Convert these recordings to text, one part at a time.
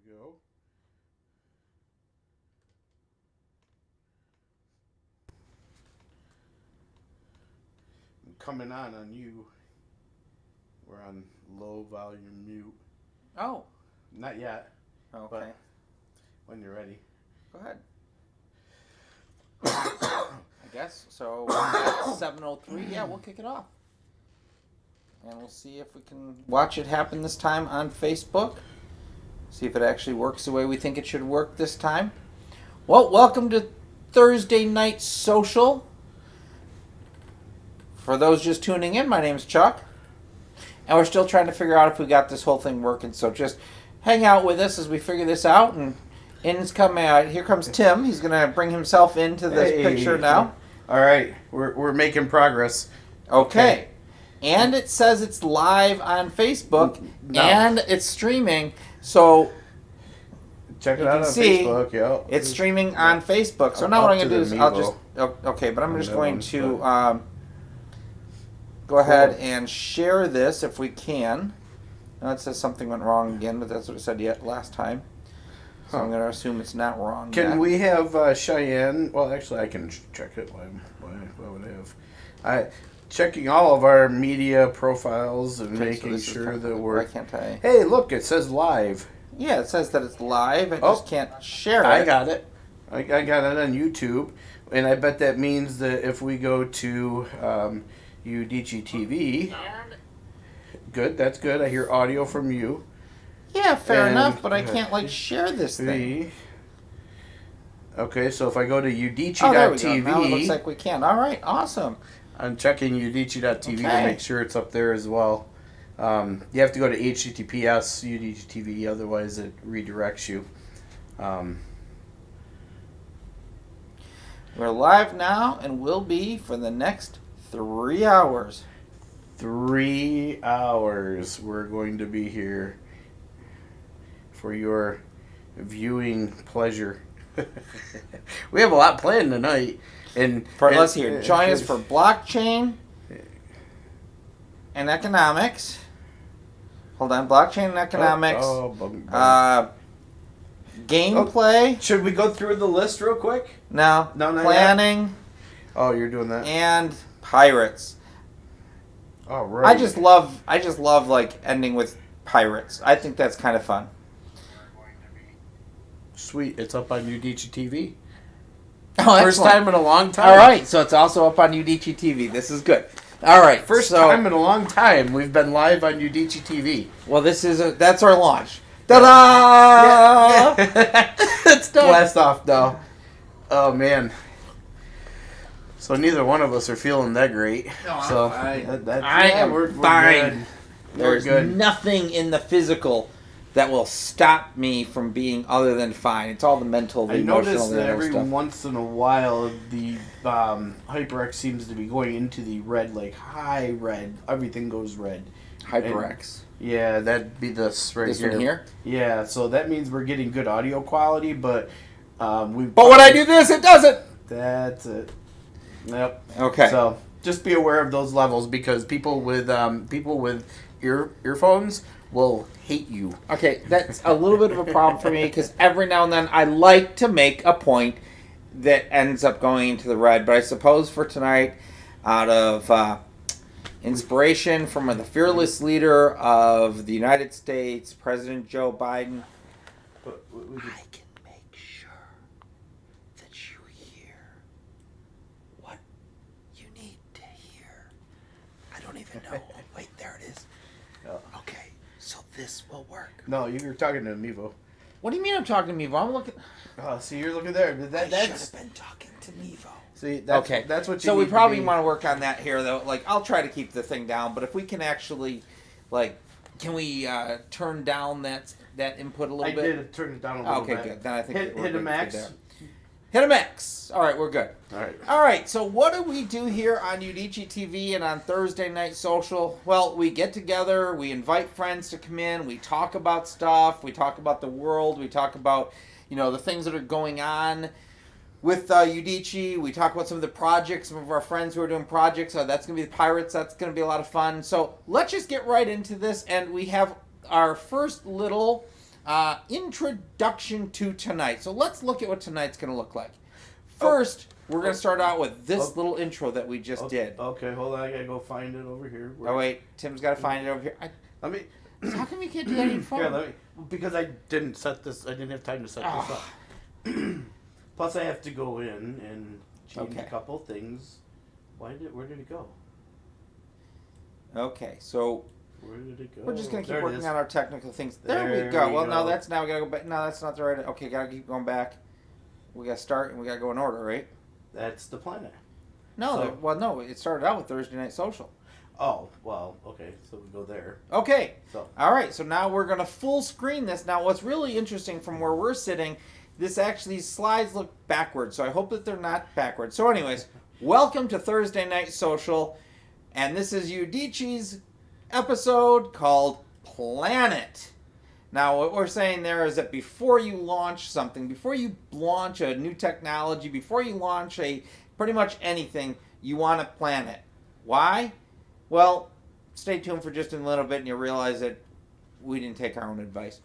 go. I'm coming on you. We're on low volume mute. Oh. Not yet. Okay. But when you're ready. Go ahead. I guess. So at 7:03, yeah, we'll kick it off. And we'll see if we can watch it happen this time on Facebook. See if it actually works the way we think it should work this time. Well, welcome to Thursday Night Social. For those just tuning in, my name's Chuck. And we're still trying to figure out if we got this whole thing working. So just hang out with us as we figure this out. And it's coming out. Here comes Tim. He's going to bring himself into this picture now. All right. We're making progress. Okay. And it says it's live on Facebook. No. And it's streaming. So check it out on Facebook. Yeah. It's streaming on Facebook. So now what I'm going to do is I'll just... Okay, but I'm just going to... go ahead and share this if we can. Now it says something went wrong again, but that's what it said last time. So I'm going to assume it's not wrong. Can we have Cheyenne? Well, actually, I can check it. Why would I have? Checking all of our media profiles and making sure that we're... Why can't I? Hey, look, it says live. Yeah, it says that it's live. I just can't share it. I got it. I got it on YouTube. And I bet that means that if we go to... Udicci.TV. Good, that's good. I hear audio from you. Yeah, fair enough, but I can't share this thing. Okay, so if I go to Udicci.TV. Oh, there we go. Now it looks like we can. All right, awesome. I'm checking Udicci.TV to make sure it's up there as well. You have to go to HTTPS Udicci.TV, otherwise it redirects you. We're live now and will be for the next 3 hours. 3 hours we're going to be here for your viewing pleasure. We have a lot planned tonight. Let's hear. Join us for blockchain and economics. Hold on. Blockchain and economics. Gameplay. Should we go through the list real quick? No. Not planning. Yet? Oh, you're doing that. And pirates. All right. I just love ending with pirates. I think that's kind of fun. Sweet. It's up on Udicci.TV. Oh, First time in a long time. All right, so it's also up on Udicci.TV. This is good. All right, first time in a long time we've been live on Udicci.TV. Well, that's our launch. Ta-da! Yeah. It's done. Blast off now. Oh man. So neither one of us are feeling that great. No, so I am we're fine. Good. There's nothing in the physical that will stop me from being other than fine. It's all the mental, the emotional, noticed that every stuff. once in a while the HyperX seems to be going into the red, high red. Everything goes red. HyperX. Yeah, that'd be this right this here. One here? Yeah, so that means we're getting good audio quality, but But when I do this, it doesn't. That's it. Yep. Okay. So just be aware of those levels because people with earphones will hate you. Okay, that's a little bit of a problem for me because every now and then I like to make a point that ends up going into the red. But I suppose for tonight, out of inspiration from the fearless leader of the United States, President Joe Biden, I can make sure that you hear what you need to hear. I don't even know. Wait, there it is. Oh. Okay, so this will work. No, you're talking to Mevo. What do you mean I'm talking to Mevo? I'm looking... Oh, see, you're looking there. I should have been talking to Mevo. See, that's what you So we need probably to be. want to work on that here, though. I'll try to keep the thing down, but if we can actually, can we turn down that input a little bit? I did turn it down a little bit. Okay, good. Then I think hit we're a good max. there. Hit a max. All right, we're good. All right, so what do we do here on Udicci.TV and on Thursday Night Social? Well, we get together, we invite friends to come in, we talk about stuff, we talk about the world, we talk about, the things that are going on with Udicci. We talk about some of the projects, some of our friends who are doing projects. That's going to be the Pirates. That's going to be a lot of fun. So let's just get right into this, and we have our first little introduction to tonight. So let's look at what tonight's going to look like. First, we're going to start out with this little intro that we just did. Okay, hold on. I got to go find it over here. Oh, wait. Tim's got to find it over here. Let me... How come you can't do that on your phone? Here, because I didn't set this... I didn't have time to set this up. Plus, I have to go in and change a couple things. Where did it go? Okay, so... Where did it go? We're just going to keep working on our technical things. There we go. Well, now we got to go back. No, that's not the right... Okay, got to keep going back. We got to start and we got to go in order, right? That's the planet. No, no. It started out with Thursday Night Social. Oh, well, okay. So we go there. Okay. All right, so now we're going to full screen this. Now, what's really interesting from where we're sitting, these slides look backwards, so I hope that they're not backwards. So anyways, welcome to Thursday Night Social, and this is Udicci's episode called Planet. Now, what we're saying there is that before you launch something, before you launch a new technology, before you launch pretty much anything, you want to plan it. Why? Well, stay tuned for just a little bit and you'll realize that we didn't take our own advice.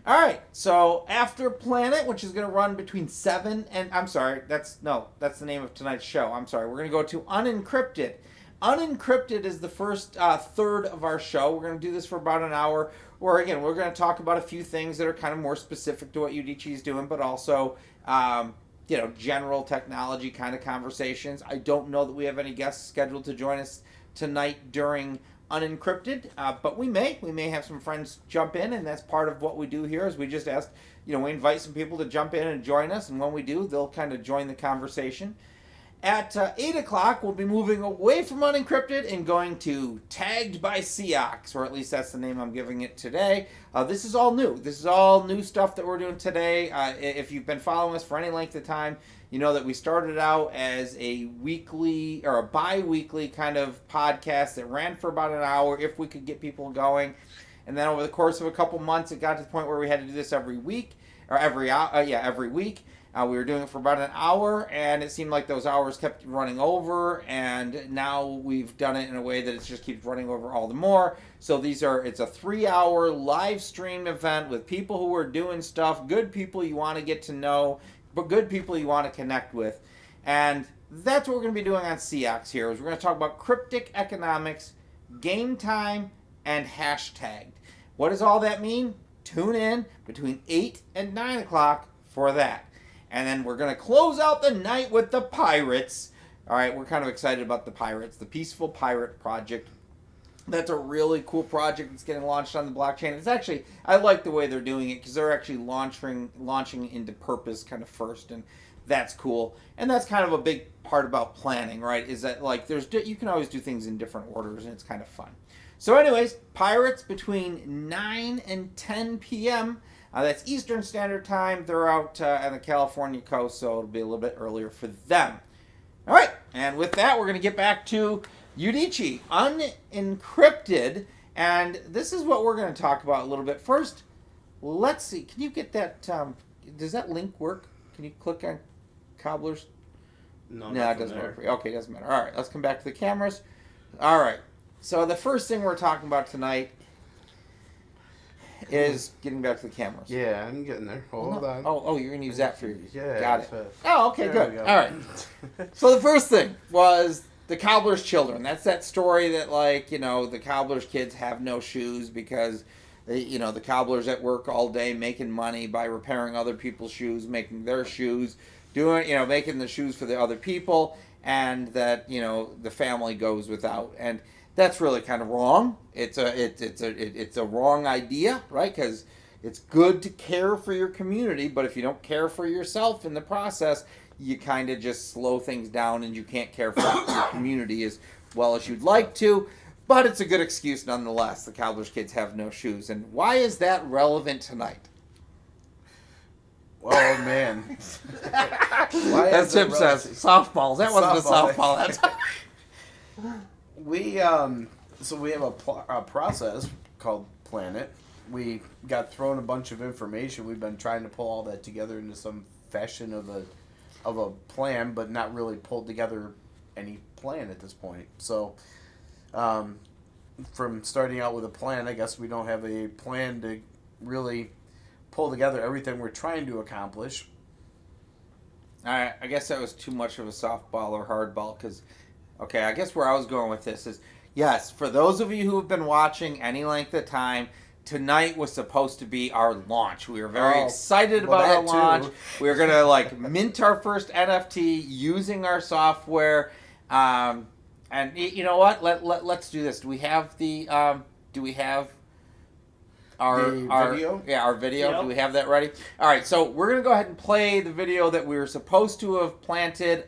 All right, so after Planet, which is going to run between 7 and... I'm sorry, that's the name of tonight's show. I'm sorry. We're going to go to Unencrypted. Unencrypted is the first third of our show. We're going to do this for about an hour. Where, again, we're going to talk about a few things that are kind of more specific to what Udicci is doing, but also, general technology kind of conversations. I don't know that we have any guests scheduled to join us tonight during Unencrypted, but we may have some friends jump in, and that's part of what we do here. Is we just ask, we invite some people to jump in and join us, and when we do, they'll kind of join the conversation. At 8 o'clock, we'll be moving away from Unencrypted and going to Tagged by Seox, or at least that's the name I'm giving it today. This is all new. This is all new stuff that we're doing today. If you've been following us for any length of time, you know that we started out as a weekly or a bi-weekly kind of podcast that ran for about an hour if we could get people going. And then over the course of a couple months, it got to the point where we had to do this every week, or every week. We were doing it for about an hour, and it seemed like those hours kept running over, and now we've done it in a way that it just keeps running over all the more. So it's a 3-hour live stream event with people who are doing stuff, good people you want to get to know, but good people you want to connect with. And that's what we're going to be doing on Seox here, is we're going to talk about cryptic economics, game time, and hashtagged. What does all that mean? Tune in between 8 and 9 o'clock for that. And then we're going to close out the night with the Pirates. All right, we're kind of excited about the Pirates, the Peaceful Pirate Project. That's a really cool project that's getting launched on the blockchain. It's actually, I like the way they're doing it because they're actually launching into purpose kind of first, and that's cool. And that's kind of a big part about planning, right? Is that you can always do things in different orders, and it's kind of fun. So anyways, Pirates between 9 and 10 p.m., that's Eastern Standard Time. They're out on the California coast, so it'll be a little bit earlier for them. All right, and with that, we're going to get back to Udicci, Unencrypted, and this is what we're going to talk about a little bit. First, let's see. Can you get that? Does that link work? Can you click on Cobbler's? No, it doesn't work. Okay, it doesn't matter. All right, let's come back to the cameras. All right, so the first thing we're talking about tonight is getting back to the cameras. Yeah, I'm getting there. Hold on. Oh, you're going to use that for your... Yeah. Got it. Oh, okay, there good. All right. So the first thing was the cobbler's children. That's that story that, the cobbler's kids have no shoes because, the cobbler's at work all day making money by repairing other people's shoes, making their shoes, making the shoes for the other people, and that, the family goes without. And that's really kind of wrong. It's a wrong idea, right? Because it's good to care for your community, but if you don't care for yourself in the process, you kind of just slow things down, and you can't care for your community as well as you'd like to. But it's a good excuse nonetheless. The cobbler's kids have no shoes, and why is that relevant tonight? Oh man, as Tim says, softballs. That wasn't a softball. That's. We have a process called Planet. We got thrown a bunch of information. We've been trying to pull all that together into some fashion of a plan, but not really pulled together any plan at this point. So, from starting out with a plan, I guess we don't have a plan to really pull together everything we're trying to accomplish. I guess that was too much of a softball or hardball because, okay, I guess where I was going with this is, yes, for those of you who have been watching any length of time, tonight was supposed to be our launch. We were very excited about our launch. We were going to mint our first NFT using our software. And you know what? Let's do this. Do we have our video? Yeah, our video. Yep. Do we have that ready? All right, so we're going to go ahead and play the video that we were supposed to have planted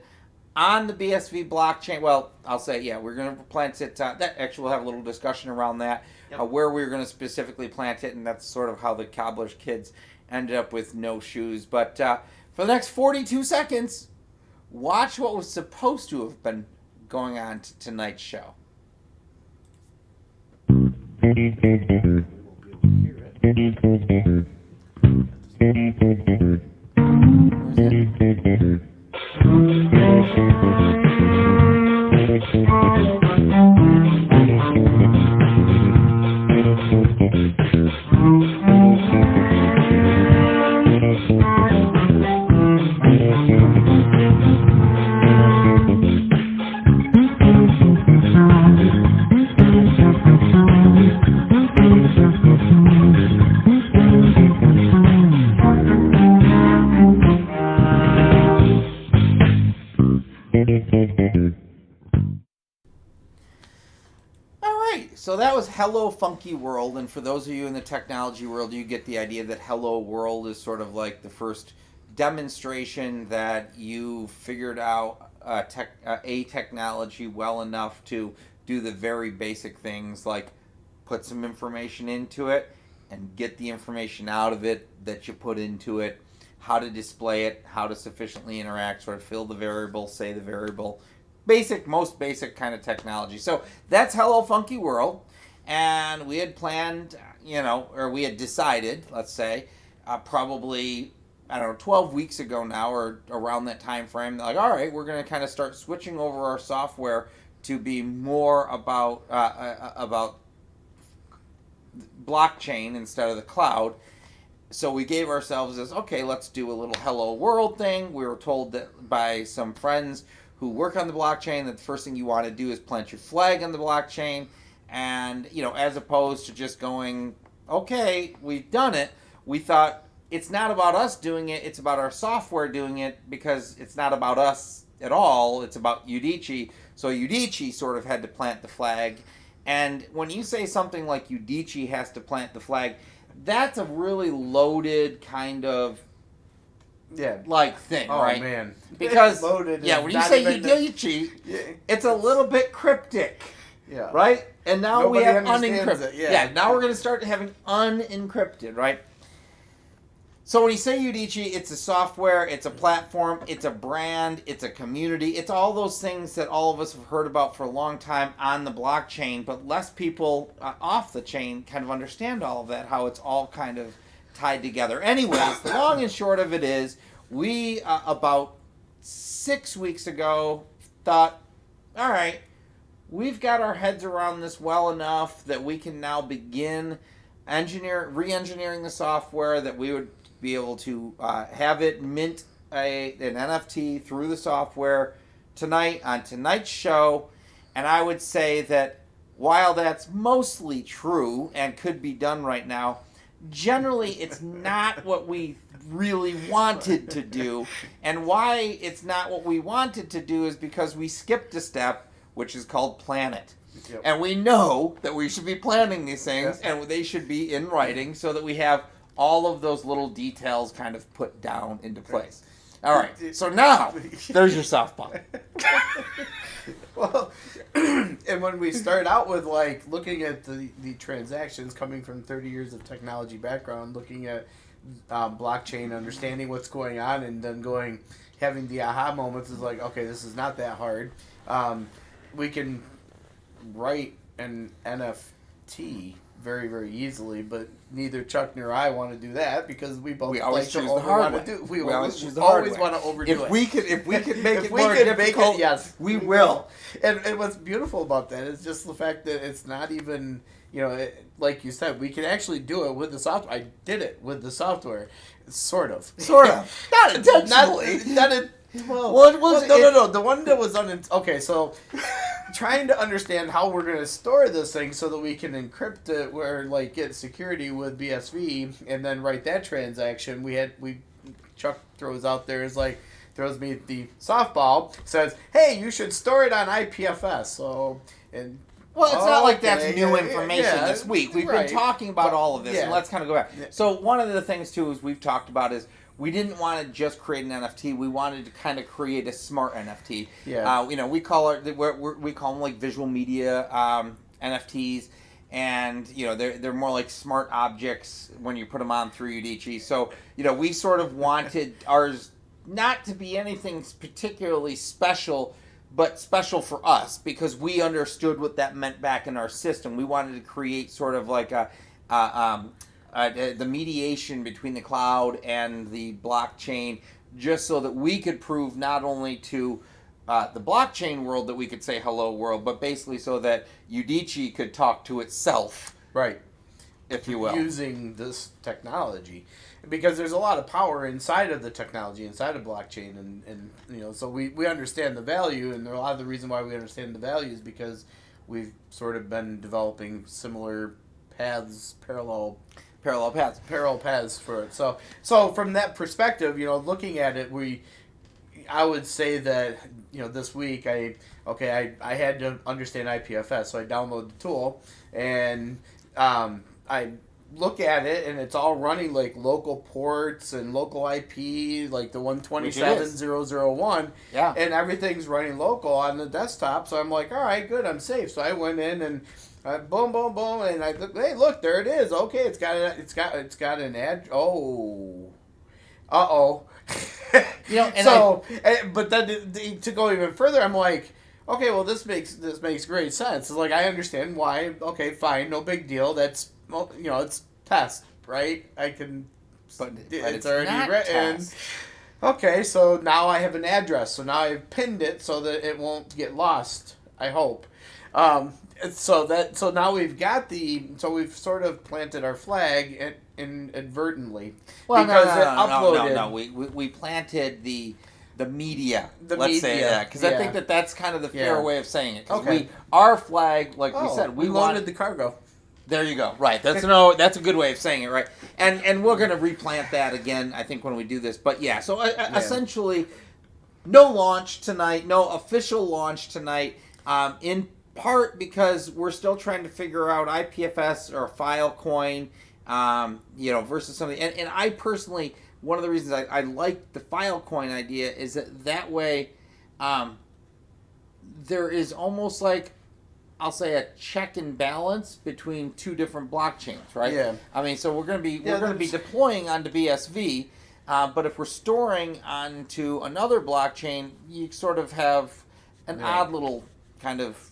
on the BSV blockchain. Well, I'll say, yeah, we're going to plant it. That actually, we'll have a little discussion around that, where we were going to specifically plant it, and that's sort of how the Cobbler's kids ended up with no shoes. But for the next 42 seconds, watch what was supposed to have been going on tonight's show. So that was Hello Funky World, and for those of you in the technology world, you get the idea that Hello World is sort of like the first demonstration that you figured out a technology well enough to do the very basic things like put some information into it and get the information out of it that you put into it, how to display it, how to sufficiently interact, sort of fill the variable, say the variable. Most basic kind of technology. So that's Hello Funky World, and we had planned, or we had decided, let's say, probably, 12 weeks ago now, or around that time frame, like, all right, we're going to kind of start switching over our software to be more about blockchain instead of the cloud. So we gave ourselves this, okay, let's do a little Hello World thing. We were told that by some friends who work on the blockchain that the first thing you want to do is plant your flag on the blockchain. And, as opposed to just going, okay, we've done it, we thought it's not about us doing it, it's about our software doing it, because it's not about us at all, it's about Udicci. So Udicci sort of had to plant the flag. And when you say something like Udicci has to plant the flag, that's a really loaded kind of thing, right? Oh, man. Because, loaded. When you say Udicci, it's a little bit cryptic. Yeah. Right? And now Nobody we have understands unencrypted. it, Now we're going to start having unencrypted, right? So when you say Udicci, it's a software, it's a platform, it's a brand, it's a community. It's all those things that all of us have heard about for a long time on the blockchain, but less people off the chain kind of understand all of that, how it's all kind of tied together. Anyways, the long and short of it is, we, about 6 weeks ago, thought, all right, we've got our heads around this well enough that we can now begin re-engineering the software, that we would be able to have it mint an NFT through the software tonight on tonight's show. And I would say that while that's mostly true and could be done right now, generally it's not what we really wanted to do. And why it's not what we wanted to do is because we skipped a step, which is called plan it. Yep. And we know that we should be planning these things, and they should be in writing so that we have all of those little details kind of put down into place. All right, so now, there's your softball. Well, and when we start out with looking at the transactions coming from 30 years of technology background, looking at blockchain, understanding what's going on, and then having the aha moments is like, okay, this is not that hard. We can write an NFT very, very easily, but neither Chuck nor I want to do that because we both always choose the hard way. We always always choose the hard way. want to overdo it. If we could make it we more could difficult, make it, yes, we will. And what's beautiful about that is just the fact that it's not even like you said, we can actually do it with the software. I did it with the software, sort of. Not intentionally. Well, it was no. The one that was okay. So, trying to understand how we're going to store this thing so that we can encrypt it, where like get security with BSV, and then write that transaction. Chuck throws out there is like throws me the softball, says, "Hey, you should store it on IPFS." So and. Well, it's not like that's new information this week. We've been talking about all of this, and let's kind of go back. Yeah. So one of the things, too, is we've talked about is we didn't want to just create an NFT. We wanted to kind of create a smart NFT. Yeah. We call we call them like visual media NFTs, and they're more like smart objects when you put them on through Udicci. So we sort of wanted ours not to be anything particularly special, but special for us because we understood what that meant back in our system. We wanted to create sort of like the mediation between the cloud and the blockchain, just so that we could prove not only to the blockchain world that we could say hello world, but basically so that Udicci could talk to itself, right, if you will, using this technology. Because there's a lot of power inside of the technology, inside of blockchain, and so we understand the value, and a lot of the reason why we understand the value is because we've sort of been developing similar paths, parallel paths for it. So from that perspective, looking at it, I would say that this week I had to understand IPFS, so I downloaded the tool and I look at it, and it's all running like local ports and local IP, like the 127.0.0.1. Yeah. And everything's running local on the desktop. So I'm like, all right, good, I'm safe. So I went in and boom, boom, boom, and hey, look, there it is. Okay, it's got an ad. Oh, but then to go even further, I'm like, okay, well, this makes great sense. It's like I understand why. Okay, fine, no big deal. That's it's test, right? I can, but it's already written. Test. Okay, so now I have an address. So now I've pinned it so that it won't get lost. I hope. So now we've got we've sort of planted our flag inadvertently. Well, no. We planted the media. Let's say that because I think that's kind of the fair way of saying it. Okay. Our flag, like we said, we wanted the cargo. There you go. Right. That's a good way of saying it, right? And we're going to replant that again, I think, when we do this. But yeah, so essentially, no launch tonight, no official launch tonight. In part because we're still trying to figure out IPFS or Filecoin, versus something. And I personally, one of the reasons I like the Filecoin idea is that way, there is almost like, I'll say, a check and balance between two different blockchains, right? Yeah. I mean, so we're going to be deploying onto BSV, but if we're storing onto another blockchain, you sort of have an odd little kind of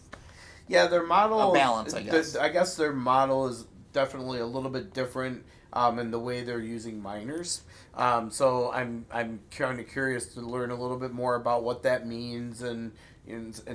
their model balance. I guess their model is definitely a little bit different in the way they're using miners. So I'm kind of curious to learn a little bit more about what that means and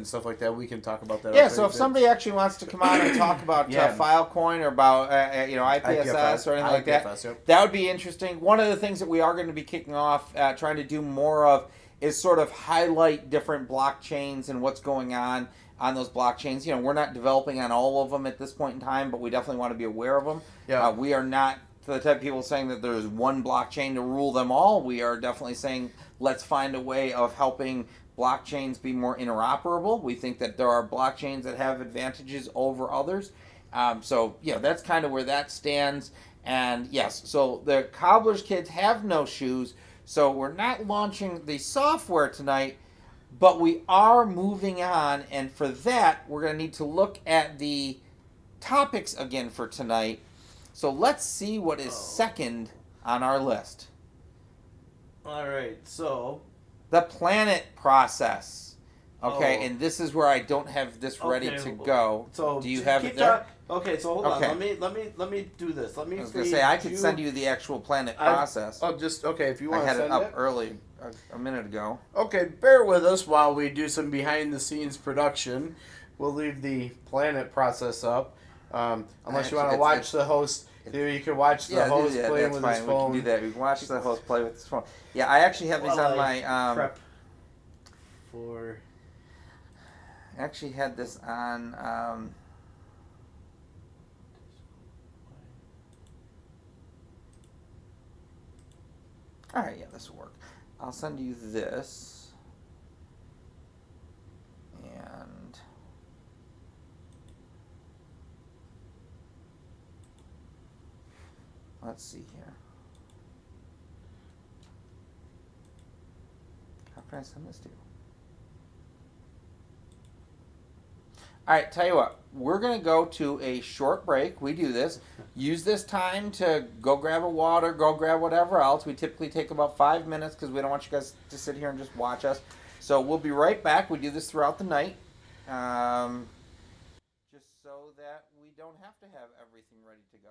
stuff like that. We can talk about that. Yeah, so if somebody actually wants to come on and talk about Filecoin or about IPFS or anything like that, that would be interesting. One of the things that we are going to be kicking off, trying to do more of, is sort of highlight different blockchains and what's going on those blockchains. We're not developing on all of them at this point in time, but we definitely want to be aware of them. Yeah. We are not the type of people saying that there's one blockchain to rule them all. We are definitely saying let's find a way of helping blockchains be more interoperable. We think that there are blockchains that have advantages over others. That's kind of where that stands. And yes, so the Cobbler's kids have no shoes, so we're not launching the software tonight, but we are moving on, and for that, we're going to need to look at the topics again for tonight. So let's see what is second on our list. All right, so the planet process. Okay, and this is where I don't have this ready to go. So do you have it there? Okay, so hold on. Let me do this. I was gonna say I could send you the actual planet process. If you want to send it. I had it up early a minute ago. Okay, bear with us while we do some behind the scenes production. We'll leave the planet process up. Unless you Actually, want to watch the host. You can watch the host playing with his phone. We can do that. We can watch the host play with his phone. Yeah, I actually have these on my... prep for... I actually had this on... Alright, yeah, this will work. I'll send you this. And... Let's see here. How can I send this to you? Alright, tell you what. We're going to go to a short break. We do this. Use this time to go grab a water, go grab whatever else. We typically take about 5 minutes because we don't want you guys to sit here and just watch us. So we'll be right back. We do this throughout the night. Just so that we don't have to have everything ready to go.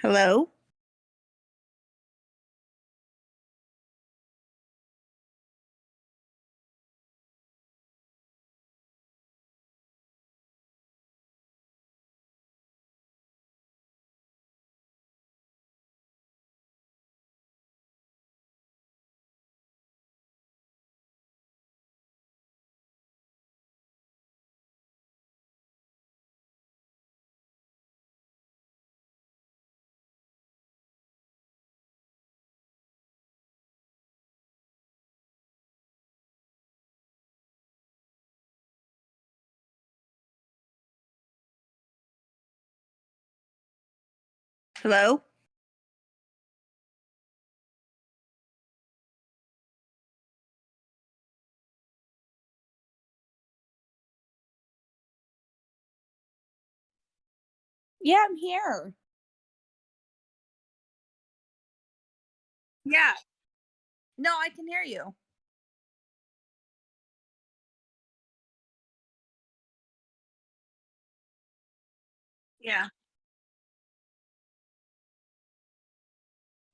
Hello? Hello? Yeah, I'm here. Yeah. No, I can hear you. Yeah.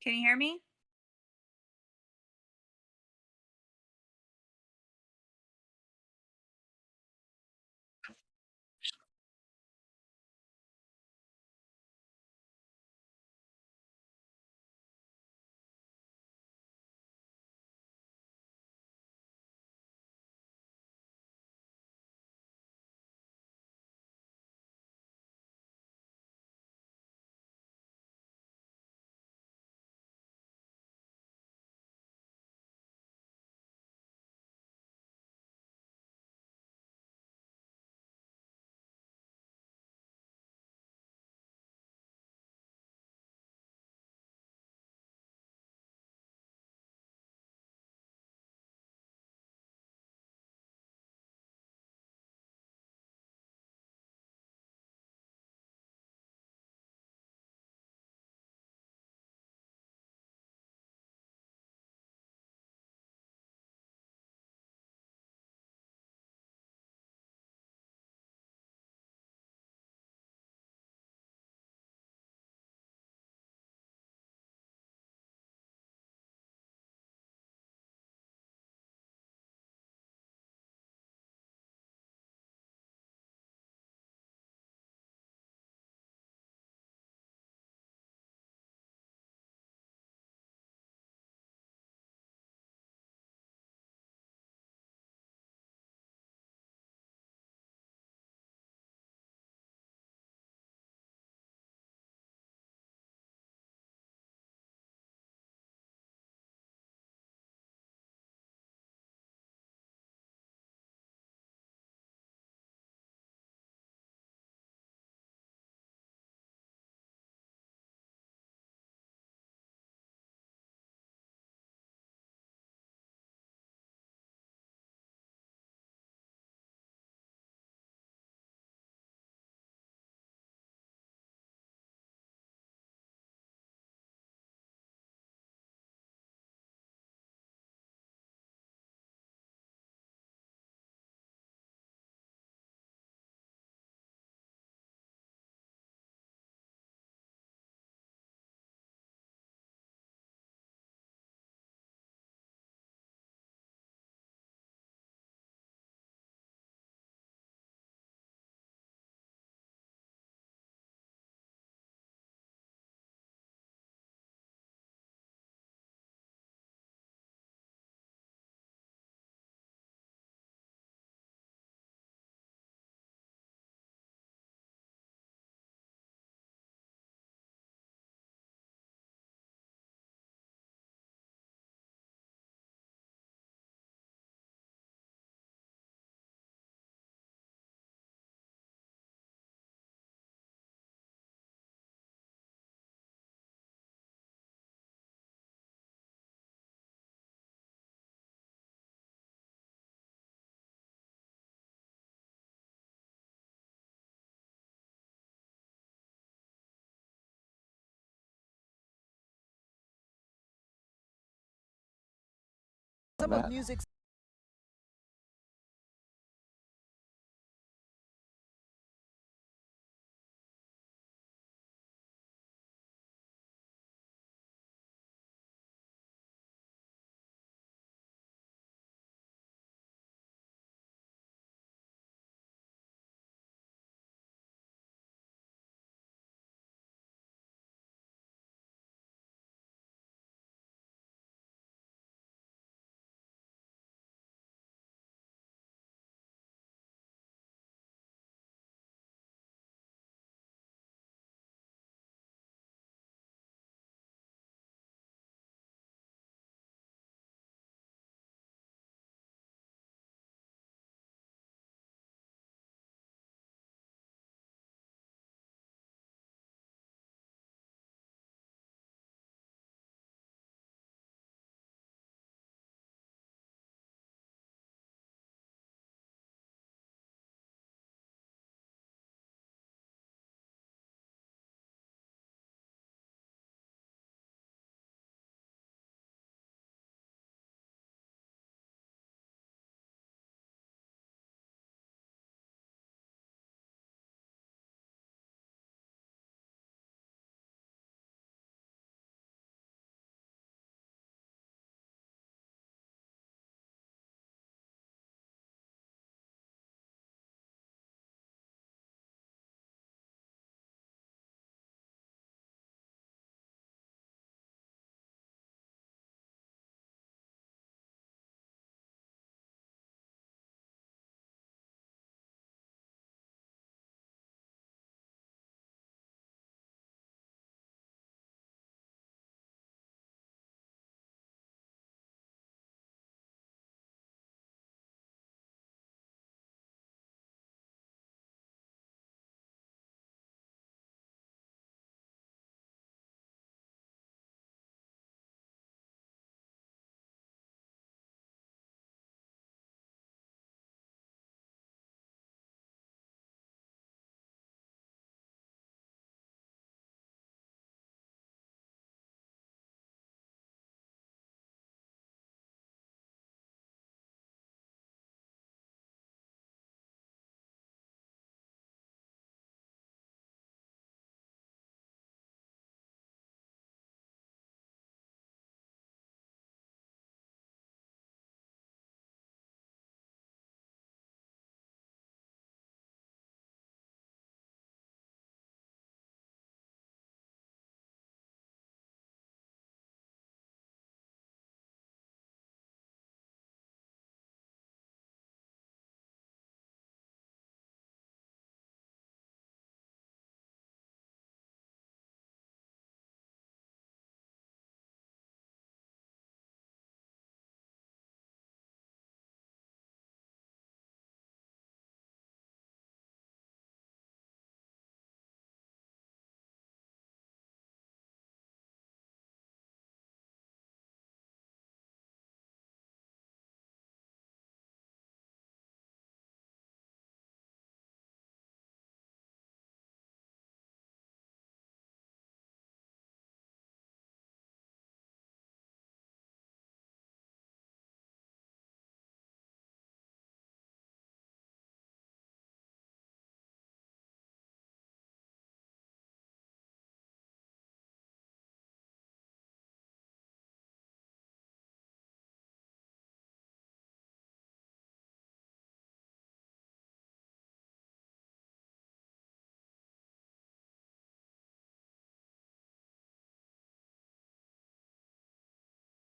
Can you hear me? Some of music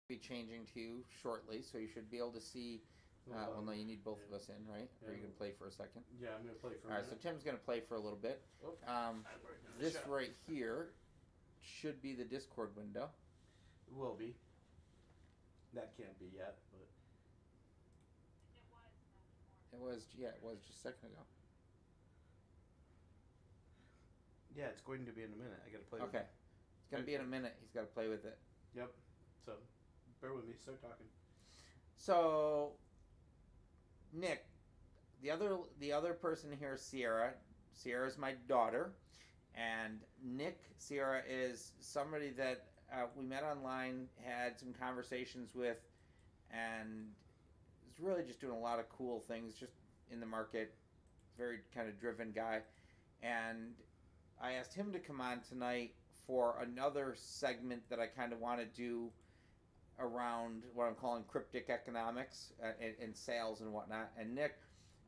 be changing to you shortly, so you should be able to see. Well, no, you need both of us in, right? Or are you gonna play for a second? Yeah, I'm gonna play for. All right, so Tim's gonna play for a little bit. This right here should be the Discord window. It will be. That can't be yet, but It was, yeah, it was just a second ago. yeah, it's going to be in a minute. I gotta play. Okay, it's gonna be in a minute. He's got to play with it. Yep. So, bear with me. Start talking. So, Nick, the other person here is Sierra. Sierra's my daughter, and Sierra is somebody that we met online, had some conversations with, and is really just doing a lot of cool things just in the market. Very kind of driven guy, and I asked him to come on tonight for another segment that I kind of want to do around what I'm calling cryptic economics and sales and whatnot. And Nick,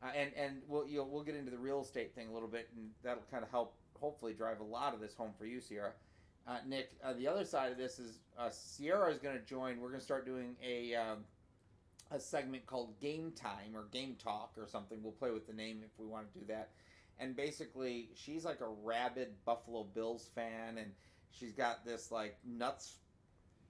and we'll get into the real estate thing a little bit, and that'll kind of help hopefully drive a lot of this home for you, Sierra. Nick, the other side of this is Sierra is going to join. We're going to start doing a segment called Game Time or Game Talk or something. We'll play with the name if we want to do that. And basically, she's like a rabid Buffalo Bills fan, and she's got this like nuts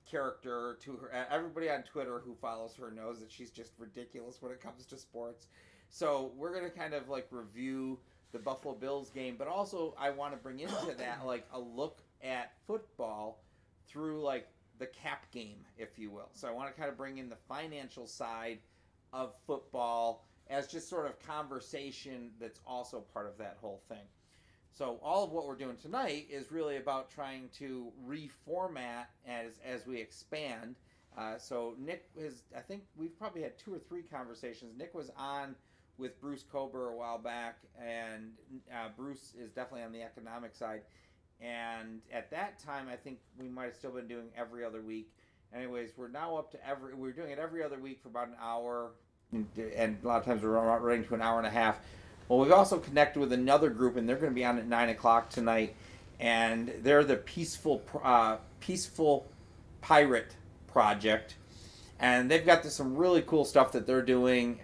character to her. Everybody on Twitter who follows her knows that she's just ridiculous when it comes to sports. So we're gonna kind of like review the Buffalo Bills game, but also I want to bring into that like a look at football through like the cap game, if you will. So I want to kind of bring in the financial side of football as just sort of conversation that's also part of that whole thing. So all of what we're doing tonight is really about trying to reformat as we expand. So Nick I think we've probably had 2 or 3 conversations. Nick was on with Bruce Kober a while back, and Bruce is definitely on the economic side. And at that time, I think we might have still been doing every other week. Anyways, we're now up to we're doing it every other week for about an hour, and a lot of times we're running to an hour and a half. Well, we've also connected with another group, and they're going to be on at 9 o'clock tonight, and they're the Peaceful Pirate Project, and they've got some really cool stuff that they're doing.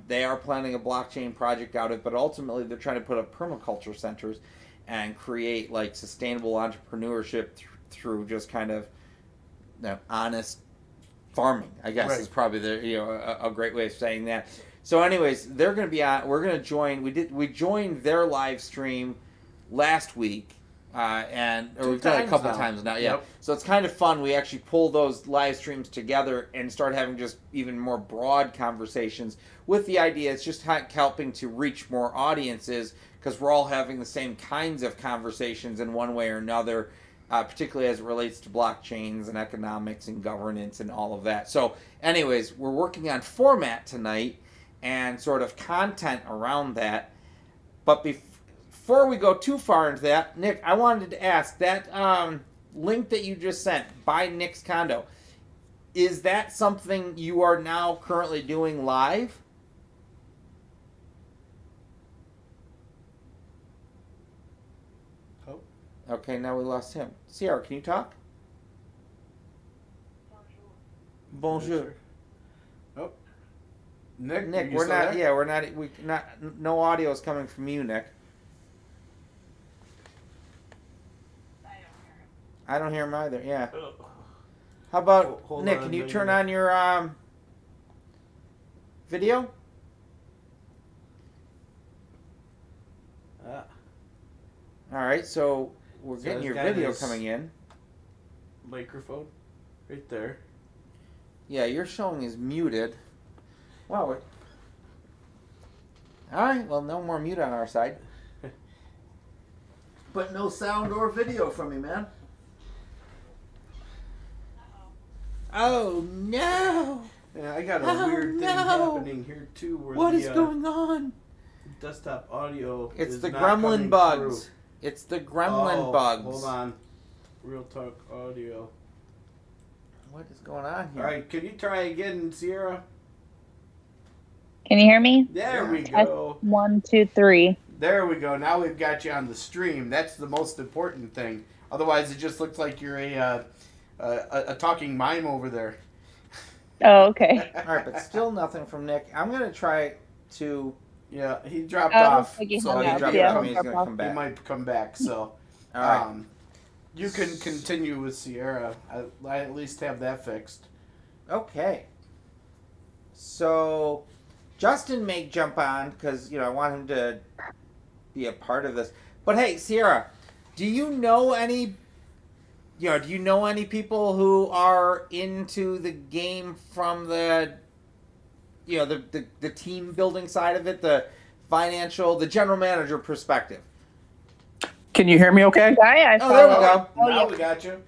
They are planning a blockchain project out of it, but ultimately they're trying to put up permaculture centers and create like sustainable entrepreneurship through just kind of honest farming, I guess, right, is probably a great way of saying that. So anyways, they're going to be on. We're going to join. We joined their live stream last week, or we've done it a couple of times now. Yeah. Yep. So it's kind of fun. We actually pull those live streams together and start having just even more broad conversations with the idea. It's just helping to reach more audiences because we're all having the same kinds of conversations in one way or another, particularly as it relates to blockchains and economics and governance and all of that. So anyways, we're working on format tonight and sort of content around that. But before we go too far into that, Nick, I wanted to ask, that link that you just sent, Buy Nick's Condo, is that something you are now currently doing live? Oh. Okay, now we lost him. Sierra, can you talk? Bonjour. Oh. Nick, we're not. There? Yeah, we're not. We not. No audio is coming from you, Nick. I don't hear him either. Yeah. How about Nick? Can you turn on your video? All right. So we're getting your video coming in. Microphone, right there. Yeah, your showing is muted. Wow. All right. Well, no more mute on our side. But no sound or video from you, man. Oh no! Yeah, I got a weird thing happening here too. Where what is going on? Desktop audio. It's the gremlin bugs. Through. It's the gremlin bugs. Hold on. Real Talk Audio. What is going on here? All right, can you try again, Sierra? Can you hear me? There we go. 1, 2, 3. There we go. Now we've got you on the stream. That's the most important thing. Otherwise, it just looks like you're a talking mime over there. Oh, okay. All right, but still nothing from Nick. I'm gonna try to. Yeah, he dropped Oh, off. like he So hung he up. dropped Yeah. out. He's gonna come he back. might come back. So, All right. you can continue with Sierra. I at least have that fixed. Okay. So, Justin may jump on because I want him to be a part of this. But hey, Sierra, do you know any? Do you know any people who are into the game from the the team building side of it, the financial, the general manager perspective? Can you hear me okay? I Oh, there we follow. go. Oh, Now yeah. we got you.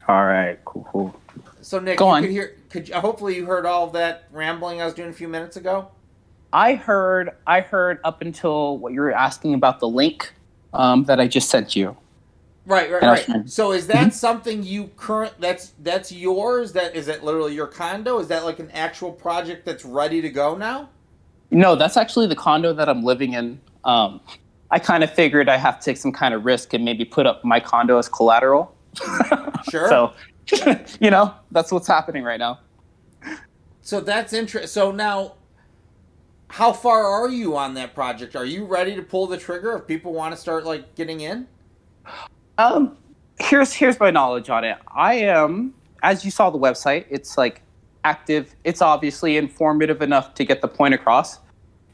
All right, cool. So Nick, Go you on. could hear. Hopefully you heard all of that rambling I was doing a few minutes ago. I heard up until what you were asking about the link that I just sent you. Right. And I was trying- So is that something you that's yours? Is it literally your condo? Is that like an actual project that's ready to go now? No, that's actually the condo that I'm living in. I kind of figured I have to take some kind of risk and maybe put up my condo as collateral. Sure. So, that's what's happening right now. So that's interesting. So now, how far are you on that project? Are you ready to pull the trigger if people want to start like getting in? Here's my knowledge on it. I am, as you saw the website, it's like active. It's obviously informative enough to get the point across.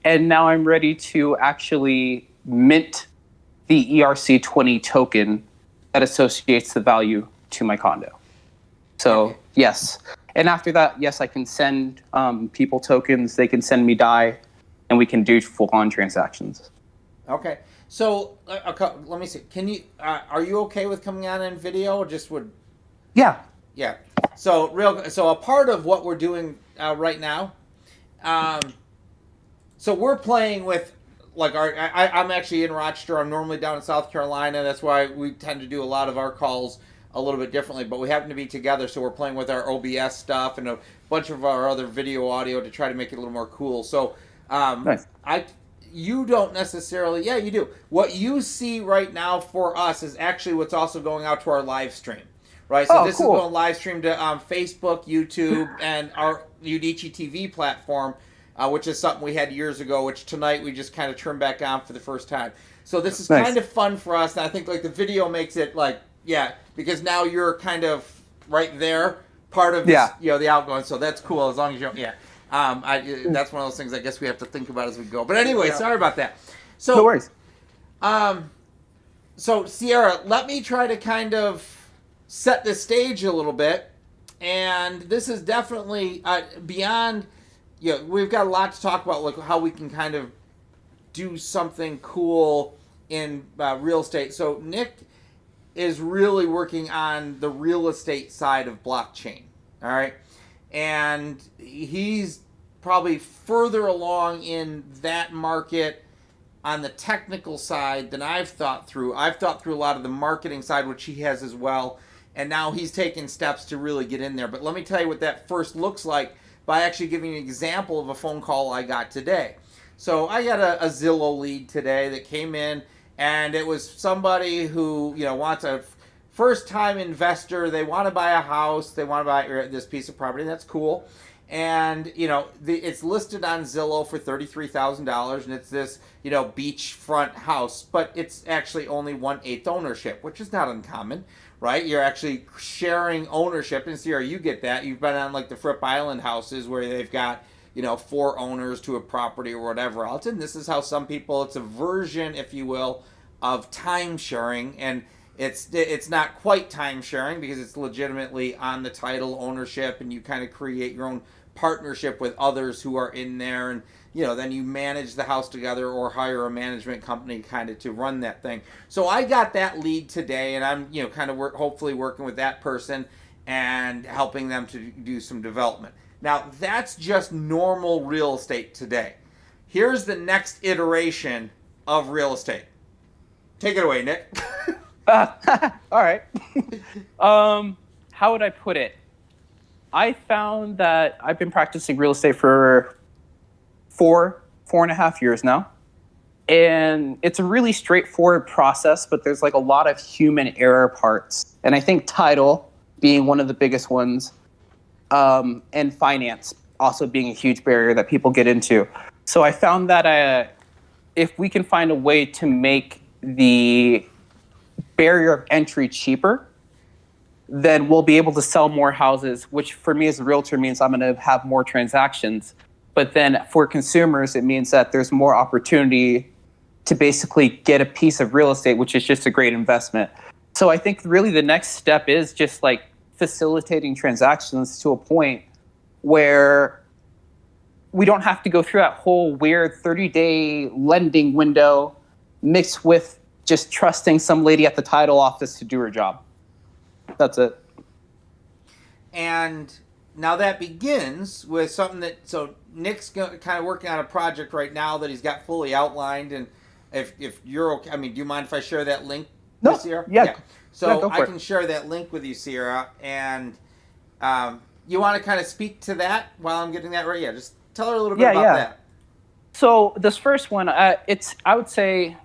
And now I'm ready to actually mint the ERC20 token that associates the value to my condo. So, Okay. yes. And after that, yes, I can send people tokens. They can send me DAI, and we can do full-on transactions. Okay. So let me see. Can you? Are you okay with coming on in video? Or just would. Yeah. Yeah. So a part of what we're doing right now. So we're playing with like I'm actually in Rochester. I'm normally down in South Carolina. That's why we tend to do a lot of our calls a little bit differently. But we happen to be together, so we're playing with our OBS stuff and a bunch of our other video audio to try to make it a little more cool. So Nice. You don't necessarily. Yeah, you do. What you see right now for us is actually what's also going out to our live stream. Right, so this cool. is going live stream to Facebook, YouTube, and our Udicci.TV platform, which is something we had years ago, which tonight we just kind of turned back on for the first time. So this is Nice. kind of fun for us, and I think like the video makes it like, because now you're kind of right there, part of this, the outgoing, so that's cool as long as you don't, that's one of those things I guess we have to think about as we go. But anyway, sorry about that. So, No worries. So Sierra, let me try to kind of set the stage a little bit, and this is definitely beyond. We've got a lot to talk about, like how we can kind of do something cool in real estate. So Nick is really working on the real estate side of blockchain. All right, and he's probably further along in that market on the technical side than I've thought through. I've thought through a lot of the marketing side, which he has as well. And now he's taking steps to really get in there. But let me tell you what that first looks like by actually giving you an example of a phone call I got today. So I got a Zillow lead today that came in, and it was somebody who wants a first-time investor. They want to buy a house. They want to buy this piece of property. That's cool. And it's listed on Zillow for $33,000, and it's this beachfront house, but it's actually only 1/8 ownership, which is not uncommon, right? You're actually sharing ownership, and Sierra, you get that. You've been on like the Fripp Island houses where they've got 4 owners to a property or whatever else, and this is how some people. It's a version, if you will, of time sharing, and it's not quite time sharing because it's legitimately on the title ownership, and you kind of create your own partnership with others who are in there, and then you manage the house together or hire a management company kind of to run that thing. So I got that lead today, and I'm kind of hopefully working with that person and helping them to do some development. Now that's just normal real estate today. Here's the next iteration of real estate. Take it away, Nick. All right. How would I put it? I found that I've been practicing real estate for 4.5 years now. And it's a really straightforward process, but there's like a lot of human error parts. And I think title being one of the biggest ones. and finance also being a huge barrier that people get into. So I found that if we can find a way to make the barrier of entry cheaper, then we'll be able to sell more houses, which for me as a realtor means I'm going to have more transactions. But then for consumers, it means that there's more opportunity to basically get a piece of real estate, which is just a great investment. So I think really the next step is just like facilitating transactions to a point where we don't have to go through that whole weird 30-day lending window mixed with just trusting some lady at the title office to do her job. That's it. And now that begins with something that, so Nick's kind of working on a project right now that he's got fully outlined. And if you're okay, I mean, do you mind if I share that link with Sierra? Yeah. So Yeah, go for I it. can share that link with you, Sierra. And you want to kind of speak to that while I'm getting that right? Yeah, just tell her a little bit about that. So this first one, I would say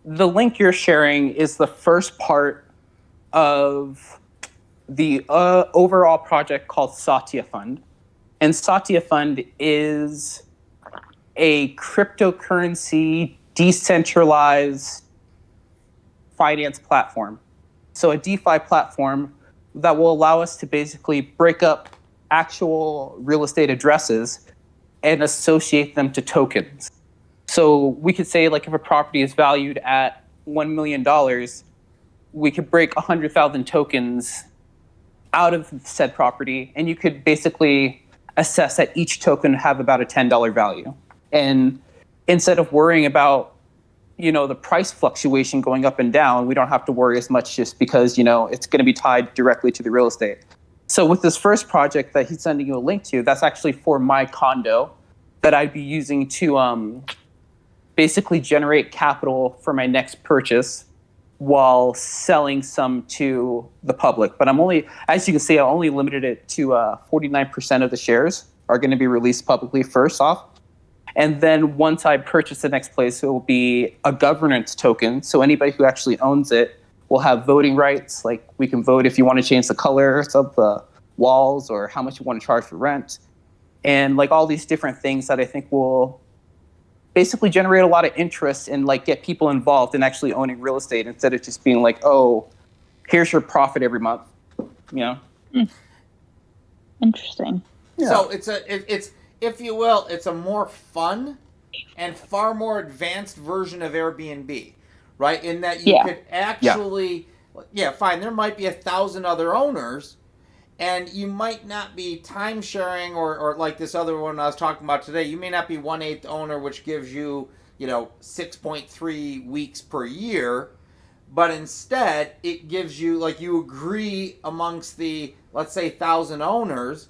the link you're sharing is the first part of the overall project called Satya Fund. And Satya Fund is a cryptocurrency decentralized finance platform. So a DeFi platform that will allow us to basically break up actual real estate addresses and associate them to tokens. So we could say, like, if a property is valued at $1 million, we could break 100,000 tokens out of said property, and you could basically assess that each token have about a $10 value. And instead of worrying about, the price fluctuation going up and down, we don't have to worry as much just because, it's going to be tied directly to the real estate. So with this first project that he's sending you a link to, that's actually for my condo that I'd be using to basically generate capital for my next purchase while selling some to the public. But I'm only, as you can see, I only limited it to 49% of the shares are going to be released publicly first off. And then once I purchase the next place, it will be a governance token. So anybody who actually owns it will have voting rights. Like, we can vote if you want to change the colors of the walls or how much you want to charge for rent. And like all these different things that I think will basically generate a lot of interest and like get people involved in actually owning real estate instead of just being like, oh, here's your profit every month, Interesting. Yeah. So it's if you will, it's a more fun and far more advanced version of Airbnb, right? In that you could actually, fine, there might be 1,000 other owners, and you might not be time sharing or like this other one I was talking about today. You may not be 1/8 owner, which gives you 6.3 weeks per year, but instead it gives you, like, you agree amongst the, let's say, 1,000 owners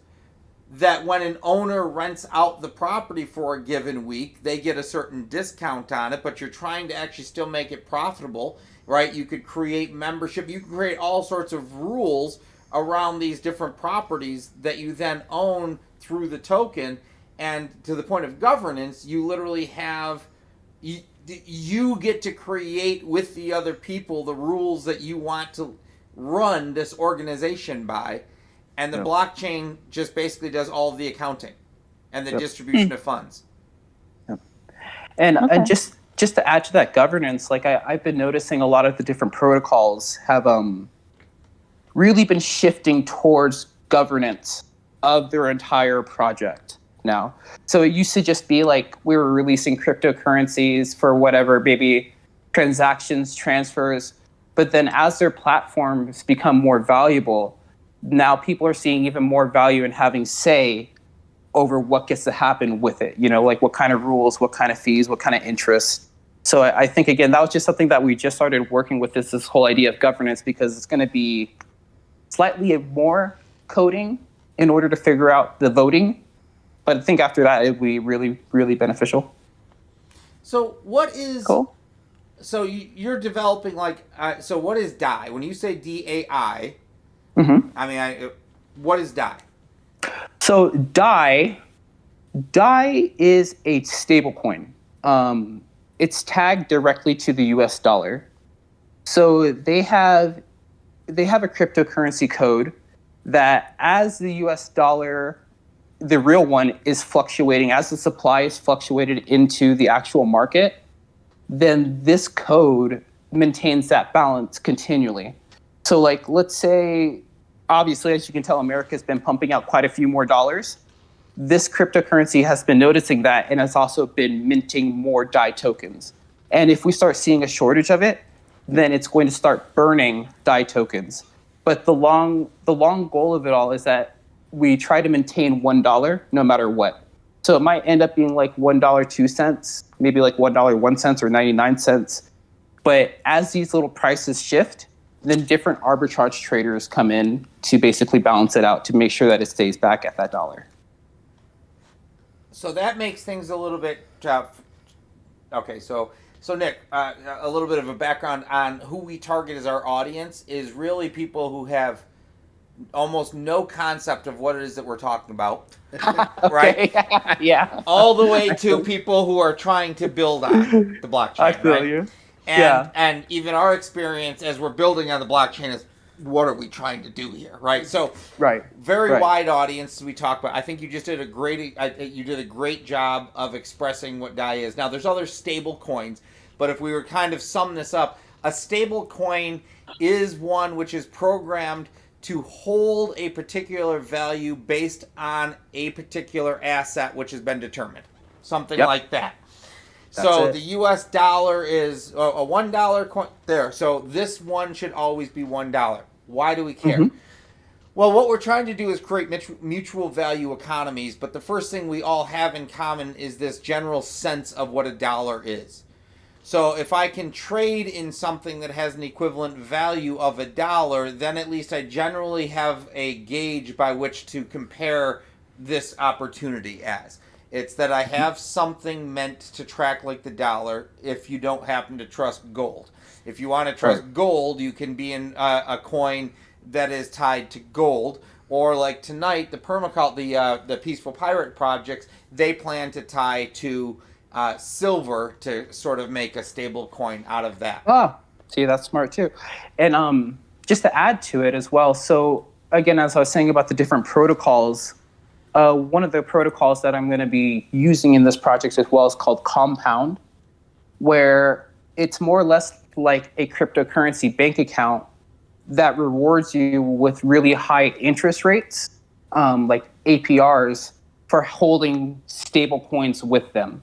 that when an owner rents out the property for a given week, they get a certain discount on it, but you're trying to actually still make it profitable, right? You could create membership. You can create all sorts of rules around these different properties that you then own through the token. And to the point of governance, you literally have, you get to create with the other people the rules that you want to run this organization by. And the blockchain just basically does all of the accounting and the distribution of funds. And just to add to that governance, like I've been noticing a lot of the different protocols have really been shifting towards governance of their entire project now. So it used to just be like we were releasing cryptocurrencies for whatever, maybe transactions, transfers. But then as their platforms become more valuable, now people are seeing even more value in having say over what gets to happen with it. Like what kind of rules, what kind of fees, what kind of interest. So I think, again, that was just something that we just started working with, this whole idea of governance, because it's going to be slightly more coding in order to figure out the voting. But I think after that, it would be really, really beneficial. So what is... Cool. So you're developing, like... so what is DAI? When you say DAI... Mm-hmm. I mean, what is DAI? So DAI is a stable coin. It's tagged directly to the US dollar. So they have a cryptocurrency code that as the US dollar, the real one, is fluctuating, as the supply is fluctuated into the actual market, then this code maintains that balance continually. So like, let's say, obviously, as you can tell, America's been pumping out quite a few more dollars. This cryptocurrency has been noticing that and has also been minting more DAI tokens. And if we start seeing a shortage of it, then it's going to start burning DAI tokens. But the long goal of it all is that we try to maintain $1 no matter what. So it might end up being like $1.02, maybe like $1.01 or 99 cents. But as these little prices shift, then different arbitrage traders come in to basically balance it out to make sure that it stays back at that dollar. So that makes things a little bit tough. Okay, so Nick, a little bit of a background on who we target as our audience is really people who have almost no concept of what it is that we're talking about, right? Yeah. All the way to people who are trying to build on the blockchain. I feel right? you. And even our experience as we're building on the blockchain is, what are we trying to do here, right? So very wide audience we talk about. I think you just did a great job of expressing what DAI is. Now there's other stable coins, but if we were kind of sum this up, a stable coin is one which is programmed to hold a particular value based on a particular asset which has been determined. Something like that. So the US dollar is a $1 coin there. So this one should always be $1. Why do we care? Mm-hmm. Well, what we're trying to do is create mutual value economies, but the first thing we all have in common is this general sense of what a dollar is. So if I can trade in something that has an equivalent value of $1, then at least I generally have a gauge by which to compare this opportunity as. It's that I have something meant to track like the dollar if you don't happen to trust gold. If you want to trust gold, you can be in a coin that is tied to gold. Or like tonight, the Permacult, the Peaceful Pirate projects, they plan to tie to silver to sort of make a stable coin out of that. Oh, see, that's smart too. And just to add to it as well, so again, as I was saying about the different protocols, one of the protocols that I'm going to be using in this project as well is called Compound, where it's more or less like a cryptocurrency bank account that rewards you with really high interest rates, like APRs, for holding stable coins with them.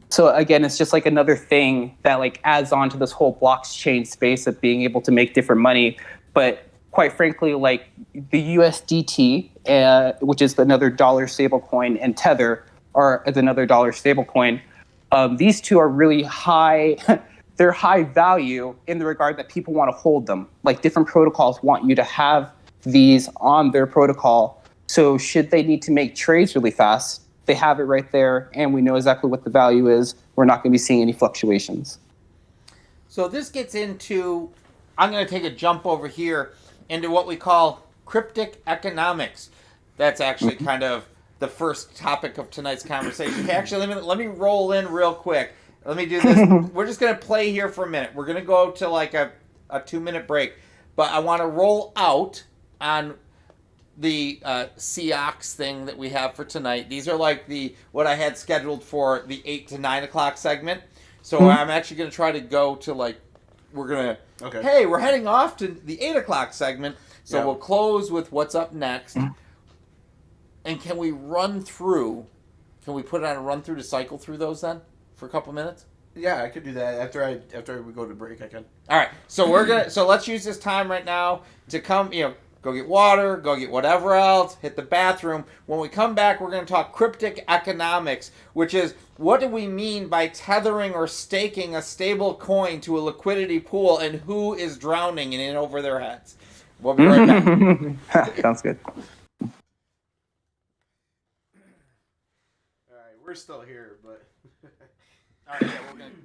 So again, it's just like another thing that like adds on to this whole blockchain space of being able to make different money. But quite frankly, like the USDT, which is another dollar stablecoin, and Tether is another dollar stablecoin. These two are really high. They're high value in the regard that people want to hold them. Like different protocols want you to have these on their protocol. So should they need to make trades really fast, they have it right there, and we know exactly what the value is. We're not going to be seeing any fluctuations. So this gets into, I'm going to take a jump over here into what we call cryptic economics. That's actually kind of the first topic of tonight's conversation. Okay, actually, let me roll in real quick. Let me do this. We're just going to play here for a minute. We're going to go to like a 2-minute break. But I want to roll out on the CEOX thing that we have for tonight. These are like what I had scheduled for the 8 to 9 o'clock segment. So I'm actually going to try to go to like, hey, we're heading off to the 8 o'clock segment. So we'll close with what's up next. And can we put it on a run through to cycle through those then for a couple minutes? Yeah, I could do that after we go to break. I can. All right. So let's use this time right now to come, go get water, go get whatever else, hit the bathroom. When we come back, we're going to talk cryptic economics, which is what do we mean by tethering or staking a stable coin to a liquidity pool, and who is drowning in it over their heads. We'll be right back. Sounds good. All right, we're still here, but all right, yeah, we're going to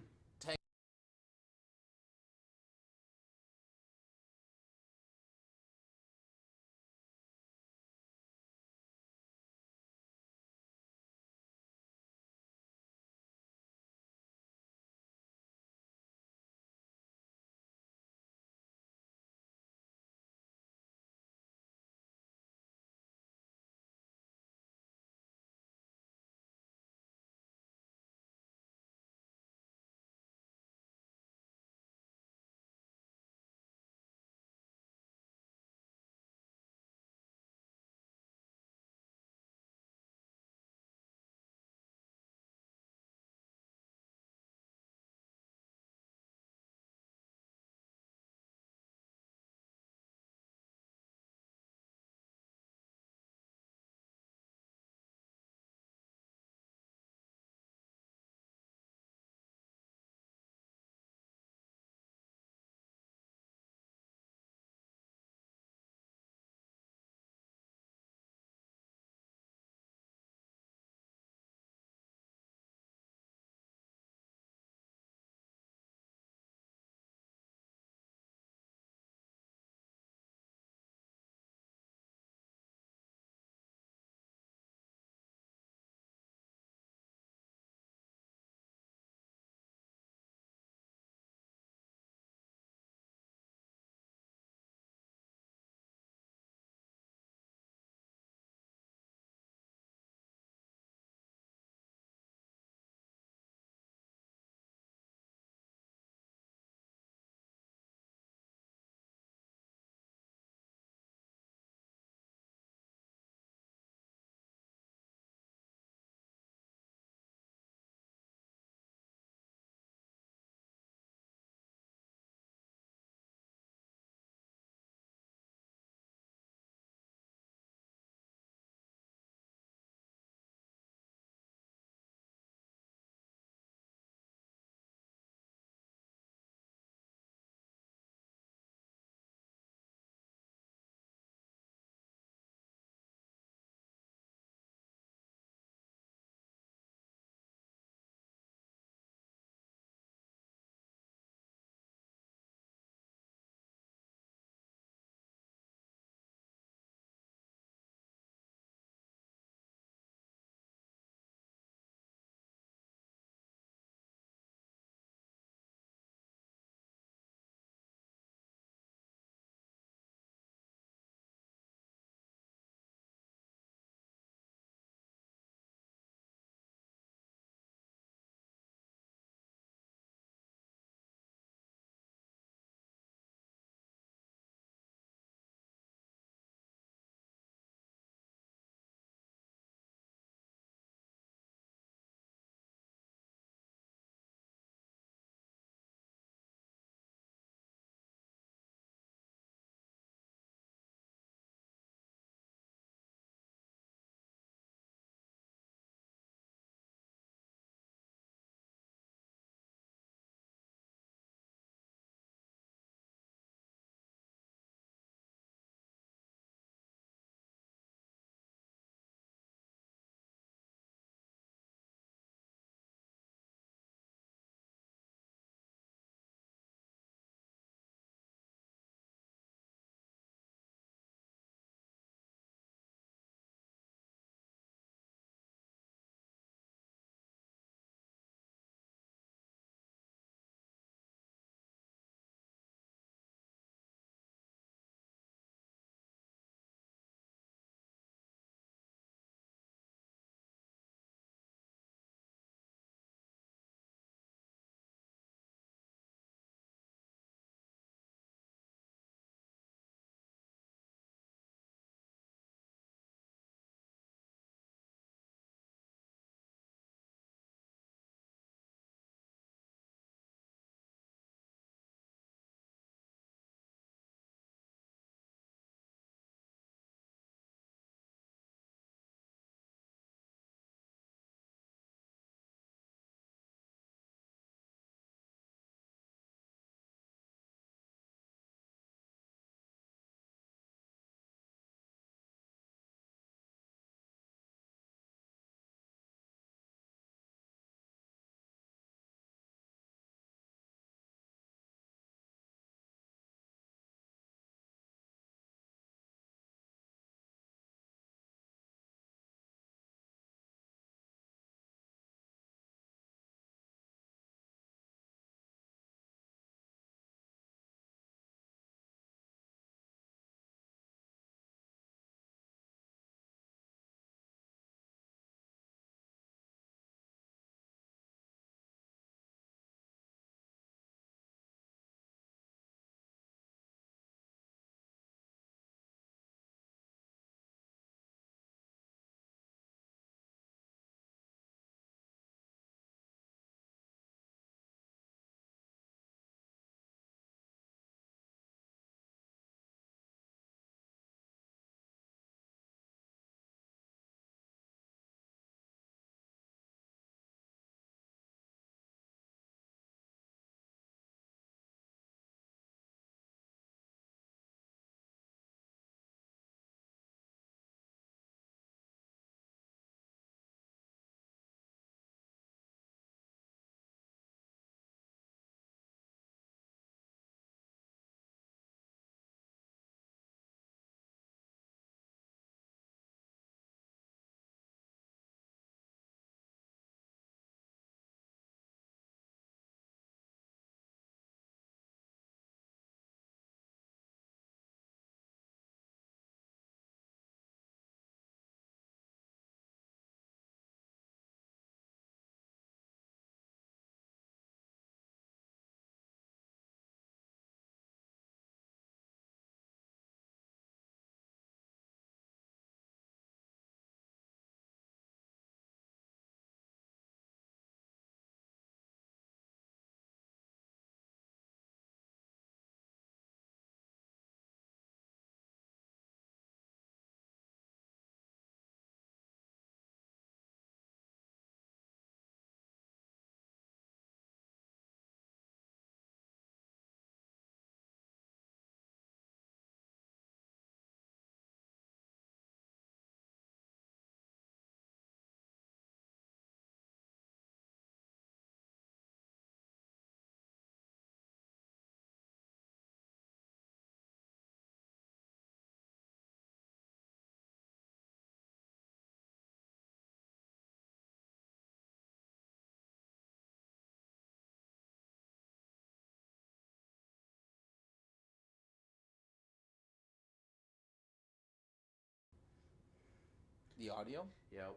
The audio? Yep.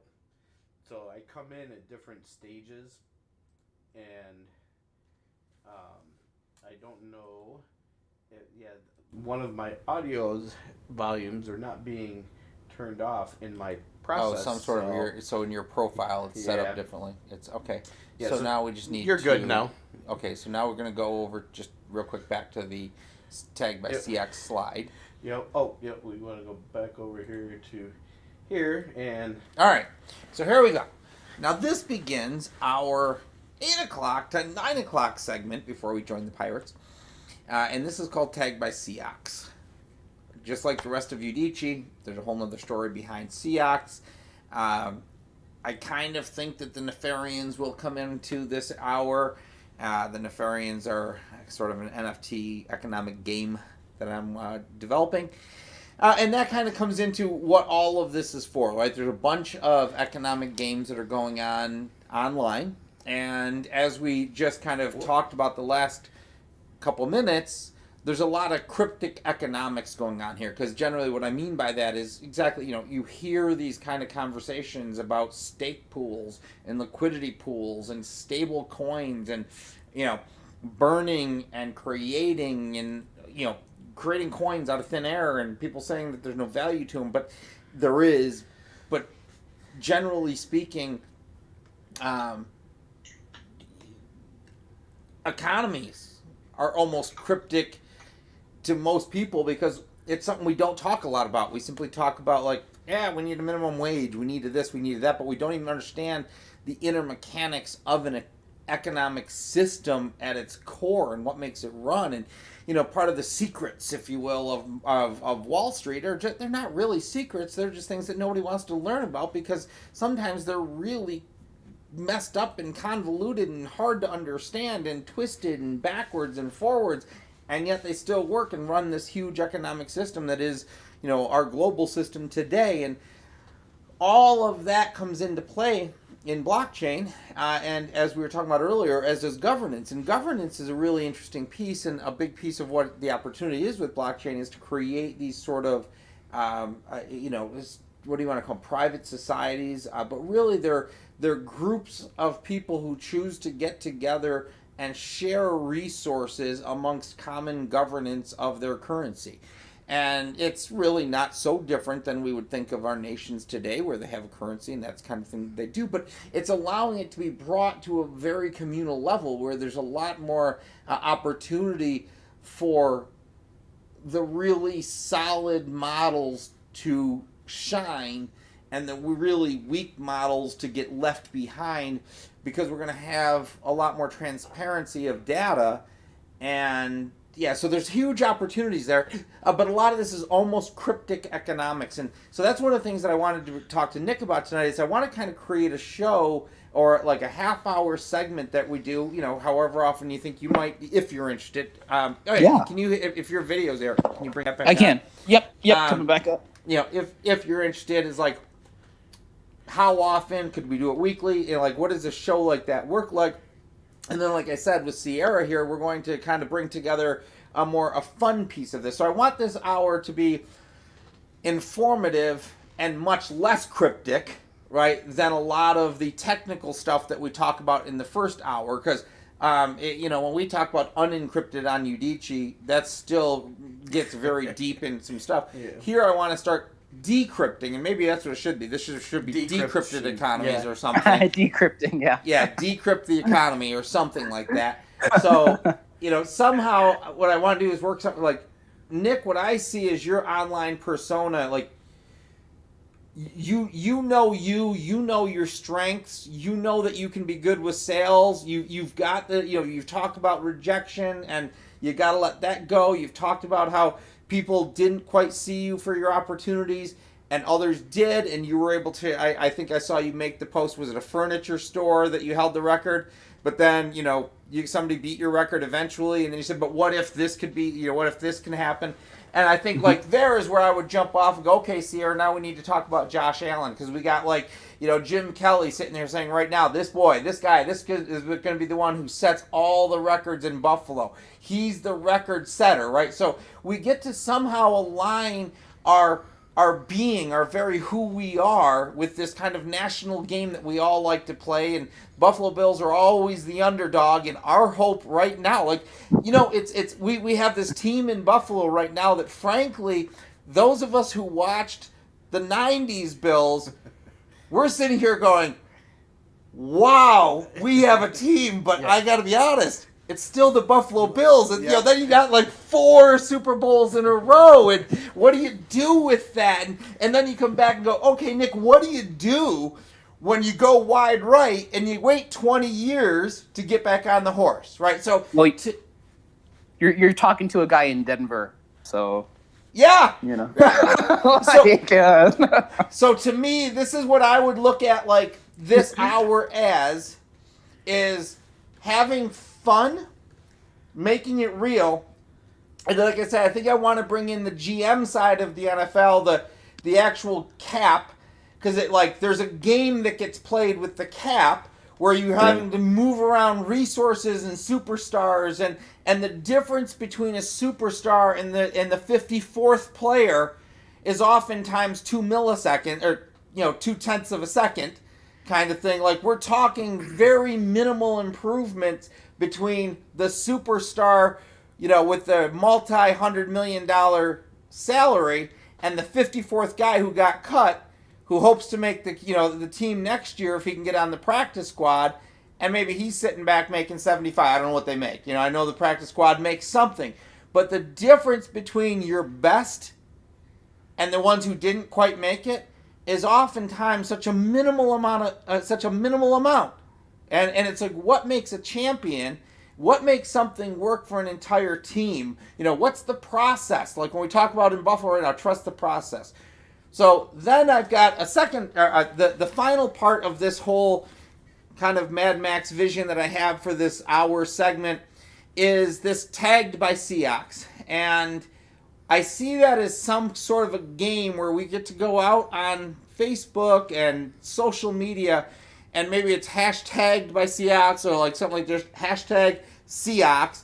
So I come in at different stages, and I don't know. One of my audio's volumes are not being turned off in my process. Oh, some sort of weird. So in your profile, it's set Yeah. up differently. It's okay. Yeah, so so now we just need. you're good now. Okay, so now we're gonna go over just real quick back to the tag by Yep. CX slide. Yep. Oh, yep. We want to go back over here to here, and All right, so here we go. Now this begins our 8 o'clock to 9 o'clock segment before we join the Pirates, and this is called Tag by Seahawks. Just like the rest of Udicci, there's a whole other story behind Seahawks. I kind of think that the Nefarians will come into this hour. The Nefarians are sort of an NFT economic game that I'm developing. And that kind of comes into what all of this is for, right? There's a bunch of economic games that are going on online. And as we just kind of talked about the last couple minutes, there's a lot of cryptic economics going on here. Because generally what I mean by that is exactly, you hear these kind of conversations about stake pools and liquidity pools and stable coins and, burning and creating and, creating coins out of thin air, and people saying that there's no value to them, but there is. But generally speaking, economies are almost cryptic to most people because it's something we don't talk a lot about. We simply talk about we need a minimum wage, we needed this, we needed that, but we don't even understand the inner mechanics of an economic system at its core and what makes it run. And part of the secrets, if you will, of Wall Street they're not really secrets. They're just things that nobody wants to learn about because sometimes they're really messed up and convoluted and hard to understand and twisted and backwards and forwards, and yet they still work and run this huge economic system that is, our global system today. And all of that comes into play in blockchain, and as we were talking about earlier, as does governance. And governance is a really interesting piece, and a big piece of what the opportunity is with blockchain is to create these sort of, what do you want to call them? Private societies, but really they're groups of people who choose to get together and share resources amongst common governance of their currency. And it's really not so different than we would think of our nations today, where they have a currency and that's kind of thing they do. But it's allowing it to be brought to a very communal level where there's a lot more opportunity for the really solid models to shine and the really weak models to get left behind, because we're going to have a lot more transparency of data. And so there's huge opportunities there, but a lot of this is almost cryptic economics. And so that's one of the things that I wanted to talk to Nick about tonight is I want to kind of create a show or like a half-hour segment that we do, however often you think you might, if you're interested. Yeah. Can you, if your video's there, can you bring that back up? I can. Yep, coming back up. If you're interested, is like, how often could we do it weekly? What does a show like that work like? And then, like I said, with Sierra here, we're going to kind of bring together a fun piece of this. So I want this hour to be informative and much less cryptic, right, than a lot of the technical stuff that we talk about in the first hour. Because, when we talk about unencrypted on Udicci, that still gets very deep in some stuff. Yeah. Here I want to start decrypting, and maybe that's what it should be. This should be decrypted economies or something. Decrypting, yeah. Yeah, decrypt the economy or something like that. So, somehow what I want to do is work something like, Nick, what I see is your online persona, like, you know your strengths, you know that you can be good with sales, you've got you've talked about rejection and you got to let that go. You've talked about how people didn't quite see you for your opportunities and others did, and you were able to, I think I saw you make the post, was it a furniture store that you held the record, but then somebody beat your record eventually, and then you said, but what if this could be, what if this can happen? And I think there is where I would jump off and go, okay, Sierra, now we need to talk about Josh Allen, because we got Jim Kelly sitting there saying right now, this guy is going to be the one who sets all the records in Buffalo. He's the record setter, right? So we get to somehow align our our very who we are with this kind of national game that we all like to play, and Buffalo Bills are always the underdog, and our hope right now, like, we have this team in Buffalo right now that, frankly, those of us who watched the 90s Bills, we're sitting here going, wow, we have a team, but I got to be honest, it's still the Buffalo Bills. And then you got like 4 Super Bowls in a row. And what do you do with that? And then you come back and go, okay, Nick, what do you do when you go wide right and you wait 20 years to get back on the horse, right? So, well, you're talking to a guy in Denver, so yeah, like, so to me, this is what I would look at like this hour as is having fun, making it real. And like I said, I think I want to bring in the GM side of the NFL, the actual cap, because there's a game that gets played with the cap where you're having to move around resources and superstars, and the difference between a superstar and the 54th player is oftentimes 2 milliseconds or 0.2 of a second kind of thing. Like, we're talking very minimal improvements between the superstar, with the multi-$100 million salary, and the 54th guy who got cut, who hopes to make the team next year if he can get on the practice squad, and maybe he's sitting back making 75. I don't know what they make. I know the practice squad makes something, but the difference between your best and the ones who didn't quite make it is oftentimes such a minimal amount. And it's like, what makes a champion? What makes something work for an entire team? What's the process? Like when we talk about in Buffalo right now, trust the process. So then I've got a second, the final part of this whole kind of Mad Max vision that I have for this hour segment is this tagged by Seahawks. And I see that as some sort of a game where we get to go out on Facebook and social media, and maybe it's hashtagged by Seahawks or like something like this, hashtag Seahawks.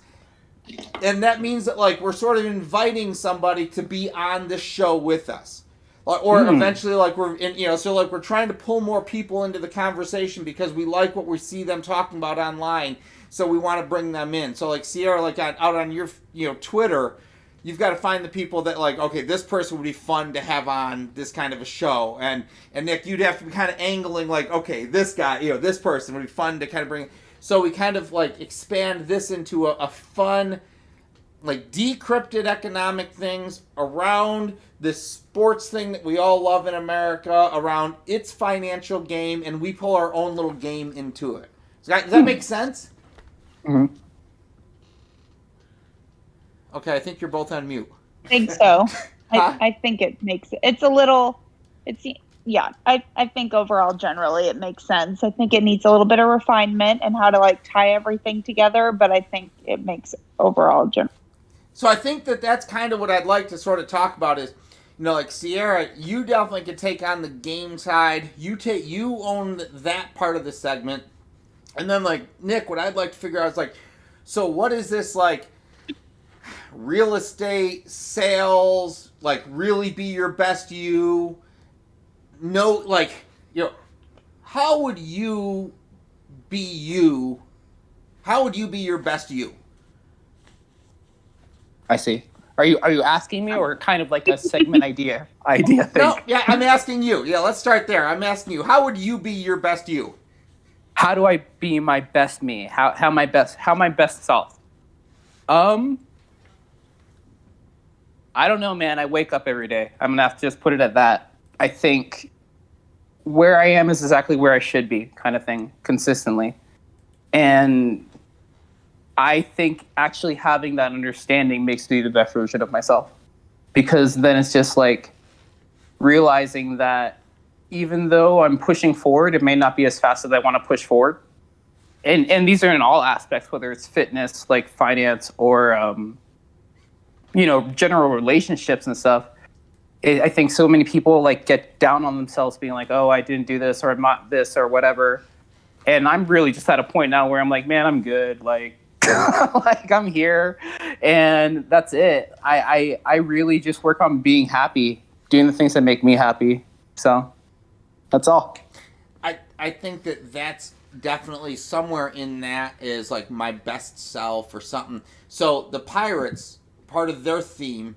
And that means that like we're sort of inviting somebody to be on the show with us. Or eventually like we're in, so like we're trying to pull more people into the conversation because we like what we see them talking about online. So we want to bring them in. So like Sierra, like out on your Twitter, you've got to find the people that like, okay, this person would be fun to have on this kind of a show. And Nick, you'd have to be kind of angling like, okay, this guy, this person would be fun to kind of bring. So we kind of like expand this into a fun, like decrypted economic things around this sports thing that we all love in America, around its financial game, and we pull our own little game into it. Does that make sense? Mm-hmm. Okay, I think you're both on mute. I think so. Huh? I think it makes it's a little. I think overall, generally, it makes sense. I think it needs a little bit of refinement and how to like tie everything together, but I think it makes overall. So I think that's kind of what I'd like to sort of talk about is, like Sierra, you definitely could take on the game side. You own that part of the segment, and then like Nick, what I'd like to figure out is like, so what is this like? Real estate, sales, like really be your best you. No, like, how would you be you? How would you be your best you? I see. Are you asking me, or kind of like a segment idea thing? No, yeah, I'm asking you. Yeah, let's start there. I'm asking you, how would you be your best you? How do I be my best me? How my best self? I don't know, man. I wake up every day. I'm gonna have to just put it at that. I think where I am is exactly where I should be, kind of thing, consistently. And I think actually having that understanding makes me the best version of myself. Because then it's just like realizing that even though I'm pushing forward, it may not be as fast as I want to push forward. And these are in all aspects, whether it's fitness, like finance, or general relationships and stuff. I think so many people like get down on themselves being like, oh, I didn't do this, or I'm not this, or whatever. And I'm really just at a point now where I'm like, man, I'm good. Like, like I'm here and that's it. I really just work on being happy doing the things that make me happy. So that's all. I think that's definitely somewhere in that is like my best self or something. So the Pirates, part of their theme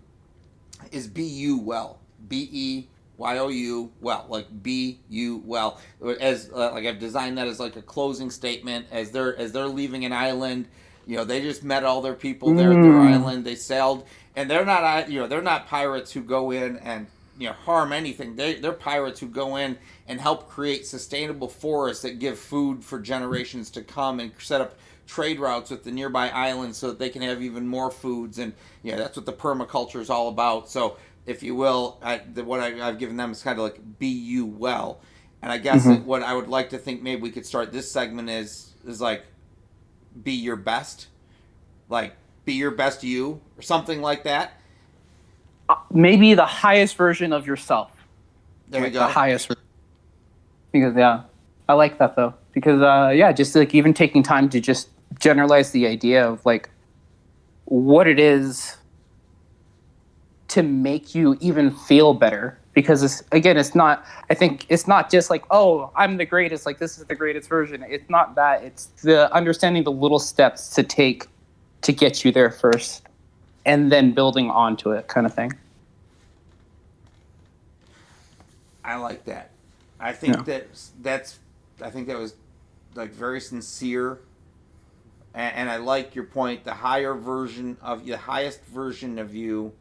is be you well. BEYOU well, like be you well. As like I've designed that as like a closing statement as they're leaving an island. You know, they just met all their people there at their island. They sailed, and they're not pirates who go in and harm anything. They're pirates who go in and help create sustainable forests that give food for generations to come and set up trade routes with the nearby islands so that they can have even more foods. And that's what the permaculture is all about. So if you will, what I've given them is kind of like be you well. And I guess what I would like to think maybe we could start this segment is like be your best, like be your best you or something like that. Maybe the highest version of yourself. There we go. The highest. Because I like that though. Because just like even taking time to just generalize the idea of like what it is to make you even feel better. Because it's not. I think it's not just like, oh, I'm the greatest. Like this is the greatest version. It's not that. It's the understanding the little steps to take to get you there first, and then building onto it, kind of thing. I like that. I think that was like very sincere, and I like your point. The highest version of you.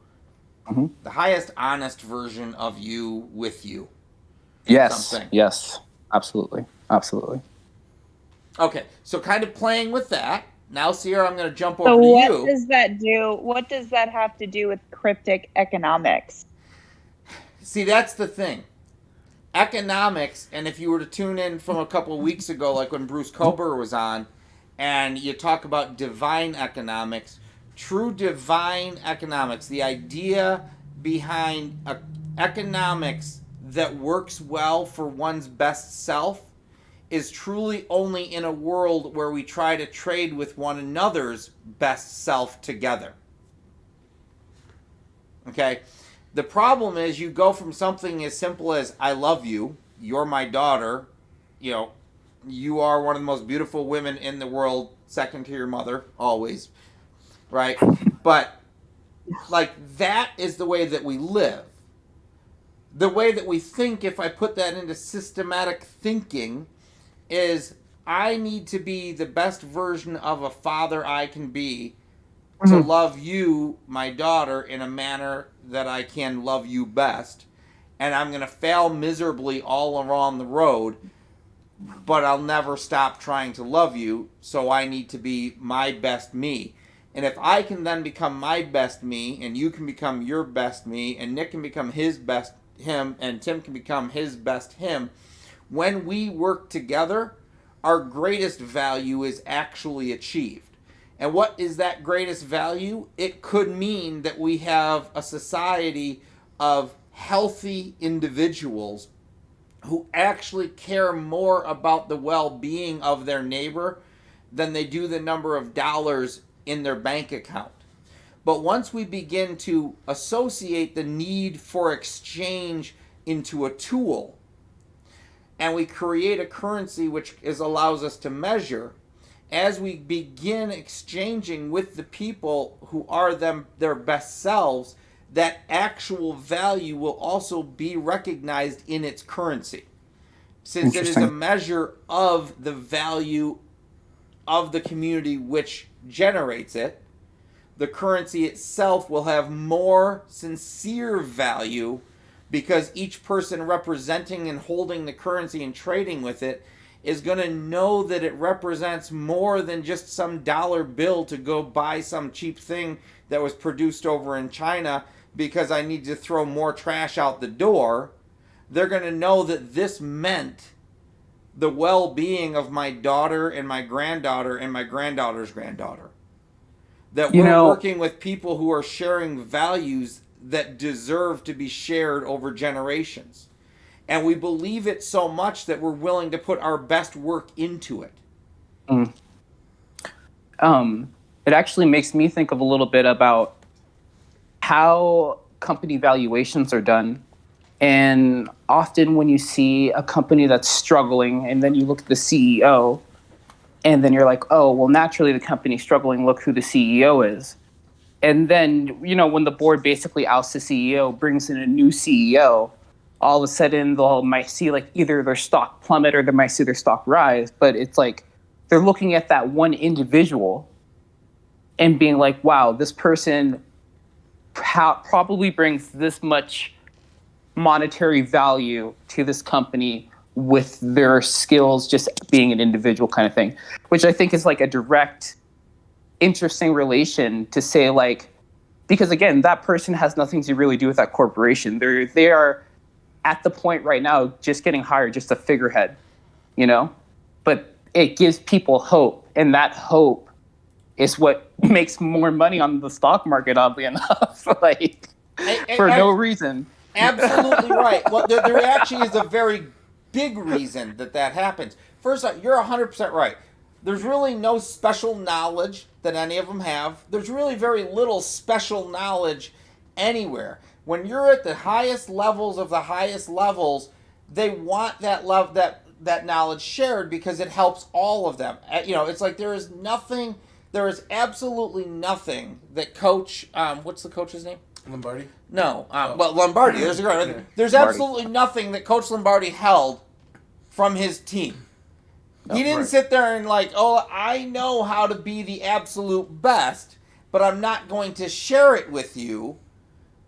Mm-hmm. The highest honest version of you with you. Yes. Something. Yes. Absolutely. Absolutely. Okay, so kind of playing with that. Now, Sierra, I'm going to jump over to you. So what does that do? What does that have to do with cryptic economics? See, that's the thing. Economics, and if you were to tune in from a couple of weeks ago, like when Bruce Kober was on, and you talk about divine economics, true divine economics, the idea behind economics that works well for one's best self is truly only in a world where we try to trade with one another's best self together. Okay? The problem is you go from something as simple as I love you, you're my daughter, you are one of the most beautiful women in the world, second to your mother, always. Right? But, like, that is the way that we live. The way that we think, if I put that into systematic thinking, is I need to be the best version of a father I can be to love you, my daughter, in a manner that I can love you best. And I'm going to fail miserably all around the road, but I'll never stop trying to love you, so I need to be my best me. And if I can then become my best me, and you can become your best me, and Nick can become his best him, and Tim can become his best him, when we work together, our greatest value is actually achieved. And what is that greatest value? It could mean that we have a society of healthy individuals who actually care more about the well-being of their neighbor than they do the number of dollars in their bank account. But once we begin to associate the need for exchange into a tool, and we create a currency which allows us to measure, as we begin exchanging with the people who are their best selves, that actual value will also be recognized in its currency. Since it is a measure of the value of the community which generates it, the currency itself will have more sincere value because each person representing and holding the currency and trading with it is going to know that it represents more than just some dollar bill to go buy some cheap thing that was produced over in China because I need to throw more trash out the door. They're going to know that this meant the well-being of my daughter and my granddaughter and my granddaughter's granddaughter. That we're working with people who are sharing values that deserve to be shared over generations. And we believe it so much that we're willing to put our best work into it. It actually makes me think of a little bit about how company valuations are done. And often when you see a company that's struggling and then you look at the CEO and then you're like, oh, well, naturally the company's struggling. Look who the CEO is. And then, you know, when the board basically ousts the CEO, brings in a new CEO, all of a sudden they might see like either their stock plummet or they might see their stock rise. But it's like they're looking at that one individual and being like, wow, this person probably brings this much monetary value to this company with their skills just being an individual kind of thing, which I think is like a direct, interesting relation to say, like, because again, that person has nothing to really do with that corporation. They are at the point right now just getting hired, just a figurehead, you know? But it gives people hope, and that hope is what makes more money on the stock market, oddly enough, like, for no reason. Absolutely right. Well, there actually is a very big reason that happens. First off, you're 100% right. There's really no special knowledge that any of them have. There's really very little special knowledge anywhere. When you're at the highest levels of the highest levels, they want that that knowledge shared because it helps all of them. You know, it's like there is absolutely nothing that Coach, what's the coach's name? Lombardi? No, well, Lombardi. There's absolutely nothing that Coach Lombardi held from his team. He didn't sit there and like, oh, I know how to be the absolute best, but I'm not going to share it with you,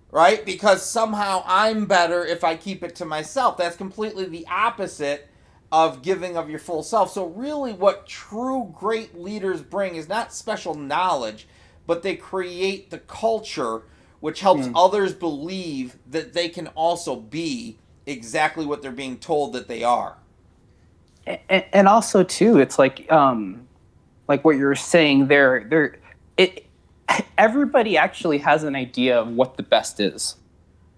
right? Because somehow I'm better if I keep it to myself. That's completely the opposite of giving of your full self. So really what true great leaders bring is not special knowledge, but they create the culture which helps others believe that they can also be exactly what they're being told that they are. And also too, it's like what you're saying there. Everybody actually has an idea of what the best is.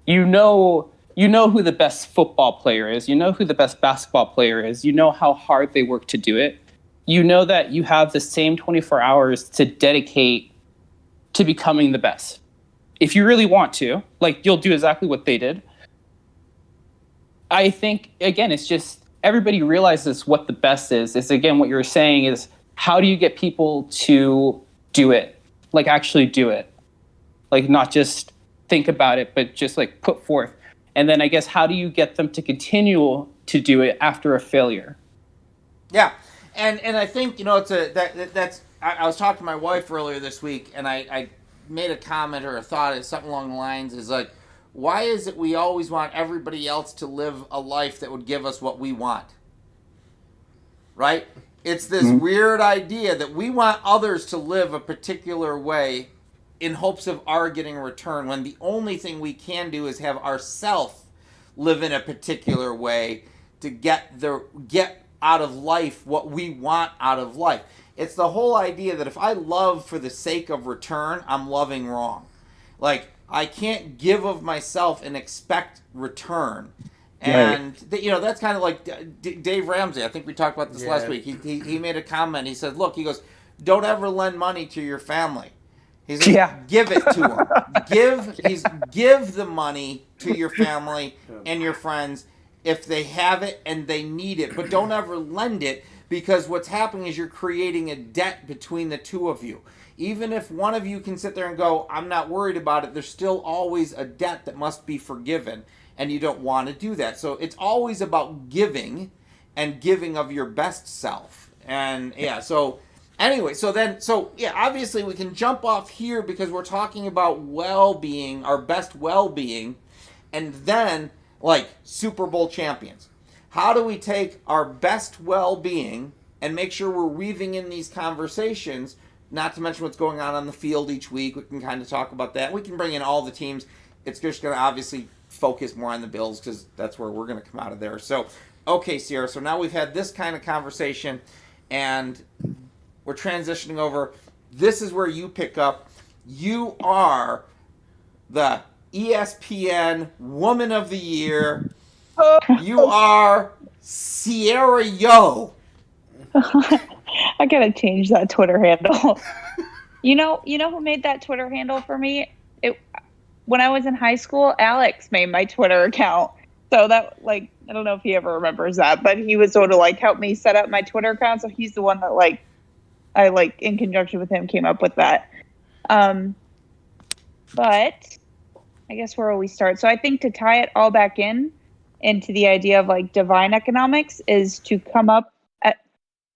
You know who the best football player is. You know who the best basketball player is. You know how hard they work to do it. You know that you have the same 24 hours to dedicate to becoming the best. If you really want to, like, you'll do exactly what they did. I think, again, it's just everybody realizes what the best is. It's, again, what you're saying is, how do you get people to do it? Like, actually do it. Like, not just think about it, but just, like, put forth. And then I guess, how do you get them to continue to do it after a failure? Yeah. And I think, you know, I was talking to my wife earlier this week, and I made a comment or a thought, something along the lines is like, why is it we always want everybody else to live a life that would give us what we want? Right? It's this weird idea that we want others to live a particular way in hopes of our getting a return, when the only thing we can do is have ourselves live in a particular way to get out of life what we want out of life. It's the whole idea that if I love for the sake of return, I'm loving wrong. Like, I can't give of myself and expect return. And, you know, that's kind of like Dave Ramsey. I think we talked about this last week. He made a comment. He said, look, he goes, don't ever lend money to your family. He says, give it to them. Give the money to your family and your friends if they have it and they need it. But don't ever lend it, because what's happening is you're creating a debt between the two of you. Even if one of you can sit there and go, I'm not worried about it, there's still always a debt that must be forgiven, and you don't want to do that. So it's always about giving, and giving of your best self. And so anyway, obviously we can jump off here because we're talking about well-being, our best well-being, and then, like, Super Bowl champions. How do we take our best well-being and make sure we're weaving in these conversations, not to mention what's going on the field each week? We can kind of talk about that. We can bring in all the teams. It's just going to obviously focus more on the Bills because that's where we're going to come out of there. So, okay, Sierra, so now we've had this kind of conversation, and we're transitioning over. This is where you pick up. You are the ESPN Woman of the Year. You are Sierra Yo. I gotta change that Twitter handle. You know who made that Twitter handle for me? When I was in high school, Alex made my Twitter account. So that, like, I don't know if he ever remembers that, but he would sort of like help me set up my Twitter account. So he's the one that like I like in conjunction with him came up with that. But I guess where will we start? So I think to tie it all back into the idea of like divine economics is to come up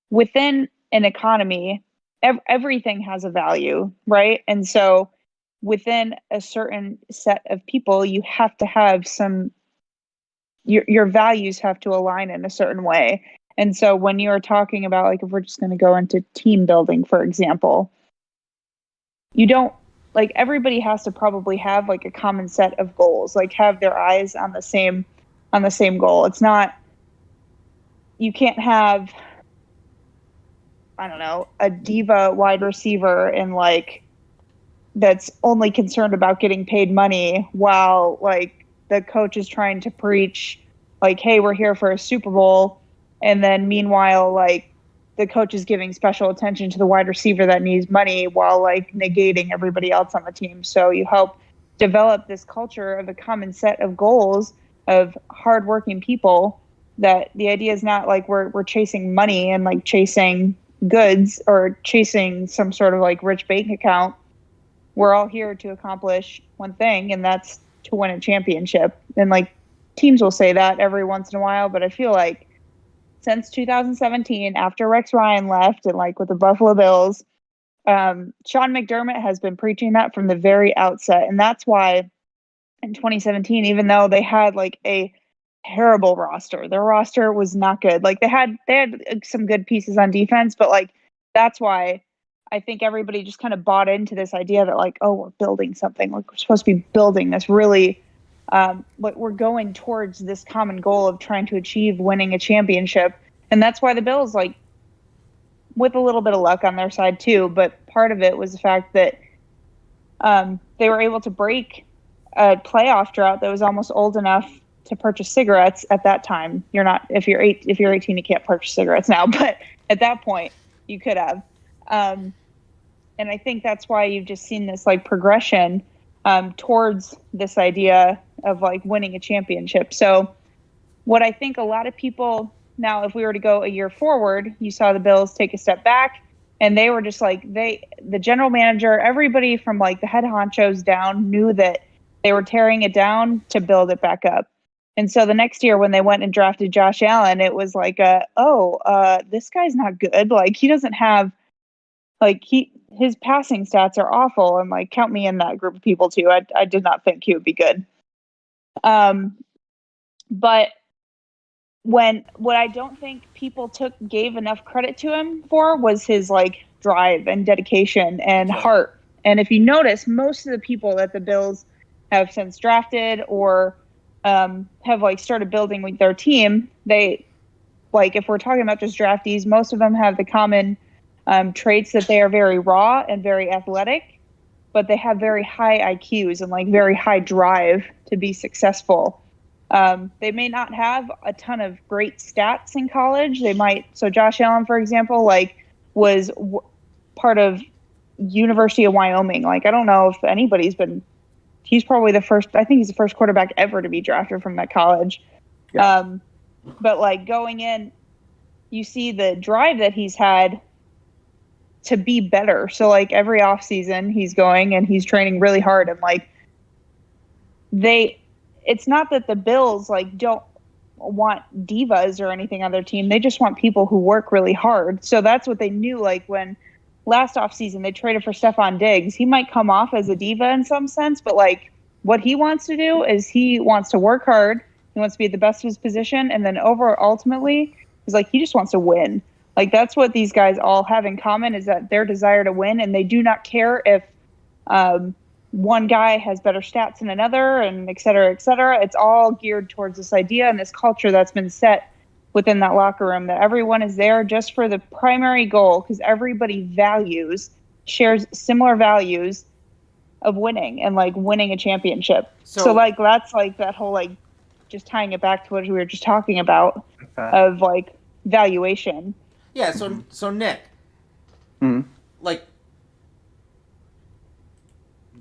within an economy. Everything has a value, right? And so within a certain set of people, you have to have your values have to align in a certain way. And so when you're talking about, like, if we're just going to go into team building, for example, you don't, like, everybody has to probably have like a common set of goals, like have their eyes on the same goal. It's not, you can't have, I don't know, a diva wide receiver and like that's only concerned about getting paid money while like the coach is trying to preach like, hey, we're here for a Super Bowl. And then meanwhile, like the coach is giving special attention to the wide receiver that needs money while like negating everybody else on the team. So you help develop this culture of a common set of goals of hardworking people, that the idea is not like we're chasing money and like chasing goods or chasing some sort of like rich bank account. We're all here to accomplish one thing, and that's to win a championship. And like teams will say that every once in a while, but I feel like since 2017, after Rex Ryan left and like with the Buffalo Bills, Sean McDermott has been preaching that from the very outset. And that's why in 2017, even though they had like a terrible roster, their roster was not good. Like they had some good pieces on defense, but like that's why I think everybody just kind of bought into this idea that like, oh, we're building something. Like we're supposed to be building this really, but we're going towards this common goal of trying to achieve winning a championship. And that's why the Bills, like, with a little bit of luck on their side too, but part of it was the fact that they were able to break a playoff drought that was almost old enough to purchase cigarettes at that time. You're not, if you're 18, you can't purchase cigarettes now, but at that point you could have. And I think that's why you've just seen this like progression towards this idea of like winning a championship. So what I think a lot of people now, if we were to go a year forward, you saw the Bills take a step back and they were just like, the general manager, everybody from like the head honchos down knew that they were tearing it down to build it back up. And so the next year when they went and drafted Josh Allen, it was like, this guy's not good. Like he doesn't have, like his passing stats are awful. And like, count me in that group of people too. I did not think he would be good. But what I don't think people gave enough credit to him for was his like drive and dedication and heart. And if you notice, most of the people that the Bills have since drafted or have like started building with their team, they like, if we're talking about just draftees, most of them have the common traits that they are very raw and very athletic, but they have very high IQs and like very high drive to be successful. They may not have a ton of great stats in college. They might. So Josh Allen, for example, like was part of University of Wyoming. Like, I don't know if anybody's been, he's probably the first, I think he's the first quarterback ever to be drafted from that college. Yeah. But like going in, you see the drive that he's had to be better. So like every off season he's going and he's training really hard, and like it's not that the Bills like don't want divas or anything on their team. They just want people who work really hard. So that's what they knew. Like when last offseason they traded for Stephon Diggs, he might come off as a diva in some sense, but like what he wants to do is he wants to work hard. He wants to be at the best of his position. And then ultimately is like, he just wants to win. Like that's what these guys all have in common, is that their desire to win. And they do not care if, one guy has better stats than another, and et cetera, et cetera. It's all geared towards this idea and this culture that's been set within that locker room, that everyone is there just for the primary goal, because everybody shares similar values of winning and like winning a championship. So like that's like that whole like just tying it back to what we were just talking about of like valuation. Yeah. So Nick, like,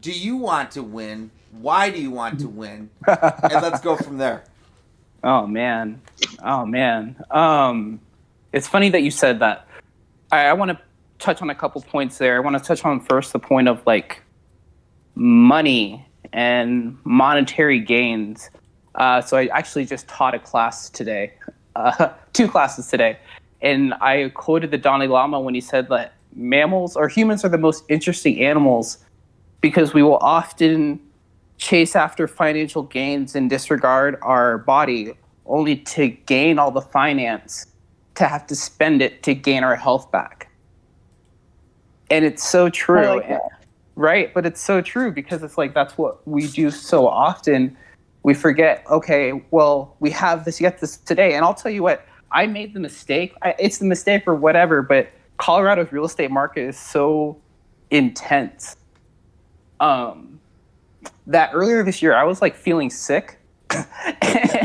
do you want to win? Why do you want to win? And let's go from there. Oh man. Oh man. It's funny that you said that. I want to touch on a couple points there. I want to touch on first the point of like money and monetary gains. So I actually just taught a class today, 2 classes today, and I quoted the Dalai Lama when he said that mammals or humans are the most interesting animals because we will often chase after financial gains and disregard our body only to gain all the finance to have to spend it to gain our health back. And it's so true. I like that. Right? But it's so true because it's like that's what we do so often. We forget, okay, well, we have this, get this today. And I'll tell you what, I made the mistake. It's the mistake or whatever, but Colorado's real estate market is so intense. That earlier this year, I was like feeling sick.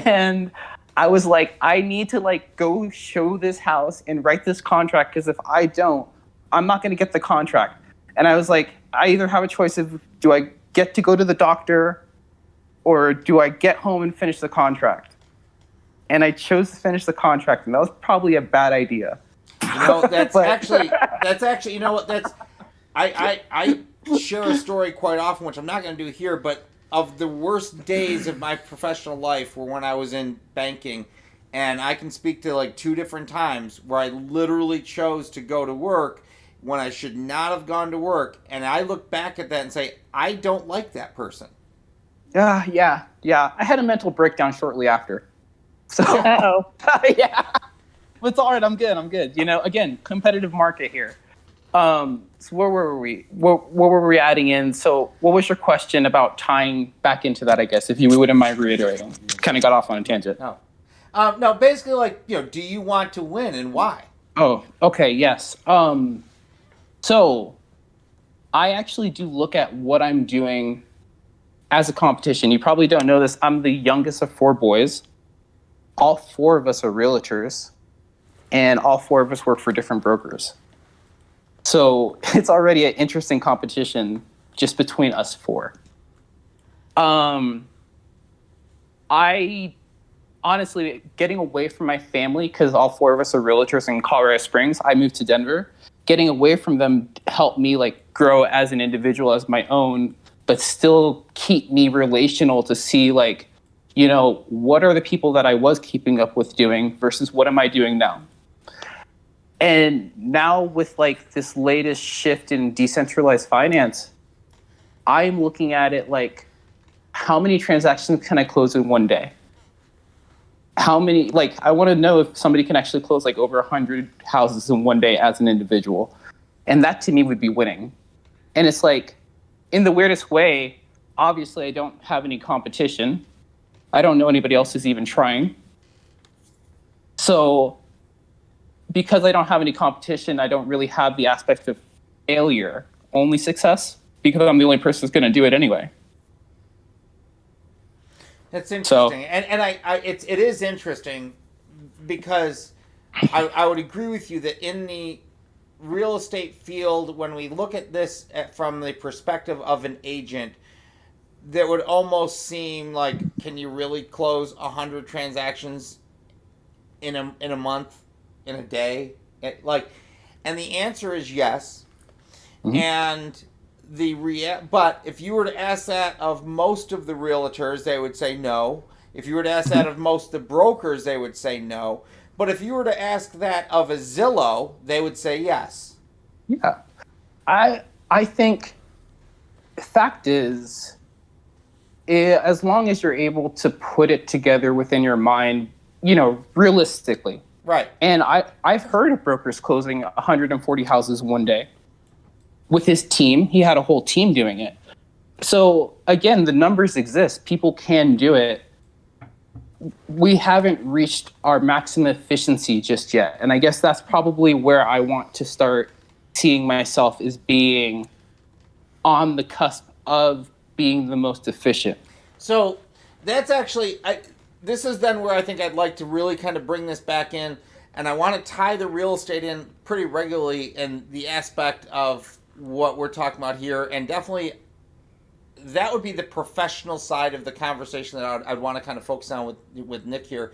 And I was like, I need to like go show this house and write this contract because if I don't, I'm not going to get the contract. And I was like, I either have a choice of do I get to go to the doctor or do I get home and finish the contract? And I chose to finish the contract, and that was probably a bad idea. You know, that's actually, you know what, I share a story quite often, which I'm not going to do here, but of the worst days of my professional life were when I was in banking, and I can speak to like 2 different times where I literally chose to go to work when I should not have gone to work, and I look back at that and say, I don't like that person. Yeah. I had a mental breakdown shortly after. So, yeah. But it's all right. I'm good. You know, again, competitive market here. So where were we? What were we adding in? So what was your question about tying back into that, I guess, if you wouldn't mind reiterating? Kind of got off on a tangent. No, basically, like, you know, do you want to win and why? Oh, okay, yes. So I actually do look at what I'm doing as a competition. You probably don't know this. I'm the youngest of 4 boys. All 4 of us are realtors, and all 4 of us work for different brokers. So it's already an interesting competition just between us 4. I honestly, getting away from my family, because all 4 of us are realtors in Colorado Springs, I moved to Denver. Getting away from them helped me like grow as an individual, as my own, but still keep me relational to see like, you know, what are the people that I was keeping up with doing versus what am I doing now? And now with like this latest shift in decentralized finance, I'm looking at it like, how many transactions can I close in one day? How many, like, I want to know if somebody can actually close like over 100 houses in one day as an individual. And that to me would be winning. And it's like, in the weirdest way, obviously I don't have any competition. I don't know anybody else who's even trying. So because I don't have any competition, I don't really have the aspect of failure, only success, because I'm the only person that's going to do it anyway. That's interesting, and it is interesting because I would agree with you that in the real estate field, when we look at this from the perspective of an agent, that would almost seem like, can you really close 100 transactions in a month, in a day? And the answer is yes, and but if you were to ask that of most of the realtors, they would say no. If you were to ask that of most of the brokers, they would say no. But if you were to ask that of a Zillow, they would say yes. Yeah. I think the fact is, as long as you're able to put it together within your mind, you know, realistically. Right. And I've heard of brokers closing 140 houses one day. With his team, he had a whole team doing it. So again, the numbers exist. People can do it. We haven't reached our maximum efficiency just yet. And I guess that's probably where I want to start seeing myself as being on the cusp of being the most efficient. So that's actually, this is then where I think I'd like to really kind of bring this back in. And I want to tie the real estate in pretty regularly in the aspect of what we're talking about here, and definitely that would be the professional side of the conversation that I'd want to kind of focus on with Nick here,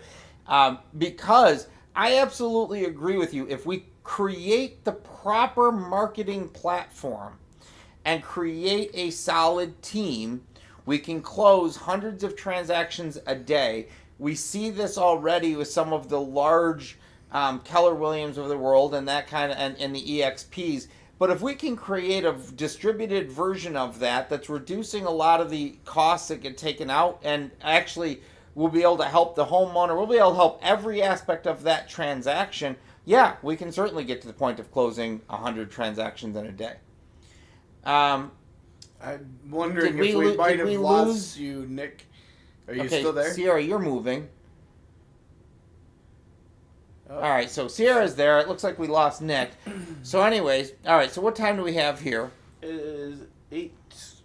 because I absolutely agree with you. If we create the proper marketing platform and create a solid team, we can close hundreds of transactions a day. We see this already with some of the large Keller Williams of the world and that kind of and the EXPs. But if we can create a distributed version of that that's reducing a lot of the costs that get taken out, and actually we'll be able to help the homeowner, we'll be able to help every aspect of that transaction, yeah, we can certainly get to the point of closing 100 transactions in a day. I'm wondering if we might have lost you, Nick. Are you still there? Sierra, you're moving. Oh. All right, so Sierra's there. It looks like we lost Nick. So anyways, all right, so what time do we have here? It is 8...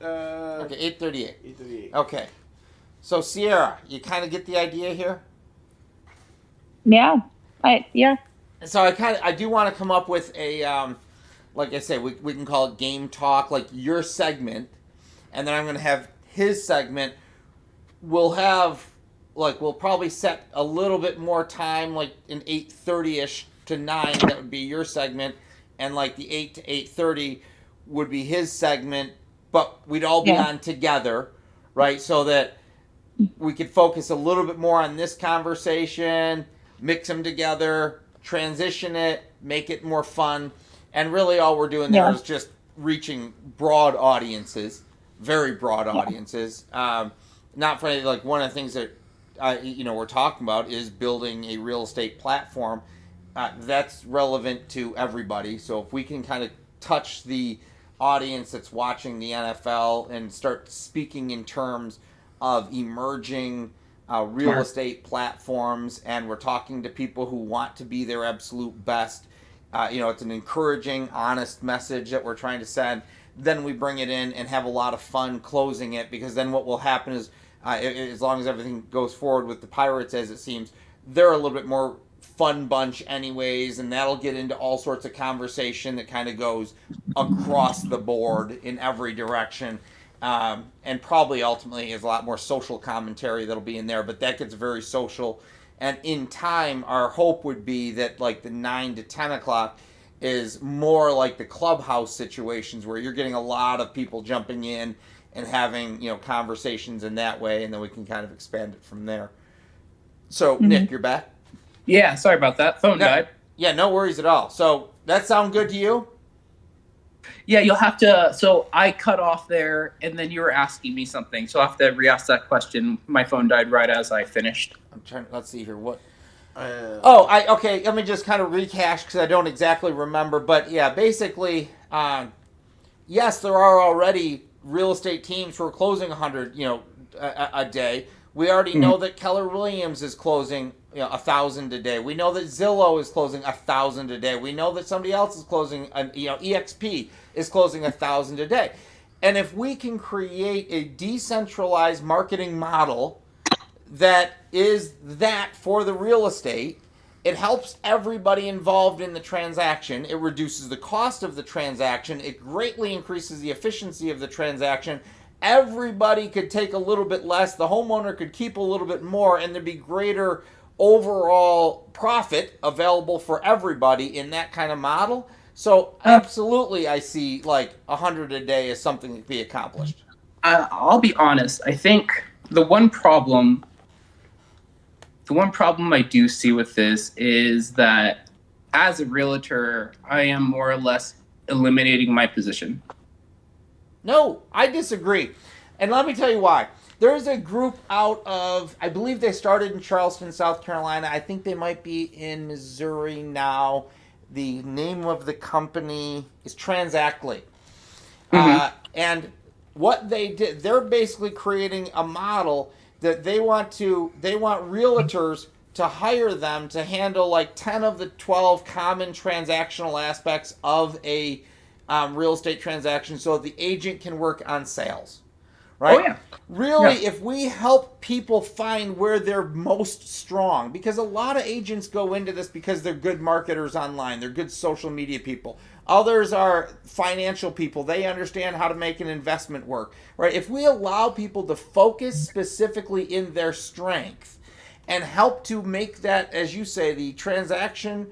okay, 8:38. 8:38. Okay. So Sierra, you kind of get the idea here? Yeah. So I do want to come up with a, like I said, we can call it game talk, like your segment, and then I'm going to have his segment. We'll probably set a little bit more time, like in 8:30ish to 9, that would be your segment, and like the 8 to 8:30 would be his segment, but we'd all be on together, right? So that we could focus a little bit more on this conversation, mix them together, transition it, make it more fun, and really all we're doing there is just reaching broad audiences, very broad audiences. Not for any, like, one of the things that we're talking about is building a real estate platform that's relevant to everybody. So if we can kind of touch the audience that's watching the NFL and start speaking in terms of emerging real estate platforms, and we're talking to people who want to be their absolute best, it's an encouraging, honest message that we're trying to send. Then we bring it in and have a lot of fun closing it, because then what will happen is, as long as everything goes forward with the Pirates as it seems, they're a little bit more fun bunch anyways, and that'll get into all sorts of conversation that kind of goes across the board in every direction, and probably ultimately is a lot more social commentary that'll be in there, but that gets very social. And in time, our hope would be that like the 9 to 10 o'clock is more like the clubhouse situations where you're getting a lot of people jumping in and having, conversations in that way, and then we can kind of expand it from there. So, Nick, you're back? Yeah, sorry about that. Phone died. Yeah, no worries at all. So, that sound good to you? Yeah, you'll have to... So, I cut off there, and then you were asking me something, so I'll have to re-ask that question. My phone died right as I finished. I'm trying... Let's see here. What... Okay, let me just kind of recash because I don't exactly remember. But, yeah, basically, yes, there are already real estate teams who are closing 100, a day. We already know that Keller Williams is closing 1,000 a day. We know that Zillow is closing 1,000 a day. We know that somebody else is closing, EXP is closing 1,000 a day. And if we can create a decentralized marketing model that is that for the real estate, it helps everybody involved in the transaction. It reduces the cost of the transaction. It greatly increases the efficiency of the transaction. Everybody could take a little bit less. The homeowner could keep a little bit more, and there'd be greater overall profit available for everybody in that kind of model. So absolutely, I see like 100 a day as something that can be accomplished. I'll be honest. I think the one problem I do see with this is that as a realtor, I am more or less eliminating my position. No, I disagree. And let me tell you why. There's a group out of, I believe they started in Charleston, South Carolina. I think they might be in Missouri now. The name of the company is Transactly. And what they did, they're basically creating a model that they want realtors to hire them to handle like 10 of the 12 common transactional aspects of a real estate transaction, so the agent can work on sales, right? Oh, yeah. Really, if we help people find where they're most strong, because a lot of agents go into this because they're good marketers online, they're good social media people. Others are financial people. They understand how to make an investment work, right? If we allow people to focus specifically in their strength and help to make that, as you say, the transaction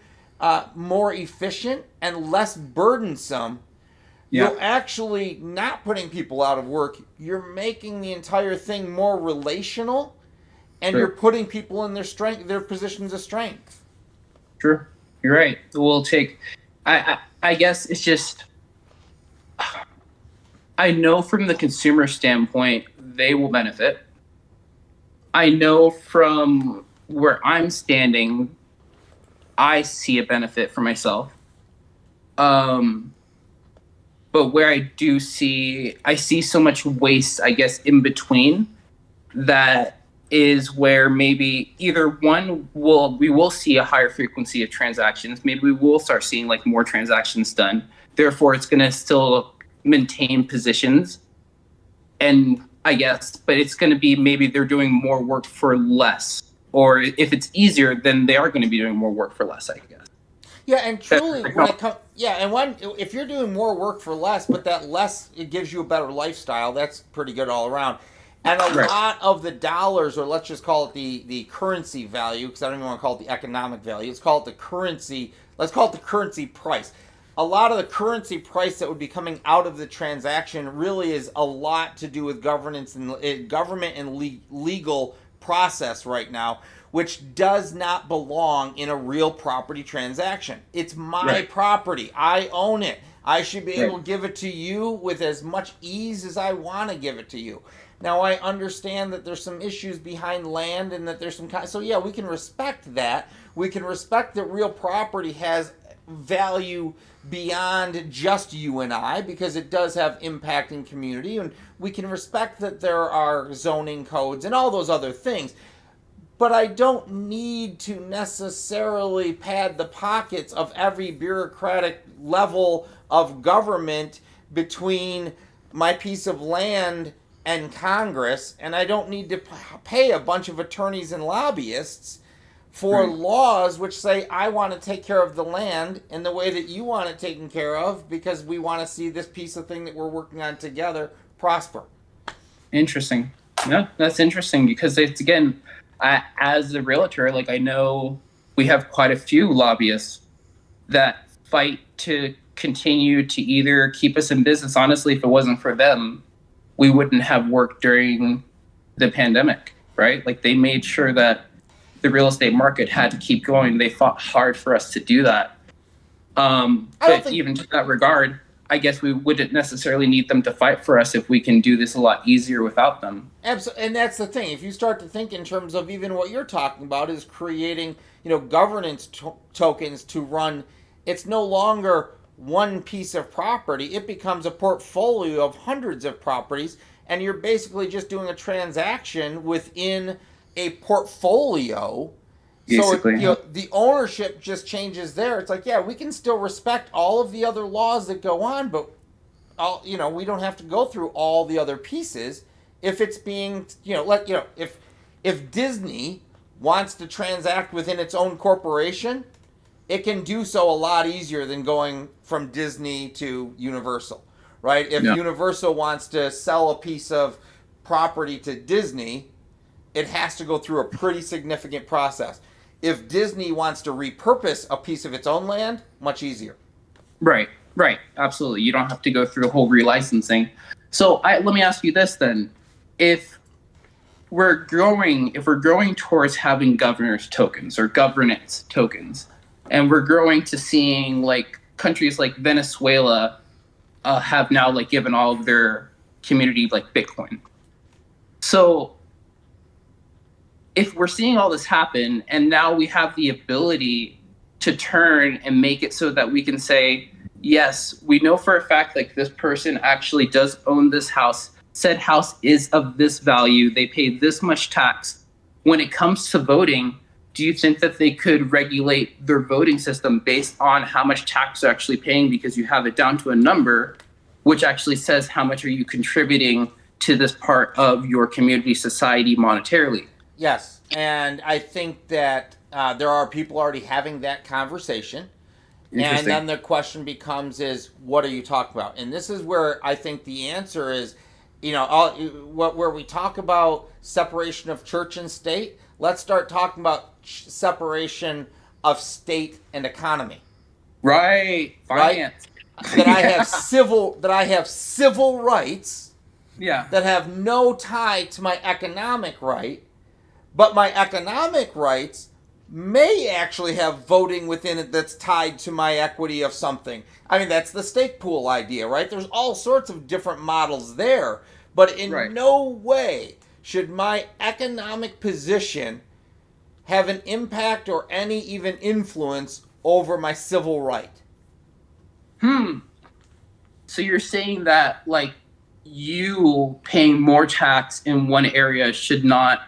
more efficient and less burdensome, you're actually not putting people out of work. You're making the entire thing more relational, and you're putting people in their positions of strength. Sure, you're right. We'll take. I guess it's just. I know from the consumer standpoint, they will benefit. I know from where I'm standing, I see a benefit for myself. But where I see so much waste, I guess, in between, that is where maybe either one, we will see a higher frequency of transactions. Maybe we will start seeing like more transactions done. Therefore, it's going to still maintain positions. And I guess, but it's going to be maybe they're doing more work for less. Or if it's easier, then they are going to be doing more work for less, I guess. Yeah, and truly, if you're doing more work for less, but that less, it gives you a better lifestyle, that's pretty good all around. And a lot of the dollars, or let's just call it the currency value, because I don't even want to call it the economic value, let's call it the currency, let's call it the currency price. A lot of the currency price that would be coming out of the transaction really is a lot to do with government and legal process right now, which does not belong in a real property transaction. It's my property. I own it. I should be able to give it to you with as much ease as I want to give it to you. Now, I understand that there's some issues behind land and that there's some... So, yeah, we can respect that. We can respect that real property has value beyond just you and I, because it does have impact in community. And we can respect that there are zoning codes and all those other things. But I don't need to necessarily pad the pockets of every bureaucratic level of government between my piece of land and Congress, and I don't need to pay a bunch of attorneys and lobbyists for laws which say I want to take care of the land in the way that you want it taken care of because we want to see this piece of thing that we're working on together prosper. Interesting. No, that's interesting because it's, again, as a realtor, like I know we have quite a few lobbyists that fight to continue to either keep us in business. Honestly, if it wasn't for them, we wouldn't have worked during the pandemic, right? Like they made sure that the real estate market had to keep going. They fought hard for us to do that. But even to that regard, I guess we wouldn't necessarily need them to fight for us if we can do this a lot easier without them. Absolutely, and that's the thing. If you start to think in terms of even what you're talking about is creating, governance tokens to run, it's no longer one piece of property. It becomes a portfolio of hundreds of properties, and you're basically just doing a transaction within a portfolio. Basically, so the ownership just changes there. It's like, yeah, we can still respect all of the other laws that go on, but we don't have to go through all the other pieces. If it's being, if Disney wants to transact within its own corporation, it can do so a lot easier than going from Disney to Universal, right? If Universal wants to sell a piece of property to Disney, it has to go through a pretty significant process. If Disney wants to repurpose a piece of its own land, much easier. Right, absolutely. You don't have to go through a whole relicensing. So let me ask you this then. If we're growing towards having governance tokens, and we're growing to seeing like countries like Venezuela have now like given all of their community like Bitcoin. So if we're seeing all this happen and now we have the ability to turn and make it so that we can say, yes, we know for a fact like this person actually does own this house. Said house is of this value. They pay this much tax. When it comes to voting, do you think that they could regulate their voting system based on how much tax they're actually paying because you have it down to a number, which actually says how much are you contributing to this part of your community society monetarily. Yes, and I think that there are people already having that conversation. And then the question becomes is, what are you talking about? And this is where I think the answer is, where we talk about separation of church and state, let's start talking about separation of state and economy. Right. Finance. Right? That I have civil rights. Yeah. That have no tie to my economic right, but my economic rights may actually have voting within it that's tied to my equity of something. I mean, that's the stake pool idea, right? There's all sorts of different models there, but in no way should my economic position have an impact or any even influence over my civil right. So you're saying that, like, you paying more tax in one area should not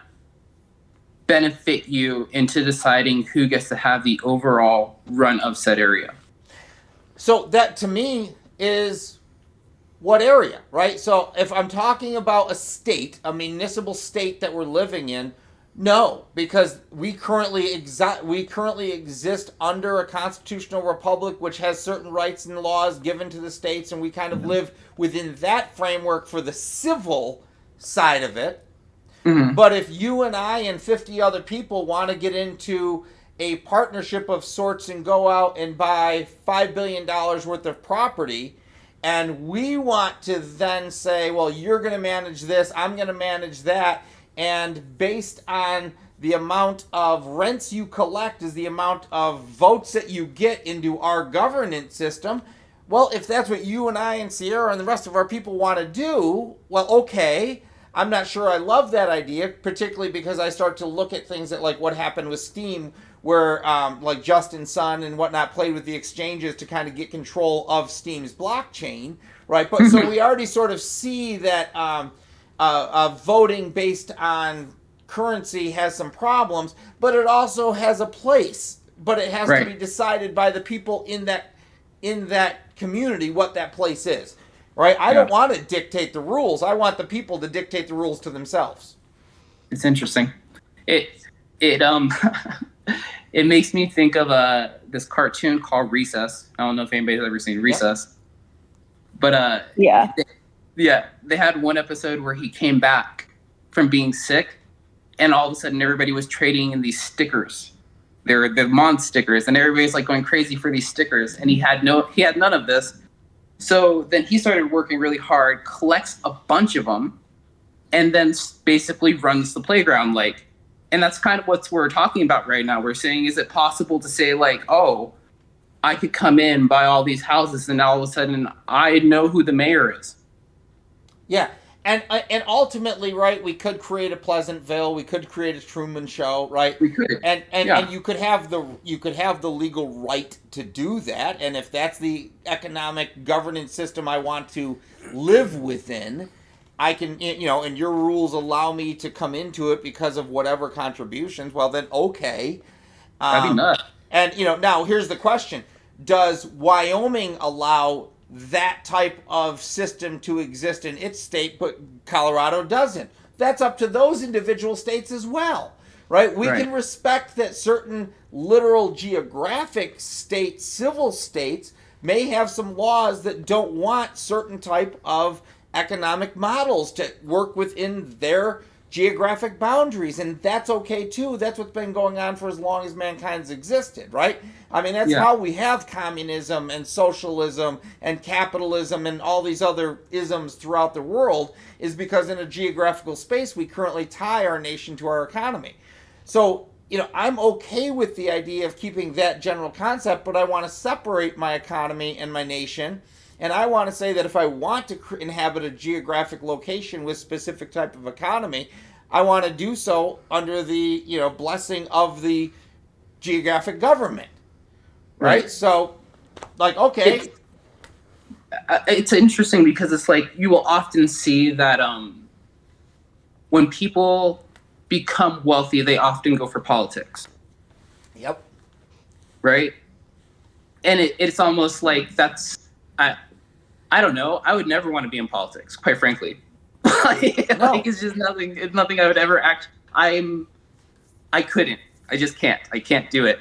benefit you into deciding who gets to have the overall run of said area. So that to me is what area, right? So if I'm talking about a state, a municipal state that we're living in, no, because we currently exist under a constitutional republic which has certain rights and laws given to the states, and we kind of live within that framework for the civil side of it. But if you and I and 50 other people want to get into a partnership of sorts and go out and buy $5 billion worth of property, and we want to then say, well, you're going to manage this, I'm going to manage that, and based on the amount of rents you collect is the amount of votes that you get into our governance system, well, if that's what you and I and Sierra and the rest of our people want to do, well, okay. I'm not sure I love that idea, particularly because I start to look at things that, like what happened with Steam, where like Justin Sun and whatnot played with the exchanges to kind of get control of Steam's blockchain, right? But so we already sort of see that voting based on currency has some problems, but it also has a place. But it has to be decided by the people in that community what that place is. Right? I don't want to dictate the rules. I want the people to dictate the rules to themselves. It's interesting. It it makes me think of this cartoon called Recess. I don't know if anybody's ever seen Recess. But they had one episode where he came back from being sick, and all of a sudden everybody was trading in these stickers. They're the Mon stickers, and everybody's like going crazy for these stickers, and he had none of this. So then he started working really hard, collects a bunch of them, and then basically runs the playground. And that's kind of what we're talking about right now. We're saying, is it possible to say, like, oh, I could come in, buy all these houses, and all of a sudden I know who the mayor is? Yeah. And ultimately, right, we could create a Pleasantville, we could create a Truman Show, right? We could, and you could have the legal right to do that, and if that's the economic governance system I want to live within, I can, and your rules allow me to come into it because of whatever contributions. Well, then okay. That'd be nuts. And now here's the question: does Wyoming allow that type of system to exist in its state, but Colorado doesn't? That's up to those individual states as well, right? We can respect that certain literal geographic states, civil states, may have some laws that don't want certain type of economic models to work within their geographic boundaries, and that's okay too. That's what's been going on for as long as mankind's existed, right? I mean, that's how we have communism and socialism and capitalism and all these other isms throughout the world, is because in a geographical space we currently tie our nation to our economy. So, I'm okay with the idea of keeping that general concept, but I want to separate my economy and my nation. And I want to say that if I want to inhabit a geographic location with specific type of economy, I want to do so under the blessing of the geographic government, right? So, okay, it's interesting because it's like you will often see that when people become wealthy, they often go for politics. Yep. Right, and it's almost like that's. I don't know. I would never want to be in politics, quite frankly. Like it's just nothing. It's nothing I would ever act. I couldn't. I just can't. I can't do it.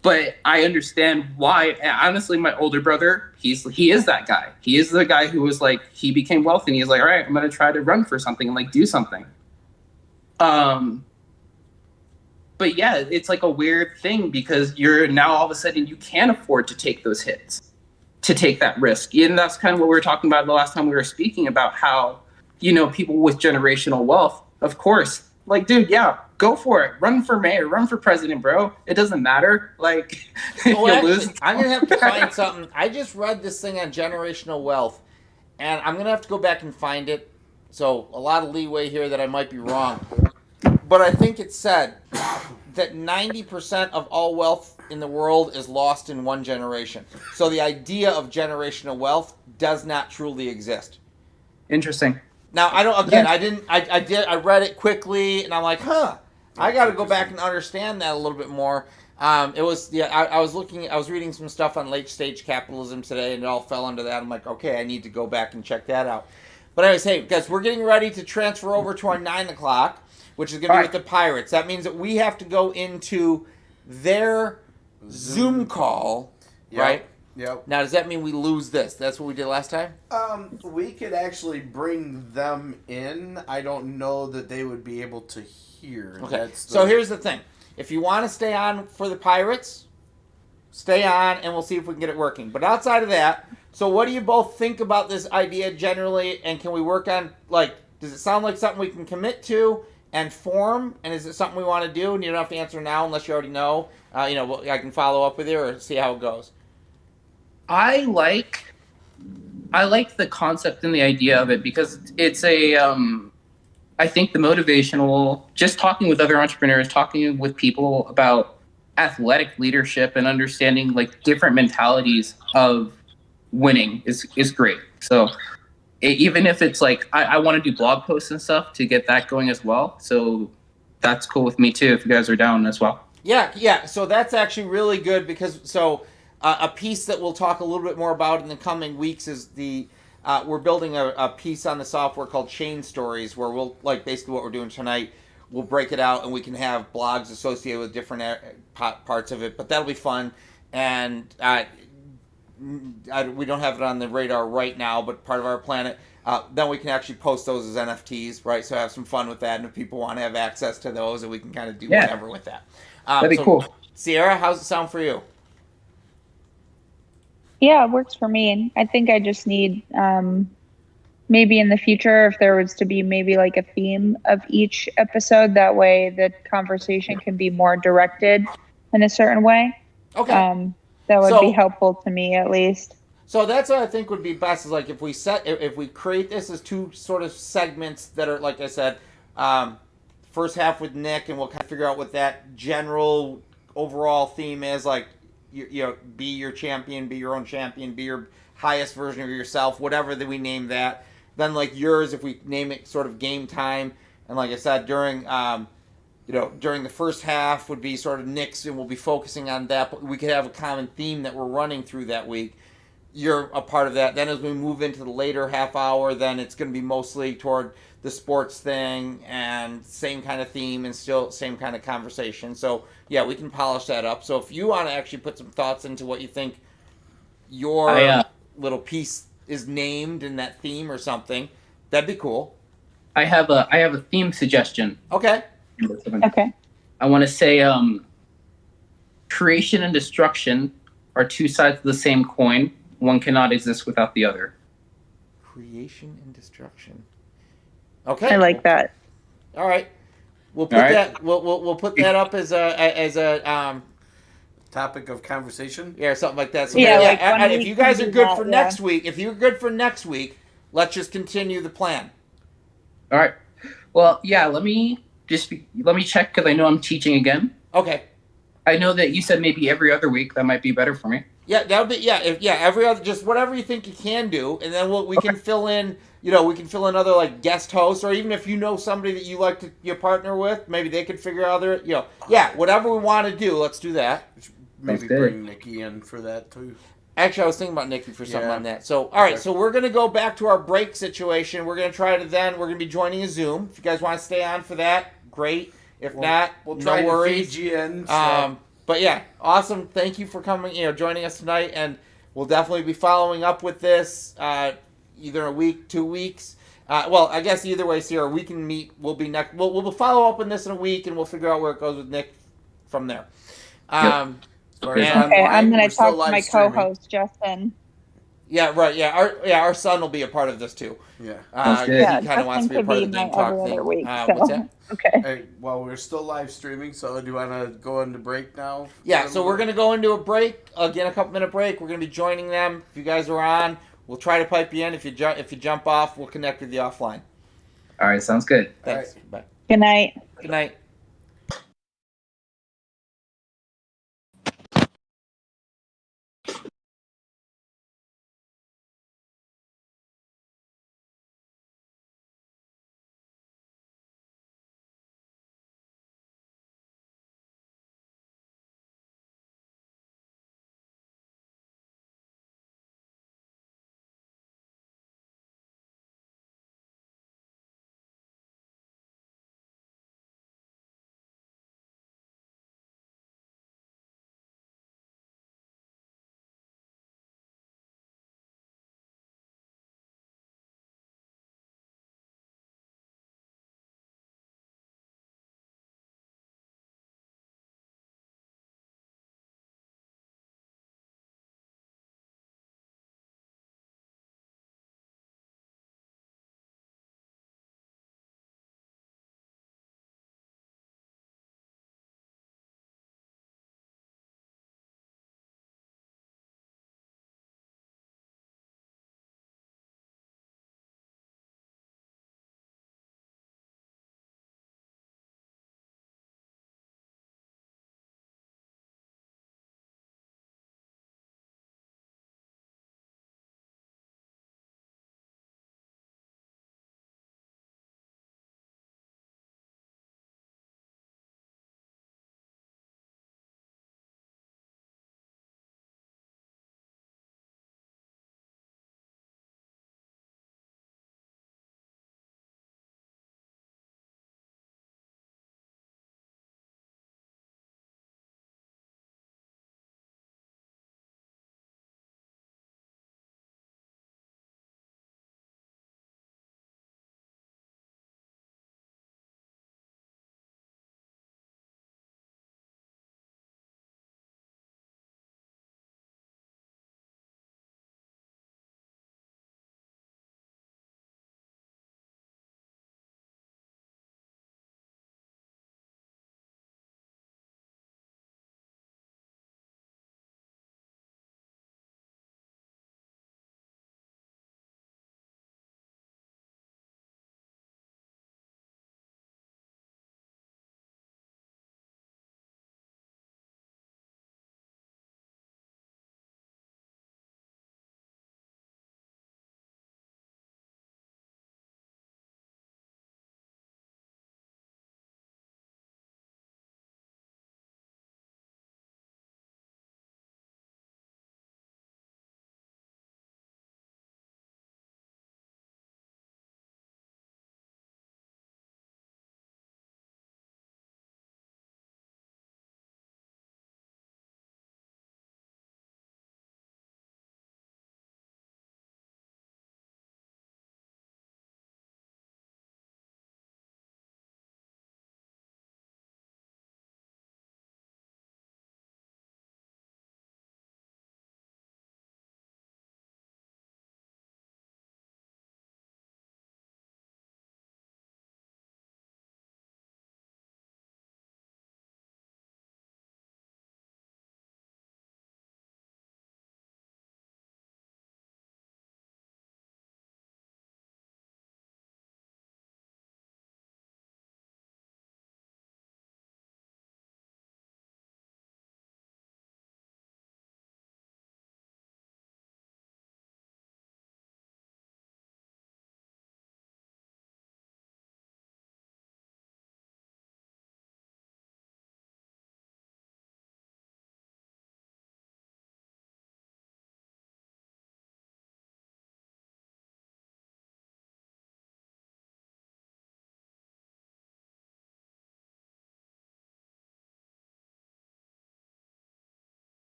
But I understand why. Honestly, my older brother, he is that guy. He is the guy who was like, he became wealthy, and he's like, all right, I'm gonna try to run for something and like do something. But yeah, it's like a weird thing because you're now all of a sudden you can't afford to take those hits, to take that risk. And that's kind of what we were talking about the last time we were speaking about how, people with generational wealth, of course, like, dude, yeah, go for it. Run for mayor, run for president, bro. It doesn't matter. Like, if you lose. I'm going to have to find something. I just read this thing on generational wealth, and I'm going to have to go back and find it. So a lot of leeway here that I might be wrong. But I think it said that 90% of all wealth in the world is lost in one generation. So the idea of generational wealth does not truly exist. Interesting. Now, I read it quickly, and I'm like, I got to go back and understand that a little bit more. I was reading some stuff on late stage capitalism today, and it all fell under that. I'm like, okay, I need to go back and check that out. But anyways, hey, guys, we're getting ready to transfer over to our 9 o'clock, which is going to be with the Pirates. That means that we have to go into their Zoom call, right? Yep. Now, does that mean we lose this? That's what we did last time? We could actually bring them in. I don't know that they would be able to hear. Okay. So here's the thing. If you want to stay on for the Pirates, stay on, and we'll see if we can get it working. But outside of that, so what do you both think about this idea generally, and can we work on, like, does it sound like something we can commit to and form, and is it something we want to do? And you don't have to answer now unless you already know. I can follow up with you or see how it goes. I like the concept and the idea of it because it's I think the motivational, just talking with other entrepreneurs, talking with people about athletic leadership and understanding like different mentalities of winning is great. So even if it's like, I want to do blog posts and stuff to get that going as well. So that's cool with me too, if you guys are down as well. Yeah. So that's actually really good because a piece that we'll talk a little bit more about in the coming weeks is we're building a piece on the software called Chain Stories where we'll, like basically what we're doing tonight, we'll break it out and we can have blogs associated with different parts of it, but that'll be fun. And we don't have it on the radar right now, but part of our plan. Then we can actually post those as NFTs, right? So have some fun with that, and if people want to have access to those, and we can kind of do whatever with that. That'd be cool. Sierra, how's it sound for you? Yeah, it works for me. And I think I just need maybe in the future, if there was to be maybe like a theme of each episode, that way the conversation can be more directed in a certain way. Okay. That would be helpful to me at least. So that's what I think would be best is like if we create this as two sort of segments that are, like I said, first half with Nick, and we'll kind of figure out what that general overall theme is, like, be your champion, be your own champion, be your highest version of yourself, whatever that we name that. Then like yours, if we name it sort of game time, and like I said, during the first half would be sort of Nick's, and we'll be focusing on that, but we could have a common theme that we're running through that week. You're a part of that. Then as we move into the later half hour, then it's going to be mostly toward the sports thing and same kind of theme and still same kind of conversation. So yeah, we can polish that up. So if you want to actually put some thoughts into what you think your little piece is named in that theme or something, that'd be cool. I have a theme suggestion. Okay. Okay. I want to say creation and destruction are two sides of the same coin. One cannot exist without the other. Creation and destruction. Okay. I like that. All right. We'll put that. We'll put that up as a topic of conversation. Yeah, or something like that. So if you guys are good for next week, let's just continue the plan. All right. Well, yeah. Let me check because I know I'm teaching again. Okay. I know that you said maybe every other week. That might be better for me. Yeah, that would be every other, just whatever you think you can do, and then we can fill in. We can fill in other like guest hosts, or even if you know somebody that you like to partner with, maybe they could figure out whatever we want to do. Let's do that. Maybe bring Nikki in for that too. Actually, I was thinking about Nikki for something Yeah. on that. So, all right, Okay. so we're going to go back to our break situation. We're going to try to then, we're going to be joining a Zoom. If you guys want to stay on for that, great. If not, we'll try no to worries. feed you in. So. But yeah, awesome. Thank you for coming, joining us tonight. And we'll definitely be following up with this either a week, 2 weeks. Well, I guess either way, Sierra, we can meet. We'll be next. We'll follow up on this in a week, and we'll figure out where it goes with Nick from there. As far as and- Okay, I'm online, going we're to still talk to live my streaming. co-host Justin. Yeah, right. Yeah, our son will be a part of this too. Yeah. Sounds good. He Yeah, kind of wants to be a Justin part could of the be Game my Talk every thing. other week. What's that? Okay. Hey, well, we're still live streaming, so do you want to go into break now? Yeah, so we're going to go into a break. Again, a couple minute break. We're going to be joining them. If you guys are on, we'll try to pipe you in. If you jump off, we'll connect with you offline. All right, sounds good. Thanks. Bye. Good night. Good night.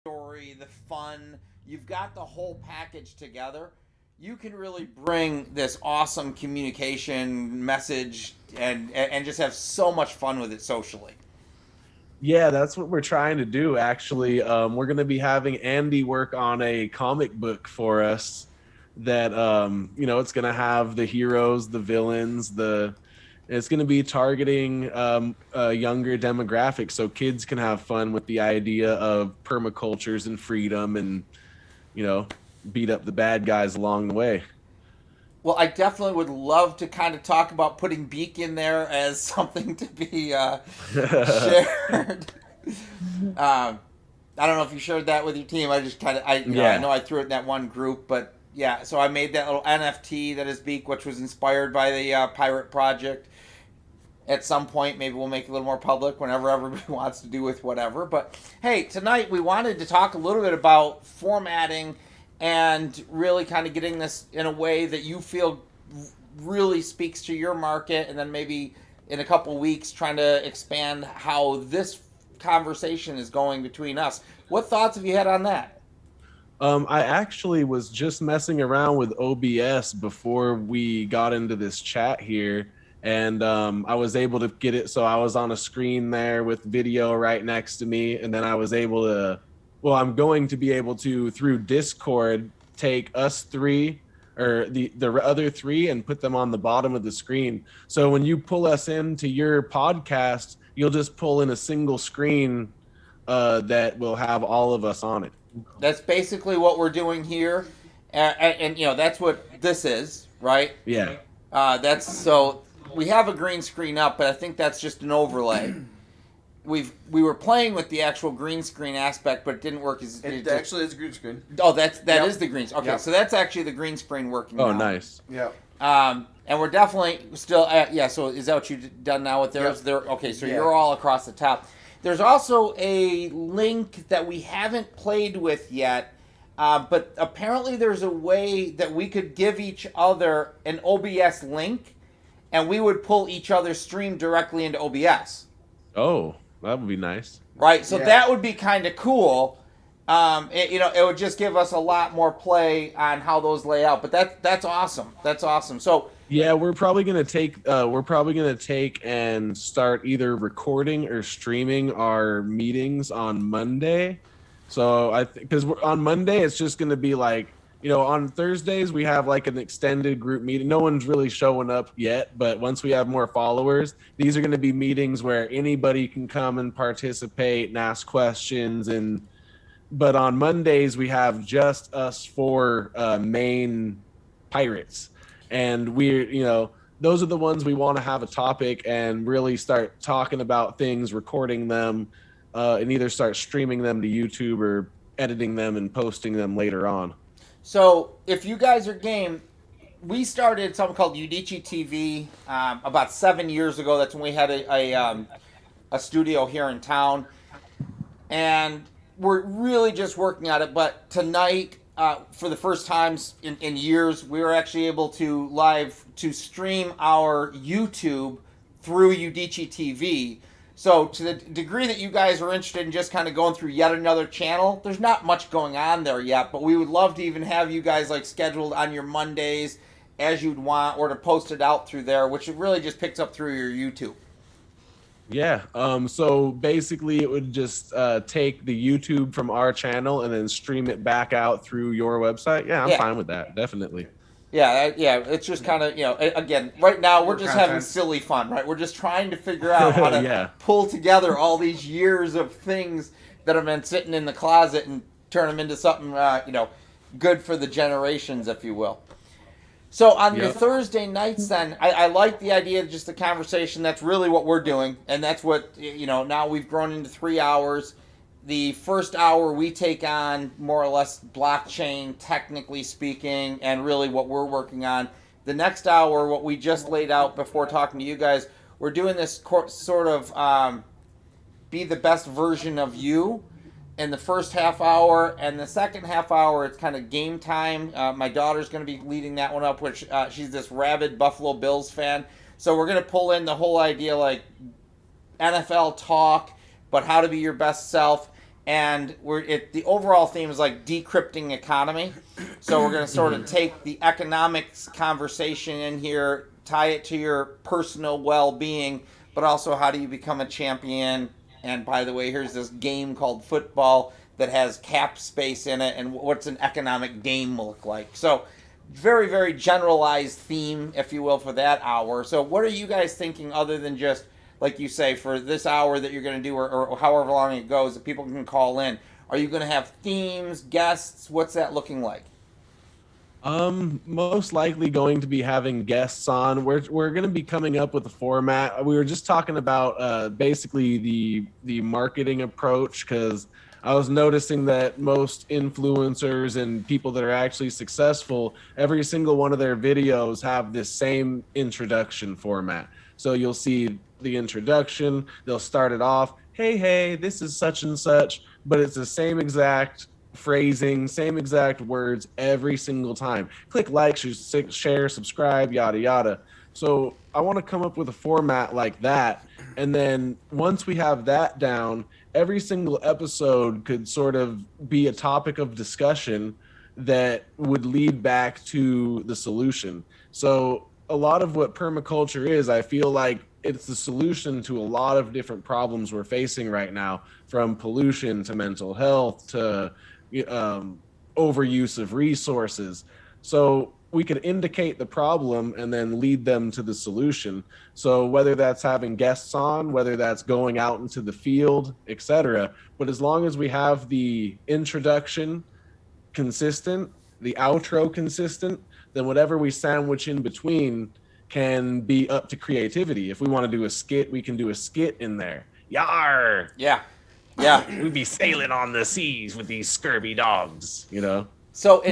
story, the fun. You've got the whole package together. You can really bring this awesome communication message and just have so much fun with it socially. Yeah, that's what we're trying to do, actually. We're going to be having Andy work on a comic book for us that, it's going to have the heroes, the villains, it's going to be targeting a younger demographic so kids can have fun with the idea of permacultures and freedom and, beat up the bad guys along the way. Well, I definitely would love to kind of talk about putting Beak in there as something to be shared. I don't know if you shared that with your team. I just kind of, I know I threw it in that one group, but yeah. So I made that little NFT that is Beak, which was inspired by the Pirate Project. At some point, maybe we'll make it a little more public whenever everybody wants to do with whatever. But hey, tonight we wanted to talk a little bit about formatting and really kind of getting this in a way that you feel really speaks to your market, and then maybe in a couple weeks trying to expand how this conversation is going between us. What thoughts have you had on that? I actually was just messing around with OBS before we got into this chat here, and I was able to get it so I was on a screen there with video right next to me, and then I was able to I'm going to be able to, through Discord, take us three or the other three and put them on the bottom of the screen. So when you pull us into your podcast, you'll just pull in a single screen that will have all of us on it. That's basically what we're doing here. And that's what this is, right? Yeah. So we have a green screen up, but I think that's just an overlay. We were playing with the actual green screen aspect, but it didn't work. It actually is a green screen. Oh, that is the green. Okay, so that's actually the green screen working. Oh, now. Nice. Yeah. And we're definitely still So is that what you've done now with theirs? Yep. Okay, so you're all across the top. There's also a link that we haven't played with yet, but apparently there's a way that we could give each other an OBS link, and we would pull each other's stream directly into OBS. Oh. That would be nice. Right, so that would be kind of cool. It would just give us a lot more play on how those lay out. But that's awesome. That's awesome. So yeah, we're probably gonna take and start either recording or streaming our meetings on Monday. So because on Monday it's just gonna be like, on Thursdays we have like an extended group meeting. No one's really showing up yet, but once we have more followers, these are going to be meetings where anybody can come and participate and ask questions. But on Mondays we have just us four main pirates, and those are the ones we want to have a topic and really start talking about things, recording them, and either start streaming them to YouTube or editing them and posting them later on. So if you guys are game, we started something called Udicci.TV about 7 years ago. That's when we had a studio here in town. And we're really just working on it. But tonight, for the first time in years, we were actually able to stream our YouTube through Udicci.TV. So to the degree that you guys are interested in just kind of going through yet another channel, there's not much going on there yet, but we would love to even have you guys like scheduled on your Mondays as you'd want, or to post it out through there, which it really just picks up through your YouTube. Yeah. So basically it would just take the YouTube from our channel and then stream it back out through your website. Yeah, I'm fine with that. Definitely. Yeah, it's just kind of, again, right now we're just having silly fun, right? We're just trying to figure out how to pull together all these years of things that have been sitting in the closet and turn them into something, good for the generations, if you will. So on your Thursday nights then, I like the idea of just the conversation. That's really what we're doing, and that's what, now we've grown into 3 hours. The first hour we take on more or less blockchain, technically speaking, and really what we're working on. The next hour, what we just laid out before talking to you guys, we're doing this sort of be the best version of you in the first half hour. And the second half hour, it's kind of game time. My daughter's going to be leading that one up, which she's this rabid Buffalo Bills fan. So we're going to pull in the whole idea like NFL talk, but how to be your best self. and the overall theme is like decrypting economy. So we're going to sort of take the economics conversation in here, tie it to your personal well-being, but also how do you become a champion. And by the way, here's this game called football that has cap space in it, and what's an economic game look like. So very, very generalized theme, if you will, for that hour. So what are you guys thinking other than just, like you say, for this hour that you're going to do, or however long it goes, that people can call in? Are you going to have themes, guests? What's that looking like? Most likely going to be having guests on. We're going to be coming up with a format. We were just talking about basically the marketing approach, because I was noticing that most influencers and people that are actually successful, every single one of their videos have this same introduction format. So you'll see the introduction, they'll start it off, hey, this is such and such, but it's the same exact phrasing, same exact words every single time. Click like, share, subscribe, yada, yada. So I want to come up with a format like that. And then once we have that down, every single episode could sort of be a topic of discussion that would lead back to the solution. So a lot of what permaculture is, I feel like it's the solution to a lot of different problems we're facing right now, from pollution to mental health to overuse of resources. So we could indicate the problem and then lead them to the solution. So whether that's having guests on, whether that's going out into the field, etc. But as long as we have the introduction consistent, the outro consistent, then whatever we sandwich in between can be up to creativity. If we want to do a skit, we can do a skit in there. Yar! Yeah. We'd be sailing on the seas with these scurvy dogs, you know? So,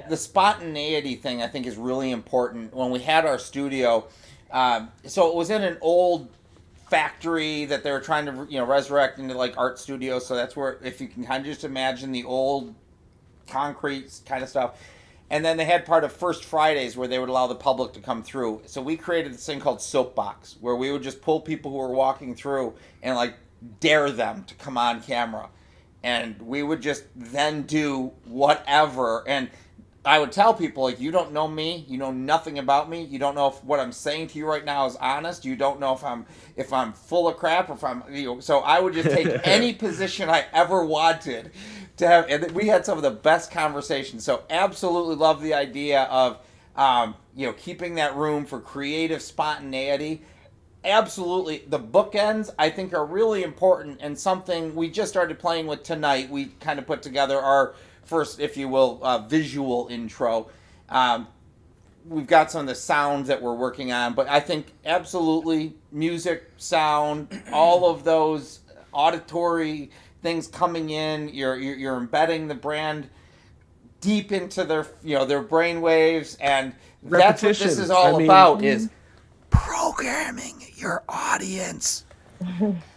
the spontaneity thing I think is really important. When we had our studio, so it was in an old factory that they were trying to resurrect into like art studio. So that's where, if you can kind of just imagine the old concrete kind of stuff. And then they had part of First Fridays where they would allow the public to come through. So we created this thing called Soapbox, where we would just pull people who were walking through and like dare them to come on camera. And we would just then do whatever. And I would tell people, like, you don't know me, you know nothing about me, you don't know if what I'm saying to you right now is honest, you don't know if I'm full of crap, or if I'm, so I would just take any position I ever wanted to have, and we had some of the best conversations. So absolutely love the idea of, keeping that room for creative spontaneity. Absolutely, the bookends I think are really important, and something we just started playing with tonight. We kind of put together our first, if you will, visual intro. We've got some of the sounds that we're working on, but I think absolutely music, sound, all of those auditory things coming in. You're embedding the brand deep into their their brain waves, and that's what this is all about. Is programming your audience.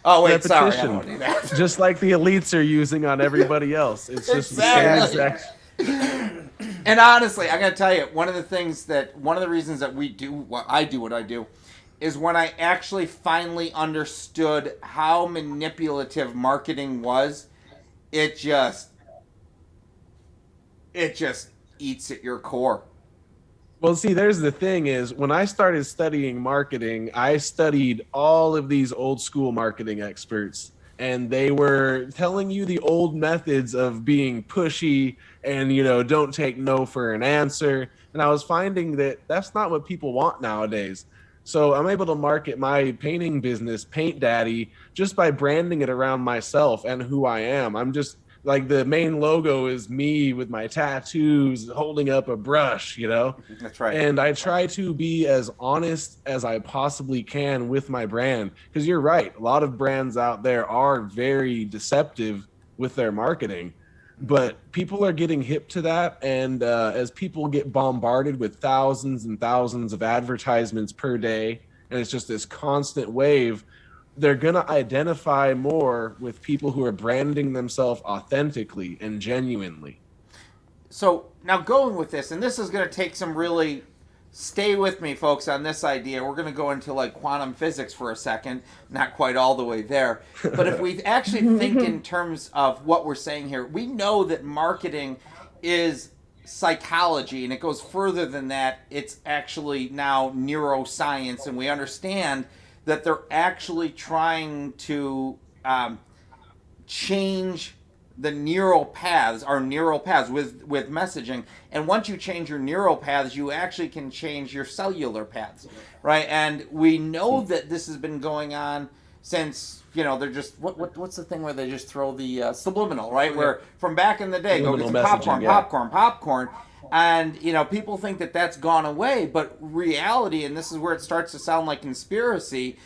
Oh wait, sorry, I don't do that. Just like the elites are using on everybody else. It's just exactly. the same exact. And honestly, I gotta tell you, one of the reasons that I do what I do, is when I actually finally understood how manipulative marketing was. It just eats at your core. Well, see, there's the thing is, when I started studying marketing, I studied all of these old school marketing experts, and they were telling you the old methods of being pushy and, don't take no for an answer. And I was finding that that's not what people want nowadays. So I'm able to market my painting business, Paint Daddy, just by branding it around myself and who I am. I'm just like, the main logo is me with my tattoos holding up a brush, That's right. And I try to be as honest as I possibly can with my brand, because you're right. A lot of brands out there are very deceptive with their marketing, but people are getting hip to that. And as people get bombarded with thousands and thousands of advertisements per day, and it's just this constant wave, they're going to identify more with people who are branding themselves authentically and genuinely. So now going with this, and this is going to take some really stay with me, folks, on this idea. We're going to go into like quantum physics for a second, not quite all the way there. But if we actually think in terms of what we're saying here, we know that marketing is psychology, and it goes further than that. It's actually now neuroscience, and we understand that they're actually trying to change the neural paths, our neural paths with messaging. And once you change your neural paths, you actually can change your cellular paths, right? And we know that this has been going on since, they're just, what's the thing where they just throw the subliminal, right? Where from back in the day, go get some popcorn. And, people think that that's gone away, but reality, and this is where it starts to sound like conspiracy,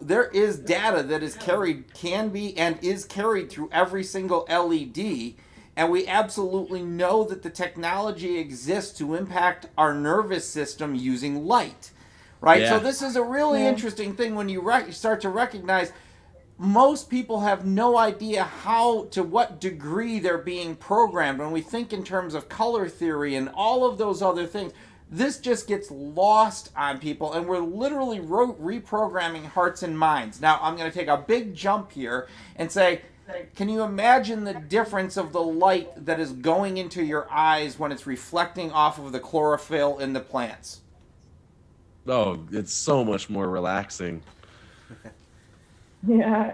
there is data that is can be and is carried through every single LED, and we absolutely know that the technology exists to impact our nervous system using light, right? Yeah. So this is a really interesting thing when you start to recognize most people have no idea to what degree they're being programmed. When we think in terms of color theory and all of those other things, this just gets lost on people, and we're literally reprogramming hearts and minds. Now, I'm going to take a big jump here and say, can you imagine the difference of the light that is going into your eyes when it's reflecting off of the chlorophyll in the plants? Oh, it's so much more relaxing. Yeah.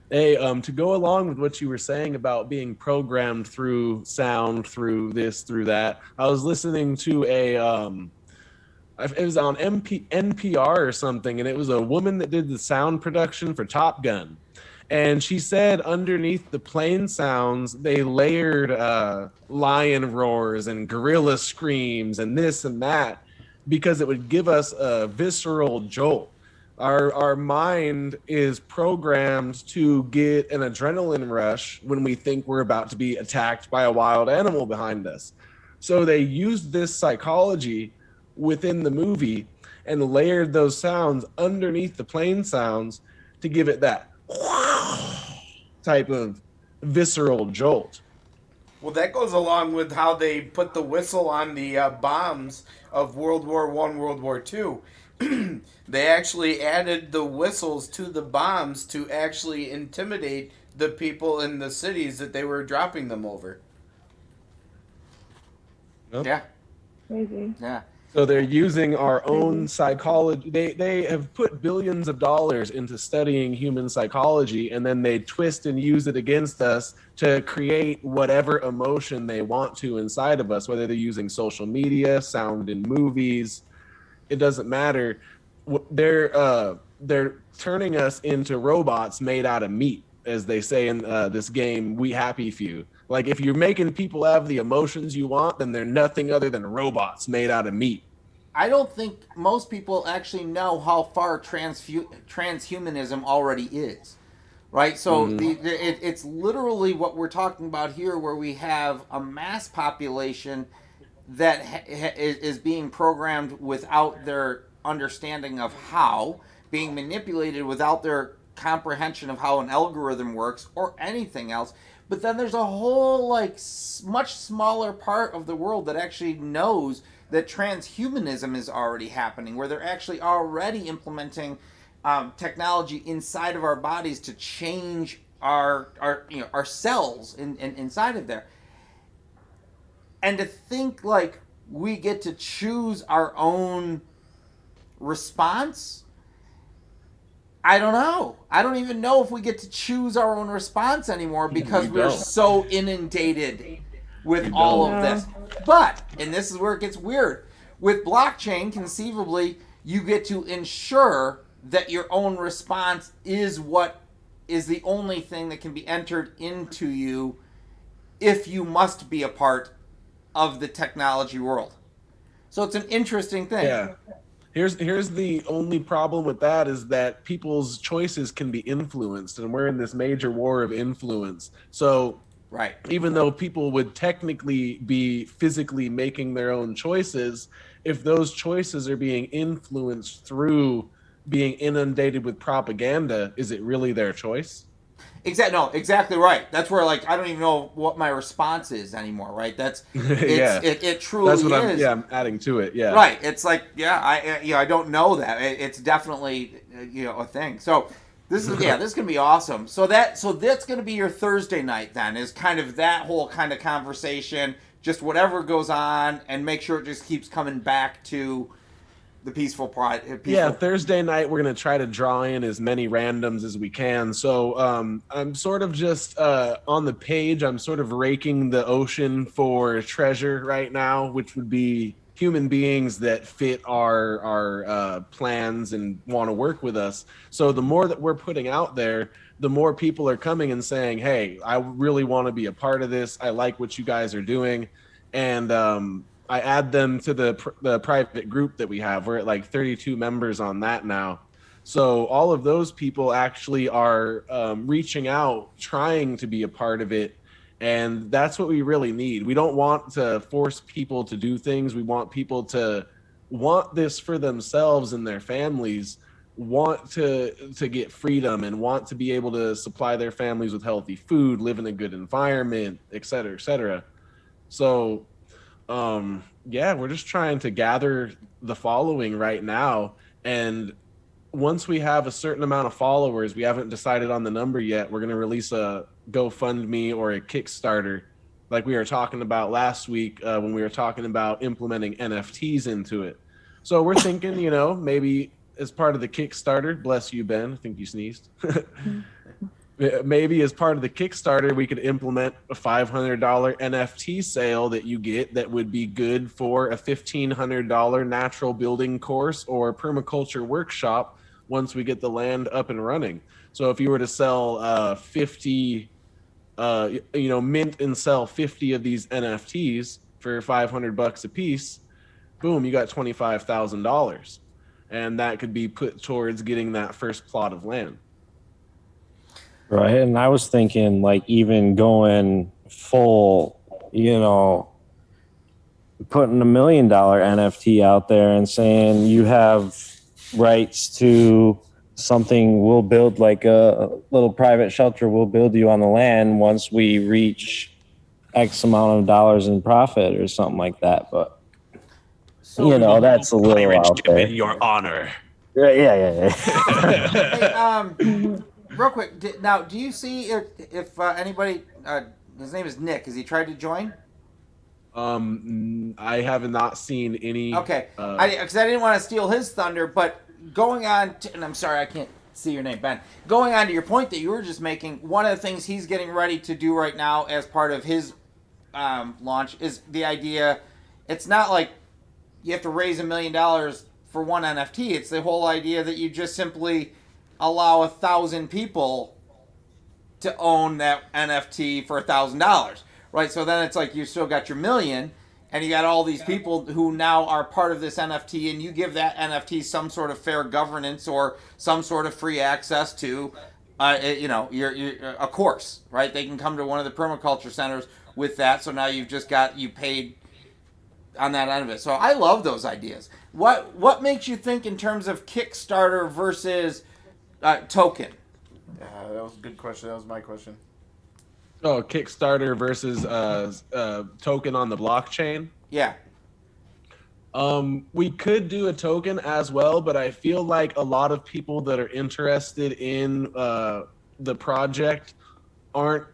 Hey, to go along with what you were saying about being programmed through sound, through this, through that, I was listening to it was on NPR or something, and it was a woman that did the sound production for Top Gun. And she said underneath the plane sounds, they layered lion roars and gorilla screams and this and that because it would give us a visceral jolt. Our mind is programmed to get an adrenaline rush when we think we're about to be attacked by a wild animal behind us. So they used this psychology within the movie and layered those sounds underneath the plane sounds to give it that type of visceral jolt. Well, that goes along with how they put the whistle on the bombs of World War I, World War II. They actually added the whistles to the bombs to actually intimidate the people in the cities that they were dropping them over. Yep. Yeah. Crazy. Yeah. So they're using our own psychology. They have put billions of dollars into studying human psychology, and then they twist and use it against us to create whatever emotion they want to inside of us, whether they're using social media, sound in movies. It doesn't matter. They're turning us into robots made out of meat, as they say in this game, We Happy Few. Like, if you're making people have the emotions you want, then they're nothing other than robots made out of meat. I don't think most people actually know how far transhumanism already is, right? So it's literally what we're talking about here, where we have a mass population that is being programmed without their understanding of how, being manipulated without their comprehension of how an algorithm works or anything else. But then there's a whole much smaller part of the world that actually knows that transhumanism is already happening, where they're actually already implementing technology inside of our bodies to change our cells inside of there. And to think we get to choose our own response, I don't know. I don't even know if we get to choose our own response anymore because we're so inundated with all of this. But, and this is where it gets weird, with blockchain, conceivably, you get to ensure that your own response is what is the only thing that can be entered into you if you must be a part of the technology world. So it's an interesting thing. Yeah. Here's the only problem with that is that people's choices can be influenced, and we're in this major war of influence. So right, even though people would technically be physically making their own choices, if those choices are being influenced through being inundated with propaganda, is it really their choice? Exactly right. That's where like I don't even know what my response is anymore. Right? It truly That's what is. I'm adding to it. Yeah. Right. It's like I don't know that. It's definitely a thing. So this is gonna be awesome. So that's gonna be your Thursday night then, is kind of that whole kind of conversation, just whatever goes on, and make sure it just keeps coming back to the peaceful pride. Yeah, Thursday night we're gonna try to draw in as many randoms as we can. So I'm sort of just on the page. I'm sort of raking the ocean for treasure right now, which would be human beings that fit our plans and want to work with us. So the more that we're putting out there, the more people are coming and saying, "Hey, I really want to be a part of this. I like what you guys are doing," and I add them to the private group that we have. We're at like 32 members on that now. So all of those people actually are reaching out, trying to be a part of it. And that's what we really need. We don't want to force people to do things. We want people to want this for themselves and their families, want to get freedom and want to be able to supply their families with healthy food, live in a good environment, et cetera, et cetera. So we're just trying to gather the following right now, and once we have a certain amount of followers, we haven't decided on the number yet, we're going to release a GoFundMe or a Kickstarter like we were talking about last week when we were talking about implementing NFTs into it. So we're thinking, maybe as part of the Kickstarter, bless you, Ben, I think you sneezed. Maybe as part of the Kickstarter, we could implement a $500 NFT sale that you get that would be good for a $1,500 natural building course or permaculture workshop once we get the land up and running. So if you were to sell 50, mint and sell 50 of these NFTs for $500 a piece, boom, you got $25,000. And that could be put towards getting that first plot of land. Right. And I was thinking like even going full, putting $1 million NFT out there and saying you have rights to something, we'll build like a little private shelter, we'll build you on the land once we reach X amount of dollars in profit or something like that. But, that's a little out there. In your honor. Yeah. Hey, real quick, now, do you see if anybody, his name is Nick, has he tried to join? I have not seen any. Okay, because I didn't want to steal his thunder, but going on, and I'm sorry, I can't see your name, Ben. Going on to your point that you were just making, one of the things he's getting ready to do right now as part of his launch is the idea, it's not like you have to raise $1 million for one NFT. It's the whole idea that you just simply allow 1,000 people to own that NFT for $1,000, right? So then it's like you still got your million, and you got all these people who now are part of this NFT, and you give that NFT some sort of fair governance or some sort of free access to, your a course, right? They can come to one of the permaculture centers with that. So now you paid on that end of it. So I love those ideas. What makes you think in terms of Kickstarter versus token? That was a good question. That was my question. Oh, Kickstarter versus token on the blockchain? Yeah. We could do a token as well, but I feel like a lot of people that are interested in the project aren't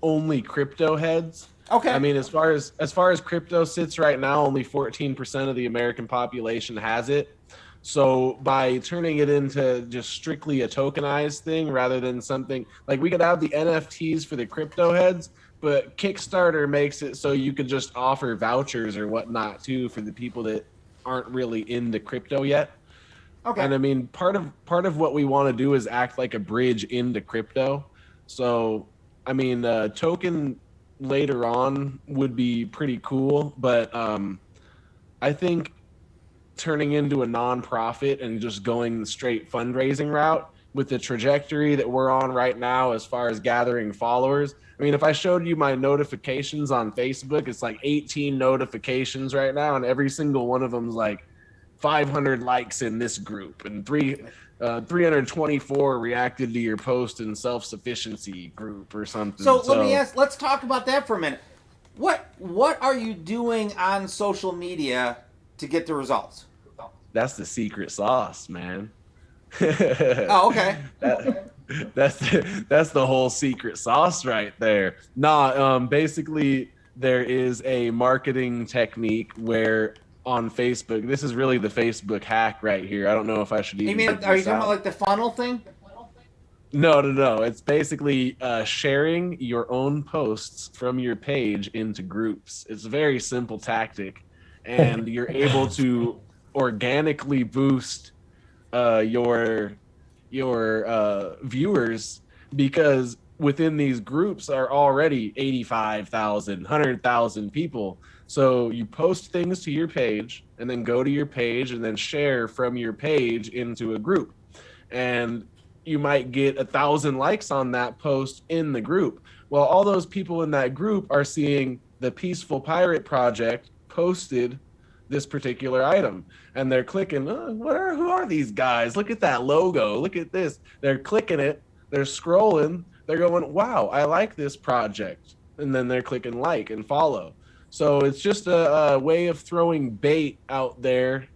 only crypto heads. Okay. I mean, as far as crypto sits right now, only 14% of the American population has it. So by turning it into just strictly a tokenized thing rather than something like we could have the NFTs for the crypto heads, but Kickstarter makes it so you could just offer vouchers or whatnot too for the people that aren't really into crypto yet. Okay. And I mean, part of what we want to do is act like a bridge into crypto. So, I mean, token later on would be pretty cool, but I think turning into a nonprofit and just going the straight fundraising route with the trajectory that we're on right now as far as gathering followers. I mean, if I showed you my notifications on Facebook, it's like 18 notifications right now, and every single one of them is like 500 likes in this group and 324 reacted to your post in self-sufficiency group or something. So let me ask. Let's talk about that for a minute. What are you doing on social media to get the results? That's the secret sauce, man. Oh, okay. That's the whole secret sauce right there. Basically there is a marketing technique where on Facebook, this is really the Facebook hack right here. I don't know if I should even. You mean, are you talking about like the funnel thing? No. It's basically sharing your own posts from your page into groups. It's a very simple tactic, and you're able to organically boost your viewers, because within these groups are already 85,000, 100,000 people. So you post things to your page and then go to your page and then share from your page into a group. And you might get 1,000 likes on that post in the group. Well, all those people in that group are seeing the Peaceful Pirate Project posted this particular item, and they're clicking, who are these guys? Look at that logo. Look at this. They're clicking it. They're scrolling. They're going, wow, I like this project. And then they're clicking like and follow. So it's just a way of throwing bait out there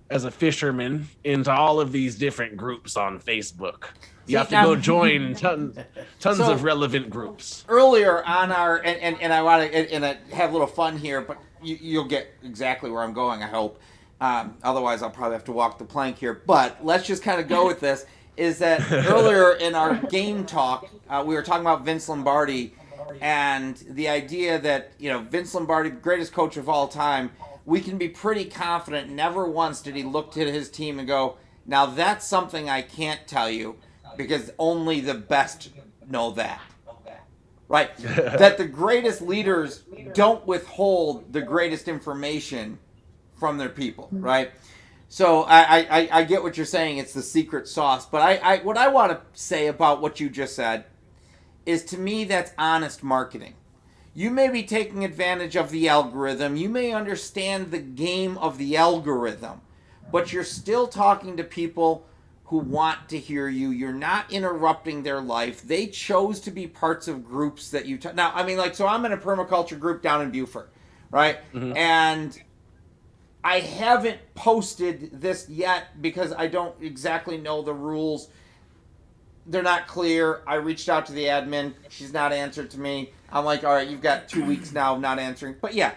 as a fisherman into all of these different groups on Facebook. You have to go join tons of relevant groups. Earlier on our, and I want to have a little fun here, but you'll get exactly where I'm going, I hope. Otherwise, I'll probably have to walk the plank here. But let's just kind of go with this, is that earlier in our game talk, we were talking about Vince Lombardi and the idea that, Vince Lombardi, greatest coach of all time, we can be pretty confident never once did he look at his team and go, now that's something I can't tell you because only the best know that. Right? That the greatest leaders don't withhold the greatest information from their people, right? So I get what you're saying. It's the secret sauce. But what I want to say about what you just said is, to me, that's honest marketing. You may be taking advantage of the algorithm. You may understand the game of the algorithm. But you're still talking to people who want to hear you. You're not interrupting their life. They chose to be parts of groups that you... Now, I mean, so I'm in a permaculture group down in Beaufort, right? Mm-hmm. And I haven't posted this yet because I don't exactly know the rules. They're not clear. I reached out to the admin. She's not answered to me. I'm like, all right, you've got 2 weeks now of not answering. But yeah,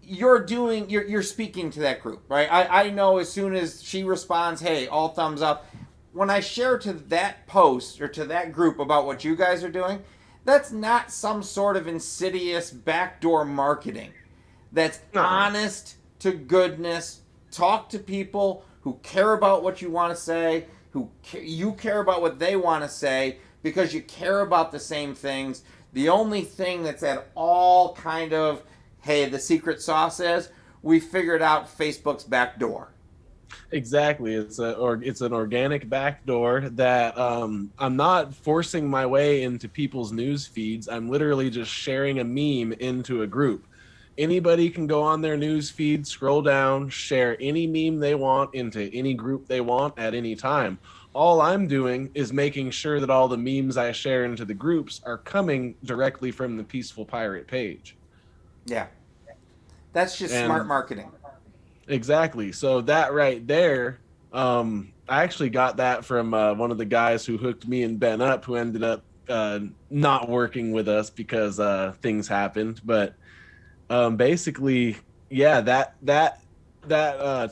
you're speaking to that group, right? I know as soon as she responds, hey, all thumbs up. When I share to that post or to that group about what you guys are doing, that's not some sort of insidious backdoor marketing. That's honest to goodness. Talk to people who care about what you want to say, you care about what they want to say, because you care about the same things. The only thing that's at all kind of, hey, the secret sauce is, we figured out Facebook's back door. Exactly. It's an organic backdoor that I'm not forcing my way into people's news feeds. I'm literally just sharing a meme into a group. Anybody can go on their news feed, scroll down, share any meme they want into any group they want at any time. All I'm doing is making sure that all the memes I share into the groups are coming directly from the Peaceful Pirate page. Yeah. That's just smart marketing. Exactly. So that right there, I actually got that from one of the guys who hooked me and Ben up, who ended up not working with us because things happened. But basically, yeah, that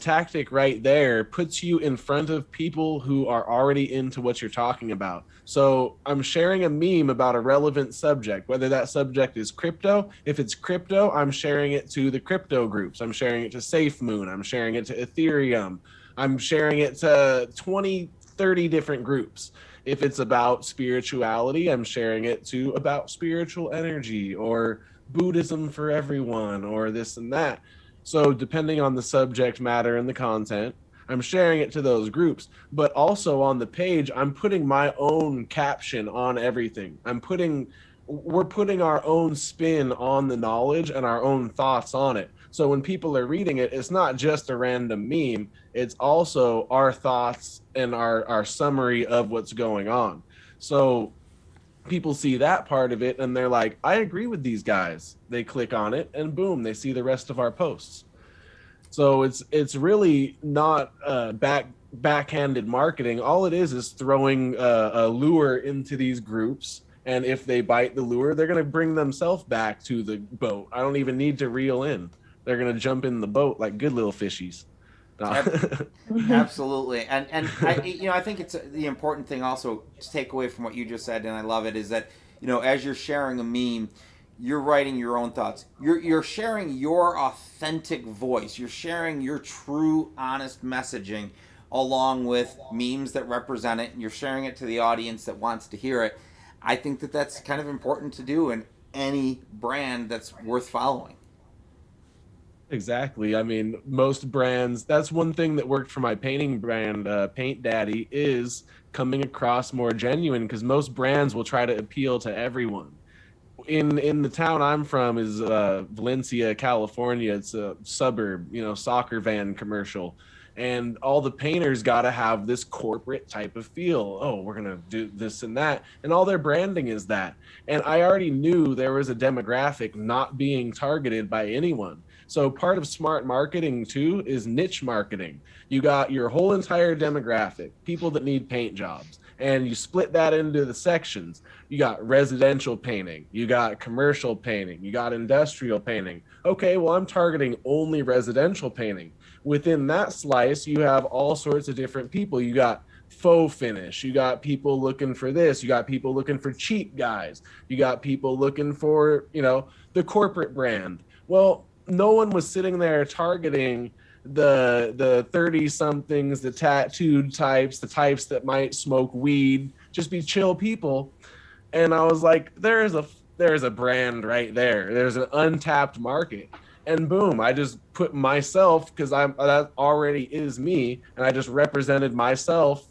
tactic right there puts you in front of people who are already into what you're talking about. So I'm sharing a meme about a relevant subject, whether that subject is crypto. If it's crypto, I'm sharing it to the crypto groups. I'm sharing it to SafeMoon. I'm sharing it to Ethereum. I'm sharing it to 20, 30 different groups. If it's about spirituality, I'm sharing it to about spiritual energy or Buddhism for everyone or this and that. So depending on the subject matter and the content, I'm sharing it to those groups. But also on the page, I'm putting my own caption on everything. We're putting our own spin on the knowledge and our own thoughts on it. So when people are reading it, it's not just a random meme. It's also our thoughts and our summary of what's going on. So people see that part of it and they're like, I agree with these guys. They click on it and boom, they see the rest of our posts. So it's really not backhanded marketing. All it is throwing a lure into these groups. And if they bite the lure, they're going to bring themselves back to the boat. I don't even need to reel in. They're going to jump in the boat like good little fishies. Absolutely. And I think it's the important thing also to take away from what you just said, and I love it, is that, as you're sharing a meme, you're writing your own thoughts. You're sharing your authentic voice. You're sharing your true, honest messaging along with memes that represent it, and you're sharing it to the audience that wants to hear it. I think that that's kind of important to do in any brand that's worth following. Exactly. I mean, most brands, that's one thing that worked for my painting brand, Paint Daddy, is coming across more genuine, because most brands will try to appeal to everyone. In the town I'm from is Valencia, California. It's a suburb, soccer van commercial. And all the painters got to have this corporate type of feel. Oh, we're going to do this and that. And all their branding is that. And I already knew there was a demographic not being targeted by anyone. So part of smart marketing too is niche marketing. You got your whole entire demographic, people that need paint jobs, and you split that into the sections. You got residential painting, you got commercial painting, you got industrial painting. Okay, well, I'm targeting only residential painting. Within that slice, you have all sorts of different people. You got faux finish, you got people looking for this, you got people looking for cheap guys, you got people looking for, the corporate brand. Well, no one was sitting there targeting the 30 somethings, the tattooed types, the types that might smoke weed, just be chill people. And I was like, there's a brand right there. There's an untapped market. And boom, I just put myself, because that already is me, and I just represented myself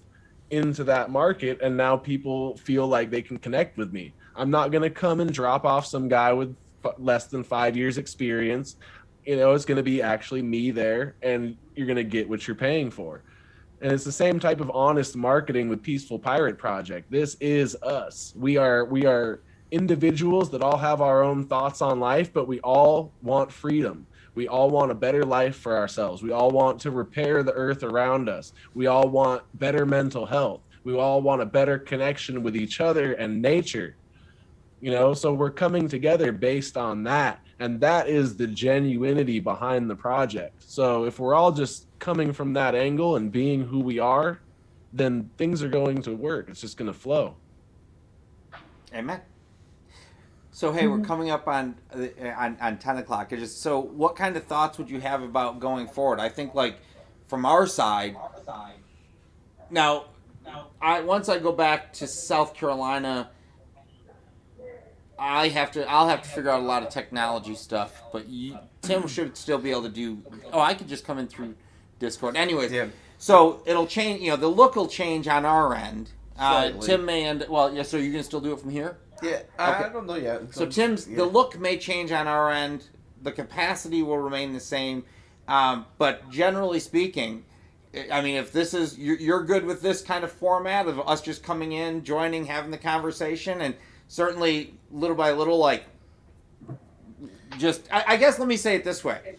into that market, and now people feel like they can connect with me. I'm not going to come and drop off some guy with less than 5 years experience. It's going to be actually me there, and you're going to get what you're paying for. And it's the same type of honest marketing with Peaceful Pirate Project. This is us. We are individuals that all have our own thoughts on life, but we all want freedom. We all want a better life for ourselves. We all want to repair the earth around us. We all want better mental health. We all want a better connection with each other and nature. So we're coming together based on that. And that is the genuinity behind the project. So if we're all just coming from that angle and being who we are, then things are going to work. It's just going to flow. Amen. So, hey, we're coming up on 10 o'clock. So what kind of thoughts would you have about going forward? I think, from our side, now, once I go back to South Carolina, I'll have to figure out a lot of technology stuff, but Tim should still be able to do. Oh, I could just come in through Discord. Anyways, yeah. So it'll change. The look will change on our end. Tim may end. Well, yeah. So you can still do it from here. Yeah, okay. I don't know yet. So the look may change on our end. The capacity will remain the same, but generally speaking, I mean, if this is you're good with this kind of format of us just coming in, joining, having the conversation, and certainly little by little, I guess let me say it this way.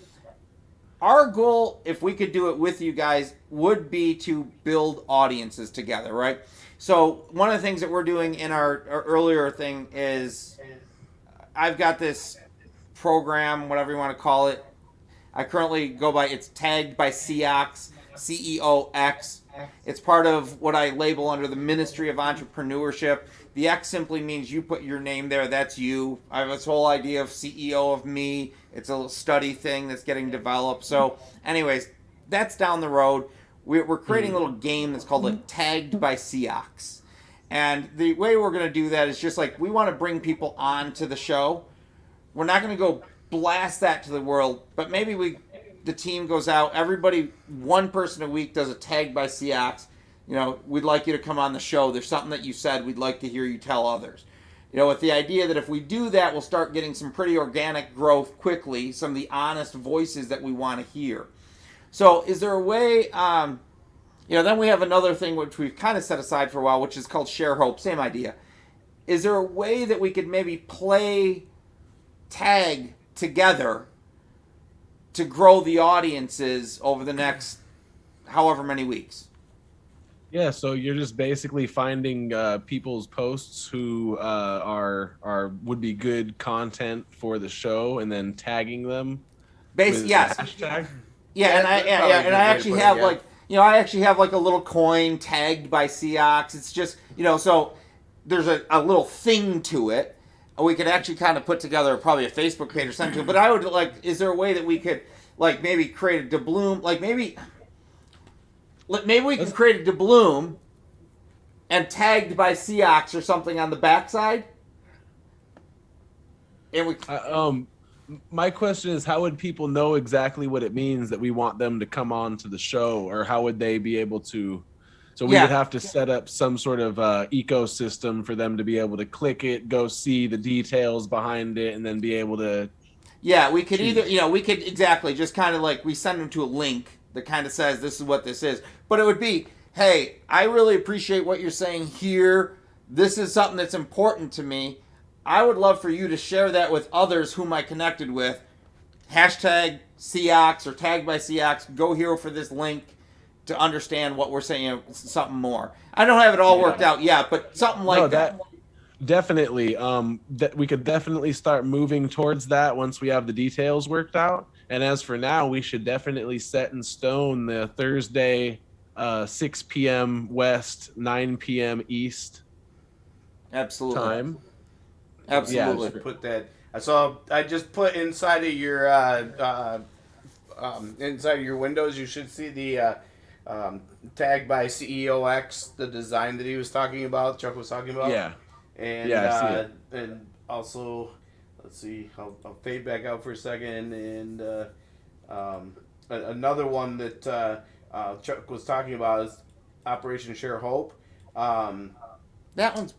Our goal, if we could do it with you guys, would be to build audiences together, right? So one of the things that we're doing in our earlier thing is I've got this program, whatever you want to call it. I currently go by, it's tagged by CEOX, CEOX. It's part of what I label under the Ministry of Entrepreneurship. The X simply means you put your name there. That's you. I have this whole idea of CEO of me. It's a little study thing that's getting developed. So anyways, that's down the road. We're creating a little game that's called Tagged by CEOX. And the way we're going to do that is just we want to bring people on to the show. We're not going to go blast that to the world, but maybe the team goes out, everybody, one person a week does a Tagged by CEOX. We'd like you to come on the show. There's something that you said we'd like to hear you tell others. with the idea that if we do that, we'll start getting some pretty organic growth quickly, some of the honest voices that we want to hear. So is there a way, then we have another thing which we've kind of set aside for a while, which is called Share Hope, same idea. Is there a way that we could maybe play tag together to grow the audiences over the next however many weeks? Yeah, so you're just basically finding people's posts who would be good content for the show, and then tagging them. With Yes. the hashtag. Yeah, and I actually have I actually have like a little coin tagged by Seox. It's just so there's a little thing to it. We could actually kind of put together probably a Facebook page or something. But I would is there a way that we could maybe create a doubloon, maybe we can create a doubloon and tagged by Seox or something on the backside? And we my question is, how would people know exactly what it means that we want them to come on to the show, or how would they be able to? So we would have to set up some sort of ecosystem for them to be able to click it, go see the details behind it, and then be able to. Yeah, we could we could exactly just kind of we send them to a link that kind of says this is what this is. But it would be, hey, I really appreciate what you're saying here. This is something that's important to me. I would love for you to share that with others whom I connected with. Hashtag Seox or tagged by Seox. Go here for this link to understand what we're saying, something more. I don't have it all worked out yet, but something like that. Definitely. We could definitely start moving towards that once we have the details worked out. And as for now, we should definitely set in stone the Thursday, 6 p.m. West, 9 p.m. East. Absolutely. Time. Absolutely. Yeah, put that. I just put inside of your windows. You should see the tag by CEOX, the design that he was talking about. Chuck was talking about. Yeah. And I see it. And also, let's see. I'll fade back out for a second. And another one that Chuck was talking about is Operation Share Hope. That one's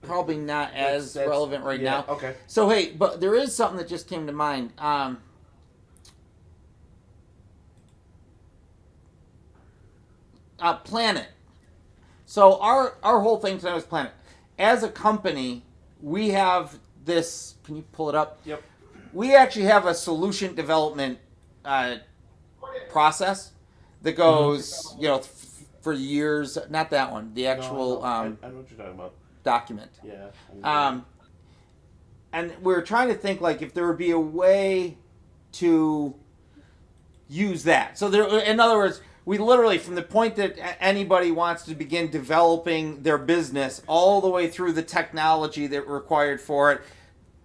probably not as relevant right now. Okay. So hey, but there is something that just came to mind. Planet. So our whole thing tonight was Planet. As a company, we have this. Can you pull it up? Yep. We actually have a solution development process that goes, for years. Not that one. The actual. I know what you're talking about. Document. Yeah. And we're trying to think if there would be a way to use that. So there, in other words, we literally, from the point that anybody wants to begin developing their business, all the way through the technology that required for it,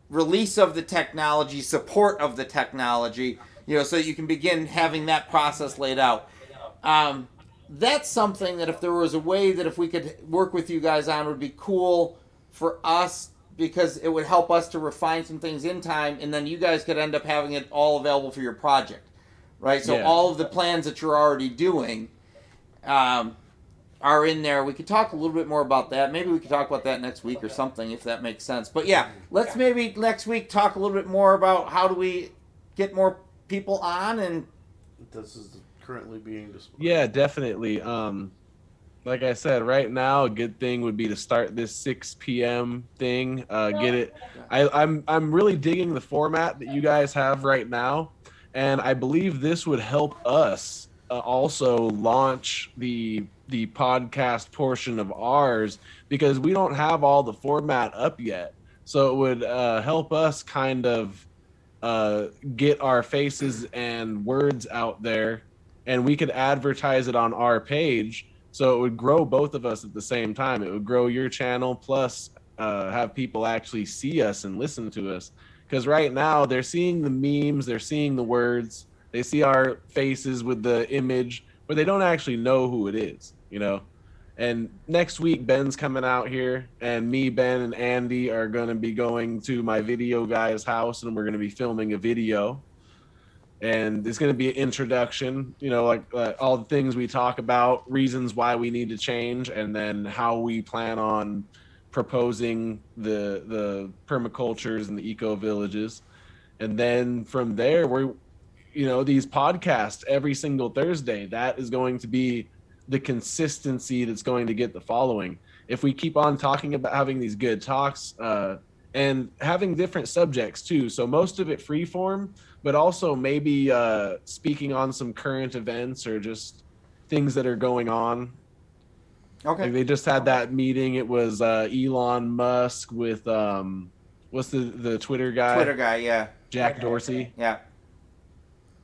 release of the technology, support of the technology, so that you can begin having that process laid out. That's something that if there was a way that if we could work with you guys on would be cool for us, because it would help us to refine some things in time, and then you guys could end up having it all available for your project, right? So all of the plans that you're already doing are in there. We could talk a little bit more about that. Maybe we could talk about that next week or something, if that makes sense. But yeah, let's maybe next week talk a little bit more about how do we get more people on. And this is currently being displayed. Yeah, definitely. Like I said, right now a good thing would be to start this 6 p.m. thing. Get it. I'm really digging the format that you guys have right now, and I believe this would help us also launch the podcast portion of ours, because we don't have all the format up yet. So it would help us kind of get our faces and words out there, and we could advertise it on our page. So it would grow both of us at the same time. It would grow your channel, plus have people actually see us and listen to us. Because right now they're seeing the memes, they're seeing the words, they see our faces with the image, but they don't actually know who it is, And next week, Ben's coming out here, and me, Ben, and Andy are going to be going to my video guy's house, and we're going to be filming a video. And it's going to be an introduction, all the things we talk about, reasons why we need to change, and then how we plan on proposing the permacultures and the eco villages, and then from there we're these podcasts every single Thursday. That is going to be the consistency that's going to get the following. If we keep on talking about having these good talks and having different subjects too, so most of it free form, but also maybe speaking on some current events or just things that are going on. Okay. Like they just had that meeting. It was Elon Musk with what's the Twitter guy? Twitter guy, yeah. Jack Dorsey. Yeah.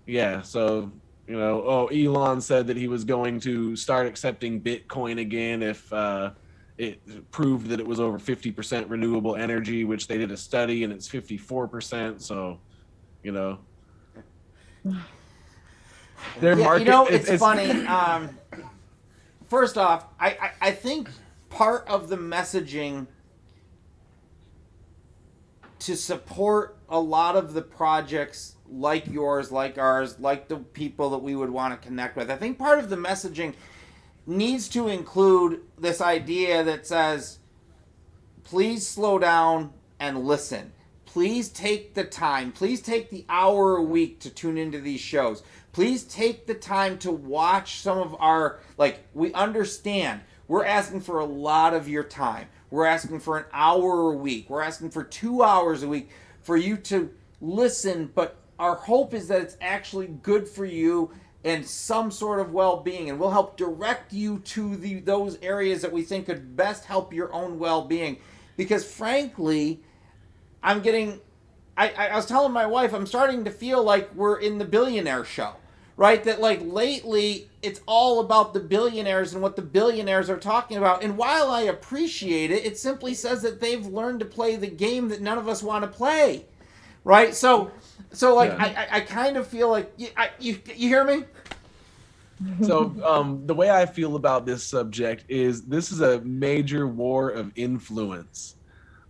Yeah, so Elon said that he was going to start accepting Bitcoin again if it proved that it was over 50% renewable energy, which they did a study and it's 54%. So, their market. It's funny. First off, I think part of the messaging to support a lot of the projects like yours, like ours, like the people that we would want to connect with, I think part of the messaging needs to include this idea that says, please slow down and listen. Please take the time. Please take the hour a week to tune into these shows. Please take the time to watch some of our, we understand we're asking for a lot of your time. We're asking for an hour a week. We're asking for 2 hours a week for you to listen, but our hope is that it's actually good for you and some sort of well-being, and we'll help direct you to those areas that we think could best help your own well-being. Because frankly, I was telling my wife, I'm starting to feel like we're in the billionaire show, right? That lately it's all about the billionaires and what the billionaires are talking about. And while I appreciate it, it simply says that they've learned to play the game that none of us want to play, right? So yeah. I kind of feel like you hear me. So the way I feel about this subject is this is a major war of influence.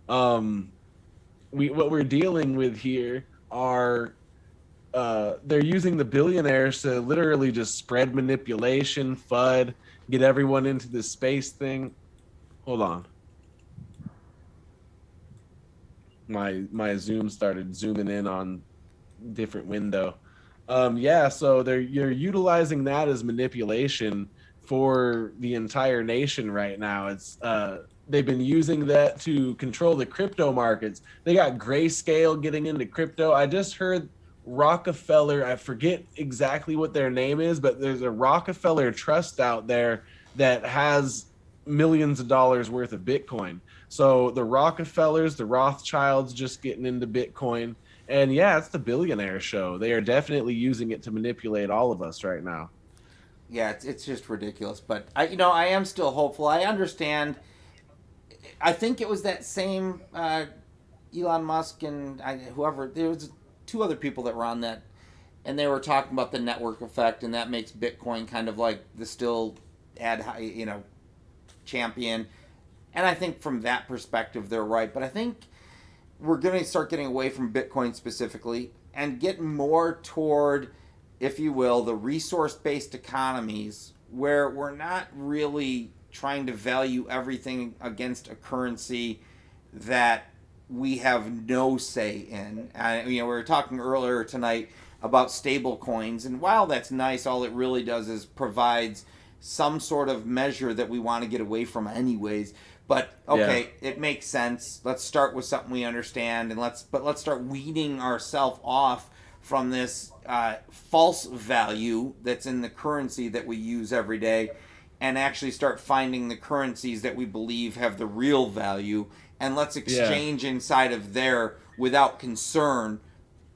What we're dealing with here are they're using the billionaires to literally just spread manipulation, FUD, get everyone into this space thing. Hold on. My Zoom started zooming in on different window. So you're utilizing that as manipulation for the entire nation right now. It's they've been using that to control the crypto markets. They got Grayscale getting into crypto. I just heard Rockefeller, I forget exactly what their name is, but there's a Rockefeller trust out there that has millions of dollars worth of Bitcoin. So the Rockefellers, the Rothschilds just getting into Bitcoin. And yeah, it's the billionaire show. They are definitely using it to manipulate all of us right now. Yeah, it's just ridiculous. But I am still hopeful. I understand. I think it was that same Elon Musk and whoever. There was two other people that were on that, and they were talking about the network effect, and that makes Bitcoin kind of like the still champion. And I think from that perspective, they're right. But I think we're going to start getting away from Bitcoin specifically and get more toward, if you will, the resource-based economies where we're not really trying to value everything against a currency that we have no say in. We were talking earlier tonight about stable coins, and while that's nice, all it really does is provides some sort of measure that we want to get away from anyways. But okay, yeah. It makes sense. Let's start with something we understand, and let's start weeding ourselves off from this false value that's in the currency that we use every day, and actually start finding the currencies that we believe have the real value, and let's exchange inside of there without concern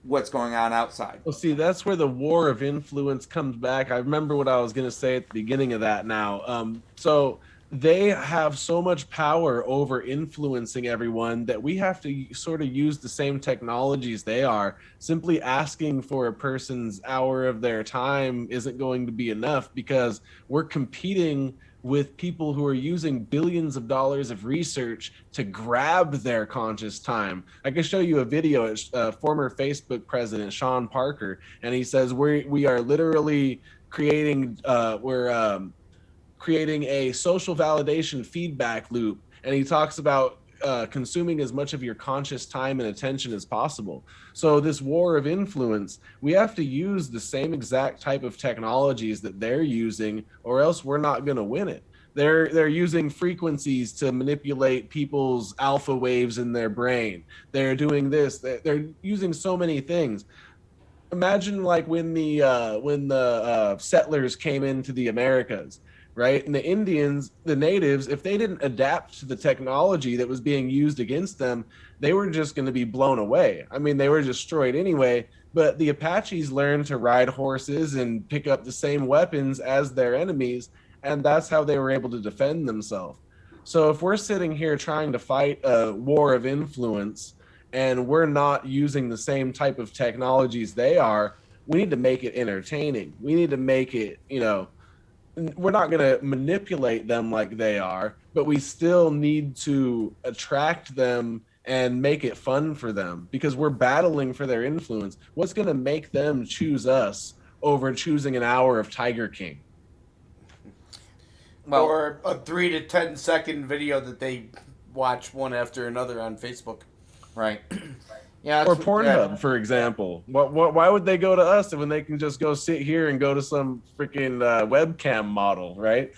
what's going on outside. Well, see, that's where the war of influence comes back. I remember what I was going to say at the beginning of that now. So they have so much power over influencing everyone that we have to sort of use the same technologies they are. Simply asking for a person's hour of their time isn't going to be enough, because we're competing with people who are using billions of dollars of research to grab their conscious time. I can show you a video of former Facebook president Sean Parker, and he says we are literally creating creating a social validation feedback loop, and he talks about consuming as much of your conscious time and attention as possible. So this war of influence, we have to use the same exact type of technologies that they're using, or else we're not going to win it. They're using frequencies to manipulate people's alpha waves in their brain. They're doing this. They're using so many things. Imagine like when the settlers came into the Americas, right? And the Indians, the natives, if they didn't adapt to the technology that was being used against them, they were just going to be blown away. I mean, they were destroyed anyway. But the Apaches learned to ride horses and pick up the same weapons as their enemies, and that's how they were able to defend themselves. So if we're sitting here trying to fight a war of influence and we're not using the same type of technologies they are, we need to make it entertaining. We need to make it, we're not going to manipulate them like they are, but we still need to attract them and make it fun for them because we're battling for their influence. What's going to make them choose us over choosing an hour of Tiger King? Well, or a 3 to 10 second video that they watch one after another on Facebook. right. Yeah. Or Pornhub, for example. Why would they go to us when they can just go sit here and go to some freaking webcam model, right?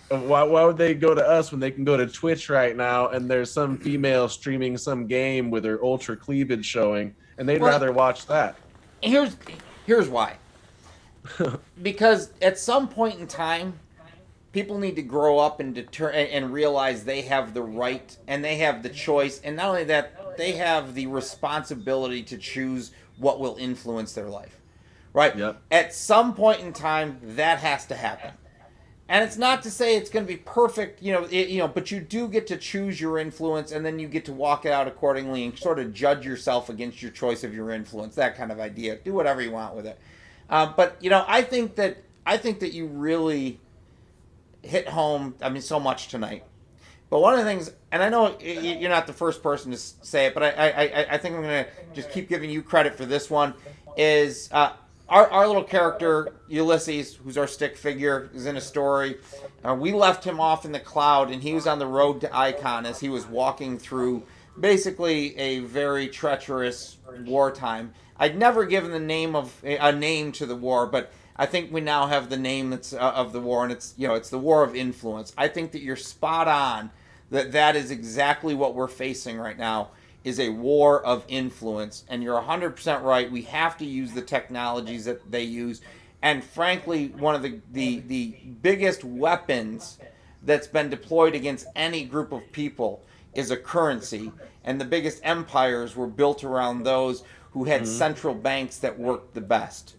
Why would they go to us when they can go to Twitch right now and there's some female streaming some game with her ultra cleavage showing, and they'd rather watch that? Here's why. Because at some point in time, people need to grow up and and realize they have the right and they have the choice, and not only that, they have the responsibility to choose what will influence their life. Right? Yep. At some point in time, that has to happen. And it's not to say it's going to be perfect, but you do get to choose your influence, and then you get to walk it out accordingly and sort of judge yourself against your choice of your influence. That kind of idea. Do whatever you want with it. But I think that you really hit home. I mean, so much tonight. But one of the things, and I know you're not the first person to say it, but I think I'm going to just keep giving you credit for this one, is our little character, Ulysses, who's our stick figure, is in a story. We left him off in the cloud, and he was on the road to Icon as he was walking through basically a very treacherous wartime. I'd never given a name to the war, but I think we now have the name that's of the war, and it's the war of influence. I think that you're spot on that is exactly what we're facing right now, is a war of influence. And you're 100% right. We have to use the technologies that they use. And frankly, one of the biggest weapons that's been deployed against any group of people is a currency. And the biggest empires were built around those who had central banks that worked the best.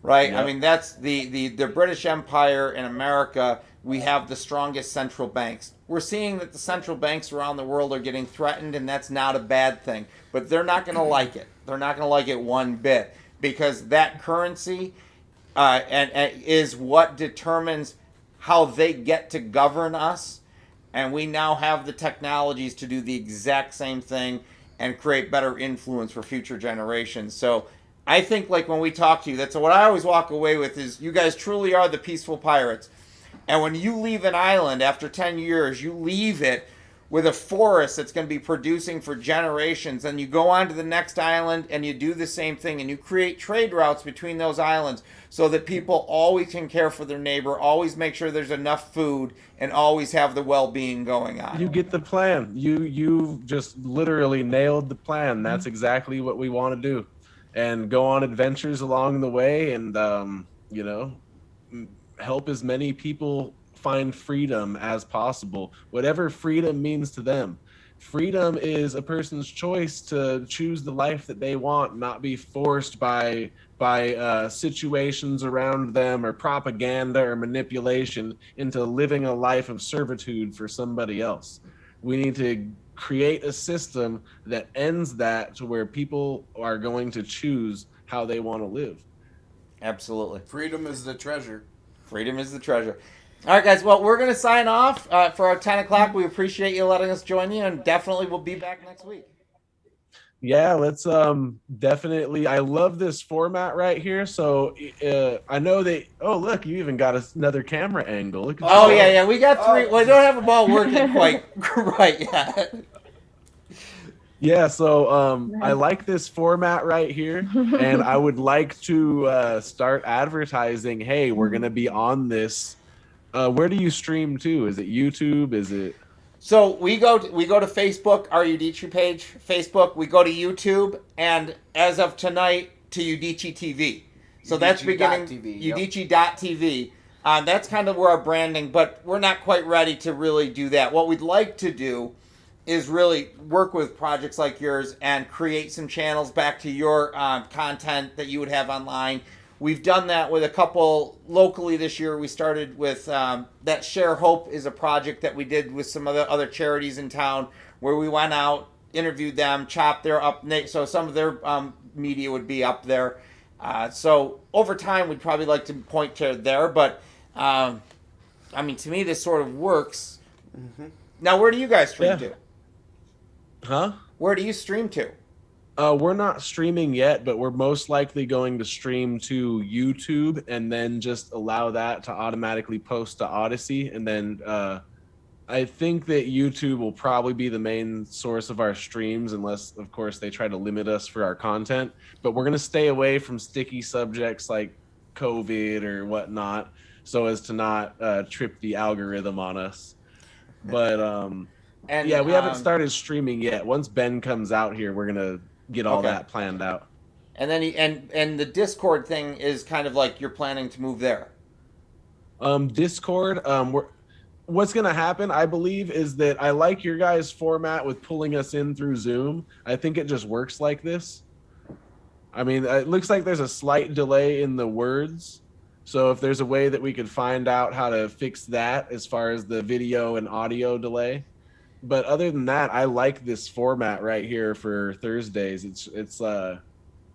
Right? Yep. I mean, that's the British Empire in America. We have the strongest central banks. We're seeing that the central banks around the world are getting threatened, and that's not a bad thing. But they're not going to like it. They're not going to like it one bit, because that currency and is what determines how they get to govern us. And we now have the technologies to do the exact same thing and create better influence for future generations. So I think, like, when we talk to you, that's what I always walk away with, is you guys truly are the peaceful pirates. And when you leave an island after 10 years, you leave it with a forest that's going to be producing for generations. And you go on to the next island and you do the same thing. And you create trade routes between those islands so that people always can care for their neighbor, always make sure there's enough food, and always have the well-being going on. You get the plan. You just literally nailed the plan. That's exactly what we want to do. And go on adventures along the way, and help as many people find freedom as possible, whatever freedom means to them. Freedom is a person's choice to choose the life that they want, not be forced by situations around them or propaganda or manipulation into living a life of servitude for somebody else. We need to create a system that ends that, to where people are going to choose how they want to live. Absolutely. Freedom is the treasure. Freedom is the treasure. All right, guys. Well, we're going to sign off for our 10 o'clock. We appreciate you letting us join you, and definitely we'll be back next week. Yeah, let's definitely. I love this format right here. So I know they. Oh, look, you even got another camera angle. Look at Oh you. yeah, we got three. We don't have them all working quite right yet. Yeah, so I like this format right here, and I would like to start advertising. Hey, we're gonna be on this. Where do you stream to? Is it YouTube? Is it? So we go to Facebook, our Udicci page, Facebook. We go to YouTube, and as of tonight, to Udicci.TV. So that's beginning Udicci.TV, yep. Udicci.TV. That's kind of where our branding, but we're not quite ready to really do that. What we'd like to do is really work with projects like yours and create some channels back to your content that you would have online. We've done that with a couple locally this year. We started with that Share Hope is a project that we did with some other charities in town where we went out, interviewed them, chopped their up, so some of their media would be up there. So over time, we'd probably like to point to there, but I mean, to me, this sort of works. Mm-hmm. Now, where do you guys stream to? Huh? Where do you stream to? We're not streaming yet, but we're most likely going to stream to YouTube and then just allow that to automatically post to Odyssey. And then I think that YouTube will probably be the main source of our streams, unless, of course, they try to limit us for our content. But we're going to stay away from sticky subjects like COVID or whatnot, so as to not trip the algorithm on us. But And yeah, we haven't started streaming yet. Once Ben comes out here, we're gonna get all that planned out. And then and the Discord thing is kind of like you're planning to move there. Discord, what's gonna happen, I believe, is that I like your guys' format with pulling us in through Zoom. I think it just works like this. I mean, it looks like there's a slight delay in the words. So if there's a way that we could find out how to fix that as far as the video and audio delay. But other than that, I like this format right here for Thursdays. It's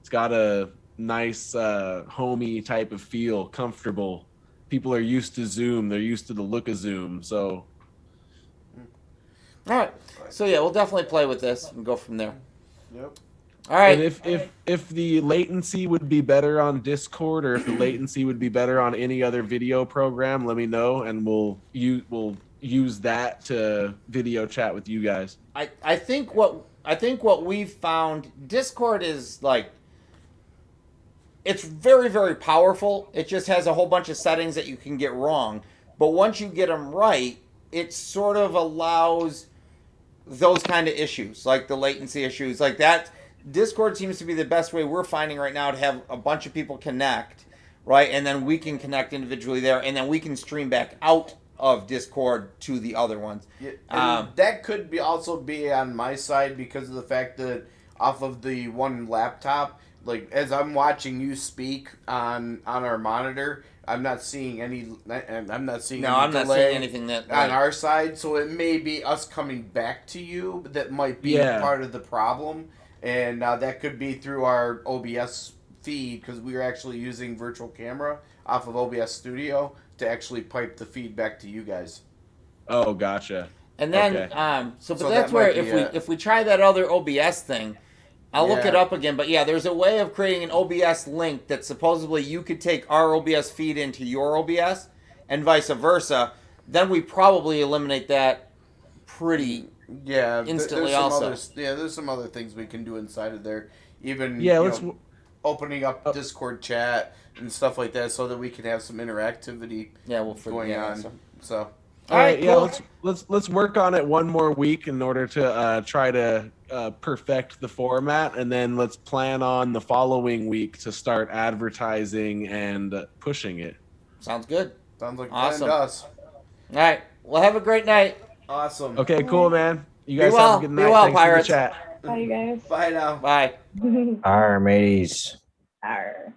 got a nice homey type of feel, comfortable. People are used to Zoom. They're used to the look of Zoom. So all right. So yeah, we'll definitely play with this and go from there. Yep. All right. And if the latency would be better on Discord, or if the latency would be better on any other video program, let me know, and we'll use that to video chat with you guys. I think what we've found, Discord is like, it's very, very powerful. It just has a whole bunch of settings that you can get wrong, but once you get them right, it sort of allows those kind of issues, like the latency issues, like that. Discord seems to be the best way we're finding right now to have a bunch of people connect, right? And then we can connect individually there, and then we can stream back out of Discord to the other ones. Yeah, that could be also be on my side because of the fact that off of the one laptop, like as I'm watching you speak on our monitor, I'm not seeing any. I'm not seeing. No, any I'm not delay seeing anything that on our side. So it may be us coming back to you that might be part of the problem, and that could be through our OBS feed because we are actually using virtual camera off of OBS Studio to actually pipe the feedback to you guys. Oh, gotcha. And then, okay. So that's where if we try that other OBS thing, I'll look it up again. But yeah, there's a way of creating an OBS link that supposedly you could take our OBS feed into your OBS and vice versa. Then we probably eliminate that pretty instantly there's some other things we can do inside of there. Even opening up Discord chat and stuff like that so that we can have some interactivity going on. So all right, cool. Let's work on it one more week in order to try to perfect the format, and then let's plan on the following week to start advertising and pushing it. Sounds good. Sounds like awesome. Plan to us. All right. Well, have a great night. Awesome. Okay, cool, man. You guys have a good night. Be well, Thanks Pirates. for the chat. Bye, you guys. Bye now. Bye. Arr, mateys. Arr.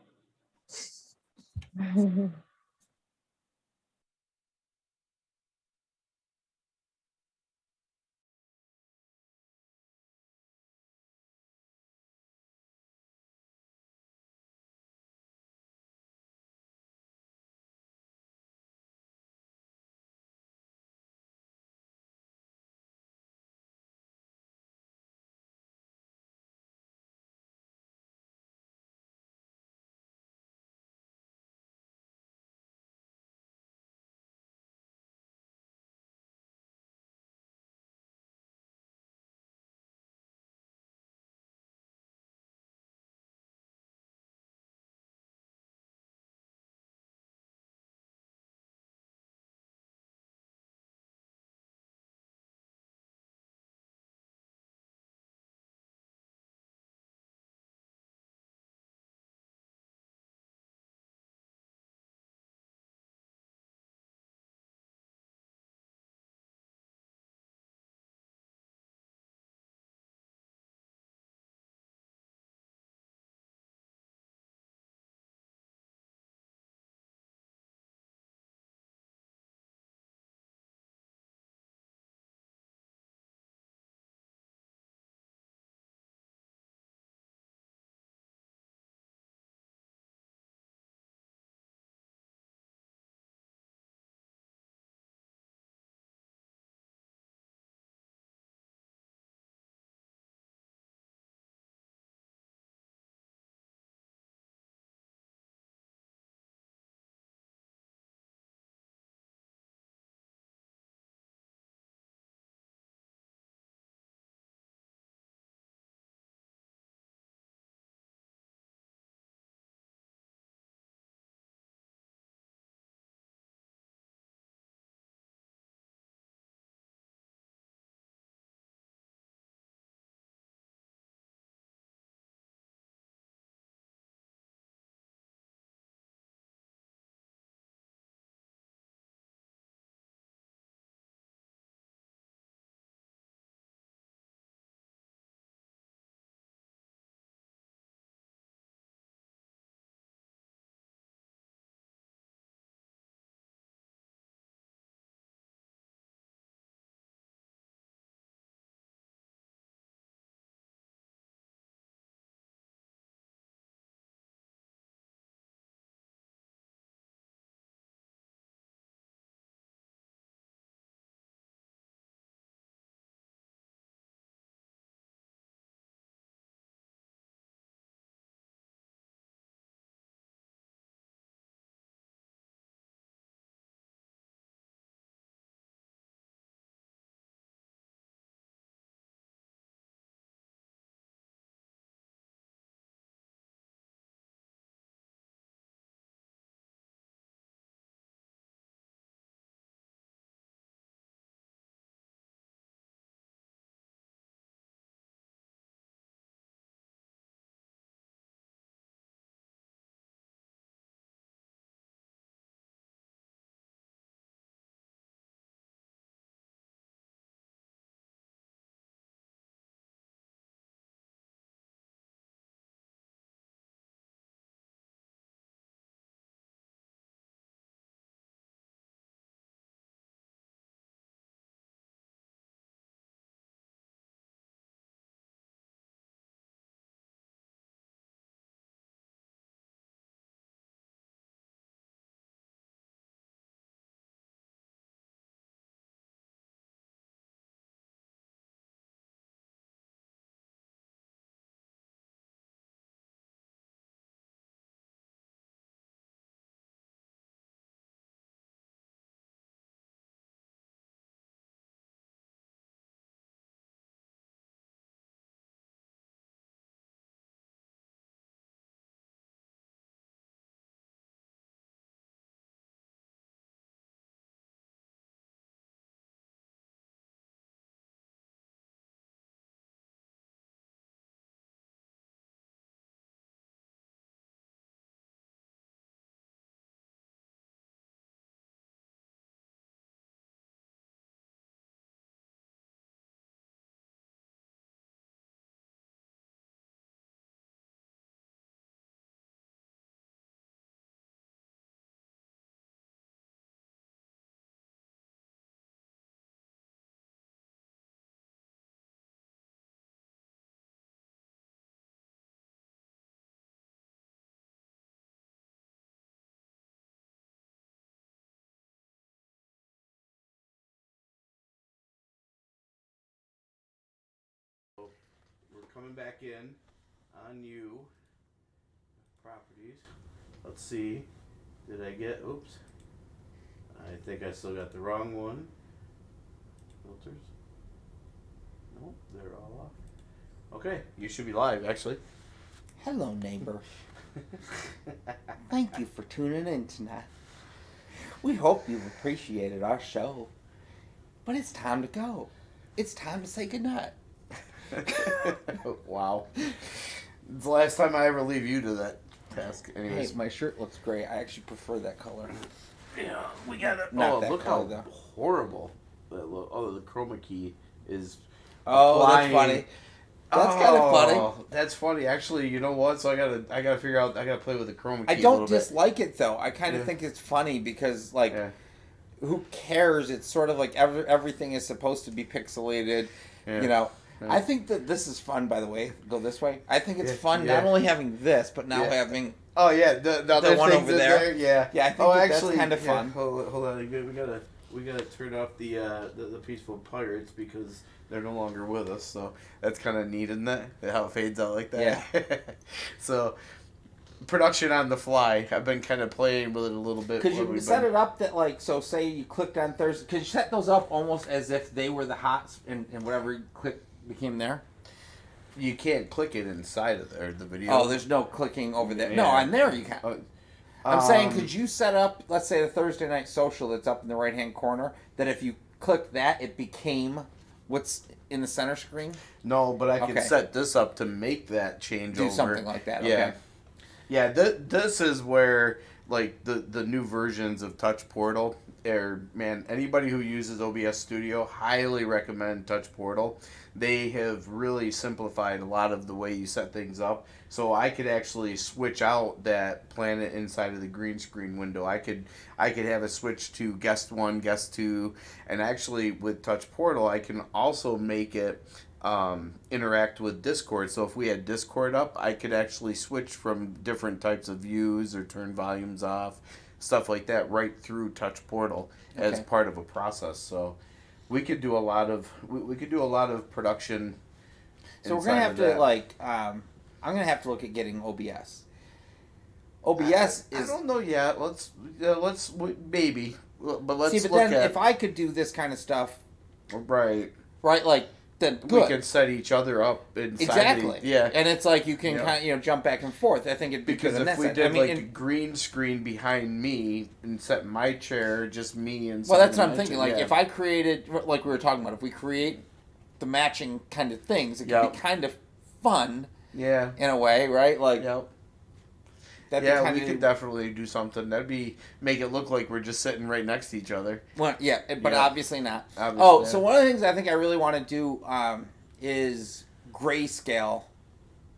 coming back in on you. Properties. Let's see. Did I get? Oops. I think I still got the wrong one. Filters. Nope, they're all off. Okay, you should be live actually. Hello, neighbor. Thank you for tuning in tonight. We hope you've appreciated our show. But it's time to go. It's time to say goodnight. Wow. It's the last time I ever leave you to that task. Anyways. Hey, my shirt looks great. I actually prefer that color. Yeah, we got it. Not Oh, that look color, how though. horrible that look. Oh, the chroma key is. Oh, applying- that's funny. That's kind of funny. That's funny. Actually, you know what? So I gotta figure out. I gotta play with the chroma key. I a don't little bit. dislike it though. I kind of Yeah. think it's funny because like, Yeah. who cares? It's sort of like everything is supposed to be pixelated. Yeah. You know. Yeah. I think that this is fun. By the way, go this way. I think it's Yeah, fun yeah. not only having this, but now Yeah. having. Oh yeah, the other one things over in there. Yeah. Yeah, I think Oh, that actually, that's kind of yeah, fun. Hold on, we gotta turn off the peaceful pirates because they're no longer with us. So that's kind of neat, isn't it? How it fades out like that. Yeah. So production on the fly. I've been kind of playing with it a little bit. Because while you we've set been- it up that like so. Say you clicked on Thursday. Because you set those up almost as if they were the hots and whatever you click became there. You can't click it inside of there. The video. Oh, there's no clicking over there. No, Yeah. on there you can. Oh, I'm saying, could you set up, let's say, the Thursday night social that's up in the right-hand corner, that if you click that, it became what's in the center screen? No, but I can Okay. set this up to make that change. Do something like that, Yeah. okay. Yeah, this is where like the new versions of Touch Portal. Man, anybody who uses OBS Studio, highly recommend Touch Portal. They have really simplified a lot of the way you set things up. So I could actually switch out that planet inside of the green screen window. I could have a switch to guest 1, guest 2, and actually with Touch Portal, I can also make it interact with Discord. So if we had Discord up, I could actually switch from different types of views or turn volumes off, stuff like that, right through Touch Portal as Okay. part of a process. So we could do a lot of production. So we're inside going to have of to, that. like, I'm going to have to look at getting OBS. OBS I is... don't know yet. Let's maybe, but let's See, but look then at if I could do this kind of stuff, right. like, then We good. could set each other up inside. Exactly. Yeah. And it's like you can Yeah. kind of, jump back and forth. I think it'd be Because good in if that we sense. did I mean, like and- a green screen behind me and set my chair, just me and well, that's what I'm my thinking. chair, Like, yeah. if I created, like we were talking about, if we create the matching kind of things, it could Yep. be kind of fun yeah, in a way, right? Like, yep. that'd be Yeah, kind we of could definitely do something. That'd be make it look like we're just sitting right next to each other. Well, yeah, but Yeah. obviously not. Obviously, So yeah. one of the things I think I really want to do is grayscale.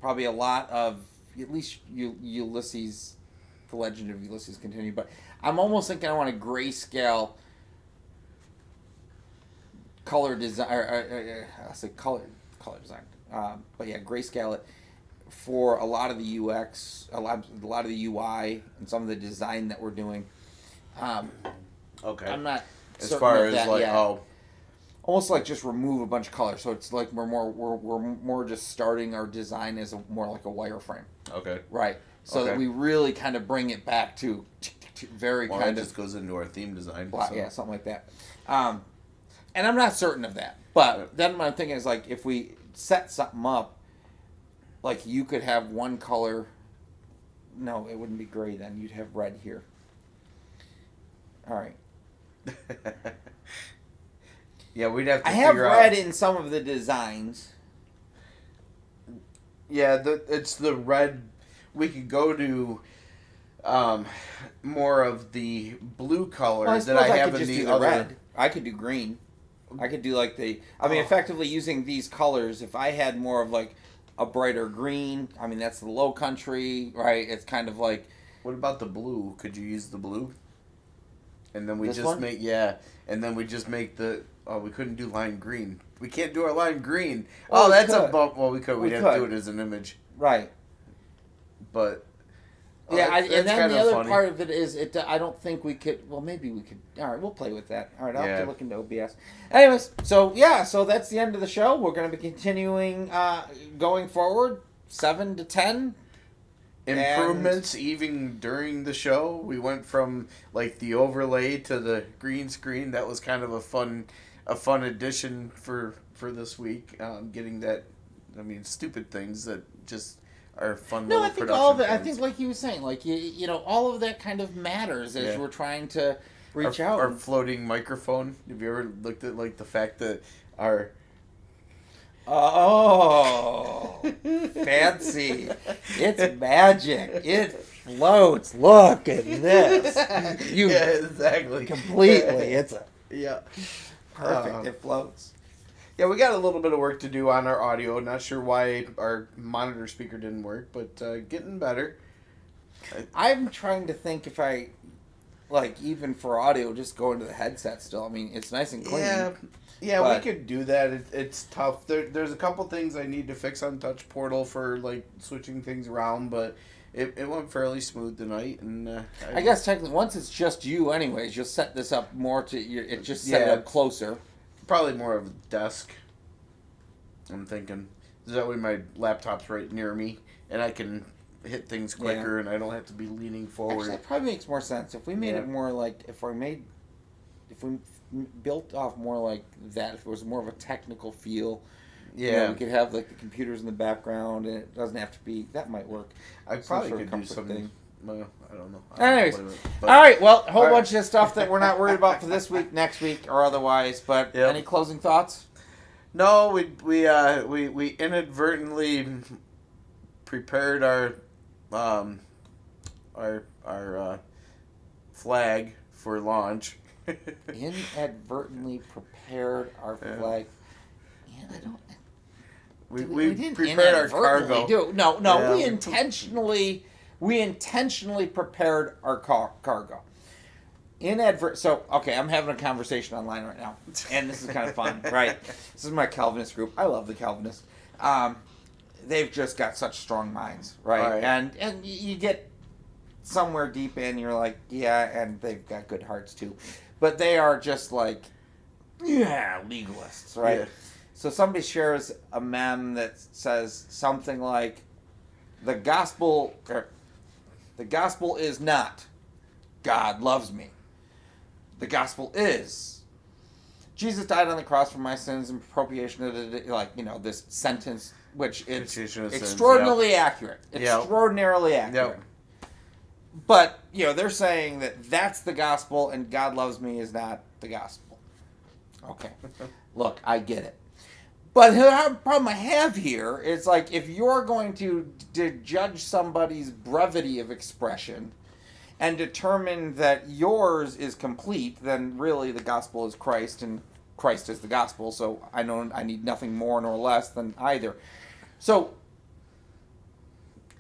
Probably a lot of at least Ulysses, the Legend of Ulysses continue. But I'm almost thinking I want to grayscale color design. I say color design. But yeah, grayscale it for a lot of the UX, a lot of the UI, and some of the design that we're doing. Okay. I'm not as certain far of as that like yet. oh, Almost like just remove a bunch of color, so it's like we're more just starting our design as more like a wireframe, okay. right? So that Okay. we really kind of bring it back to very Well, kind it of just goes into our theme design. black, so. yeah, something like that. And I'm not certain of that, but then my thing is like if we set something up, like you could have one color. No, it wouldn't be gray then. You'd have red here. All right. Yeah, we'd have to I have figure red out. in some of the designs. Yeah, it's the red. We could go to more of the blue color Well, I that suppose I I have could in just the do the other. red. I could do green. I could do like the. I mean, effectively using these colors. If I had more of like a brighter green, I mean that's the Low Country, right? It's kind of like What about the blue? Could you use the blue? And then we This just one? make and then we just make the. Oh, we couldn't do lime green. We can't do our lime green. Oh, Oh, we that's a could. bump. Well, we could. We We'd have to do could. it as an image. right. But Yeah, that's and then kind the of other funny. part of it is, I don't think we could. Well, maybe we could. All right, we'll play with that. All right, I'll have Yeah. to look into OBS. Anyways, so that's the end of the show. We're going to be continuing going forward, 7 to 10. Improvements even during the show. We went from like the overlay to the green screen. That was kind of a fun addition for this week. Getting that, I mean, stupid things that just are fun. No, little I think production all of it. I things. think, like you were saying, like you know, all of that kind of matters as Yeah. we're trying to reach out. Our floating microphone. Have you ever looked at like the fact that our Oh, fancy! It's magic. It floats. Look at this. You yeah, exactly completely. It's a yeah. perfect. It floats. Yeah, we got a little bit of work to do on our audio. Not sure why our monitor speaker didn't work, but getting better. I'm trying to think if I, like, even for audio, just go into the headset still. I mean, it's nice and clean. Yeah, but- we could do that. It's tough. There's a couple things I need to fix on Touch Portal for like switching things around, but it went fairly smooth tonight. And I guess technically, once it's just you, anyways, you'll set this up more to it. Just set it Yeah. up closer. probably more of a desk. I'm thinking. That way my laptop's right near me, and I can hit things quicker, and I don't have to be leaning forward. Actually, that probably makes more sense if we made Yeah. it more like if we built off more like that. If it was more of a technical feel, you know, Yeah, we could have like the computers in the background, and it doesn't have to be. That might work. I some probably sort of could do comfort something. thing. Well, I don't know. Anyways, But- all right. Well, a whole All right. bunch of stuff that we're not worried about for this week, next week, or otherwise. But Yep. any closing thoughts? No, we inadvertently prepared our flag for launch. Inadvertently prepared our Yeah. flag. Yeah, I don't. we didn't prepared our inadvertently cargo. do- No, Yeah. we intentionally prepared our cargo. So okay, I'm having a conversation online right now, and this is kind of fun, right? This is my Calvinist group. I love the Calvinists. They've just got such strong minds, right? All right. And you get somewhere deep in, you're like, yeah, and they've got good hearts too, but they are just like, yeah, legalists, right? Yeah. So somebody shares a meme that says something like, the gospel is not God loves me. The gospel is Jesus died on the cross for my sins and propitiation of this sentence, which is Propitiation of sins, extraordinarily accurate. Yep. Extraordinarily accurate. Yep. But, they're saying that that's the gospel and God loves me is not the gospel. Okay. Look, I get it. But the problem I have here is, like, if you're going to judge somebody's brevity of expression and determine that yours is complete, then really the gospel is Christ and Christ is the gospel. So I need nothing more nor less than either. So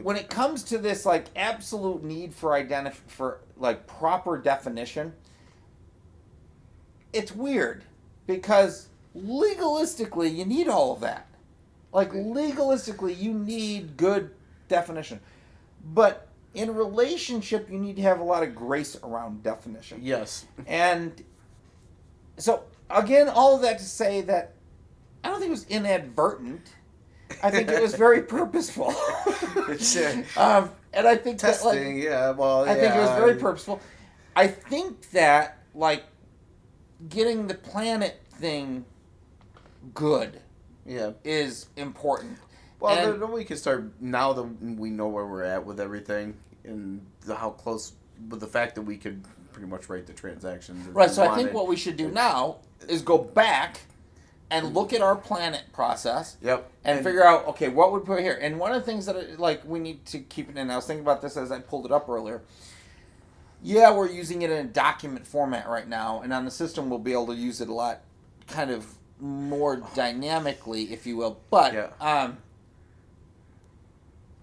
when it comes to this, like, absolute need for proper definition, it's weird because legalistically you need all of that. Like, legalistically you need good definition. But in relationship, you need to have a lot of grace around definition. Yes. And so, again, all of that to say that I don't think it was inadvertent. I think it was very purposeful. And I think Testing, that, I I think it was very purposeful. I think that, like, getting the planet thing good Yeah. is important. Well, And- then we can start now that we know where we're at with everything and how close, with the fact that we could pretty much write the transactions. if Right, we so I think wanted. what we should do now is go back and look at our planet process Yep. and figure out, okay, what would put here. And one of the things that, like, we need to keep it in, I was thinking about this as I pulled it up earlier. Yeah, we're using it in a document format right now, and on the system we'll be able to use it a lot kind of more dynamically, if you will. But Yeah.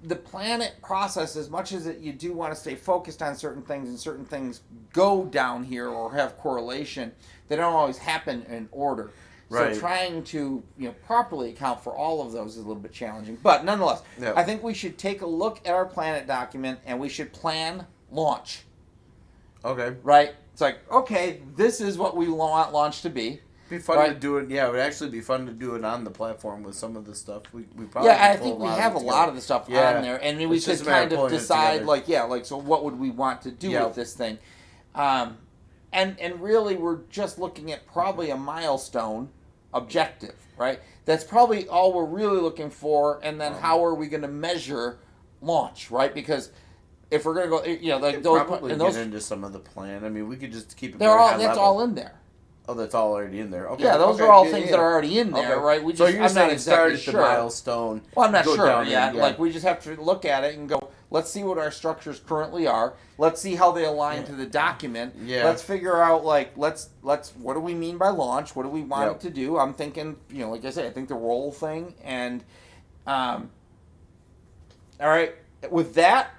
the planet process, as much as you do want to stay focused on certain things and certain things go down here or have correlation, they don't always happen in order. Right. So trying to properly account for all of those is a little bit challenging. But nonetheless, Yep. I think we should take a look at our planet document and we should plan launch. Okay. Right? It's like, okay, this is what we want launch to be. Be fun Right. to do it. Yeah, it would actually be fun to do it on the platform with some of the stuff. We probably Yeah, I could pull think we of have it a together. lot of the stuff Yeah. on there, and we It's could just a matter kind of of pulling it decide, together. so what would we want to do Yeah. with this thing? And really, we're just looking at probably a milestone objective, right? That's probably all we're really looking for, and then how are we going to measure launch, right? Because if we're going to go, like those, Probably and get those, into some of the plan. I mean, we could just keep it. they're very all high that's level. all in there. Oh, that's all already in there. Okay. Yeah, those okay, are all yeah, things yeah. that are already in there, Okay. right? We So just, you're I'm not saying exactly start at the sure. milestone. Well, I'm not go sure down yet. and- yeah. Like, we just have to look at it and go, let's see what our structures currently are. Let's see how they align to the document. Yeah. Let's figure out, let's what do we mean by launch? What do we want Yep. it to do? I'm thinking, like I said, I think the role thing. And, all right, with that,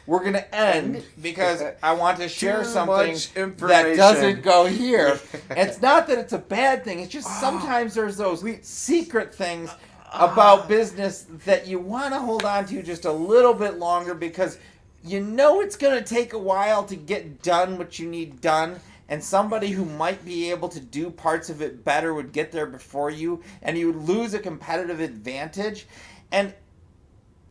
we're going to end because I want to share Too something much that information. doesn't go here. It's not that it's a bad thing. It's just sometimes there's those secret things about business that you want to hold on to just a little bit longer because it's going to take a while to get done what you need done, and somebody who might be able to do parts of it better would get there before you, and you would lose a competitive advantage. And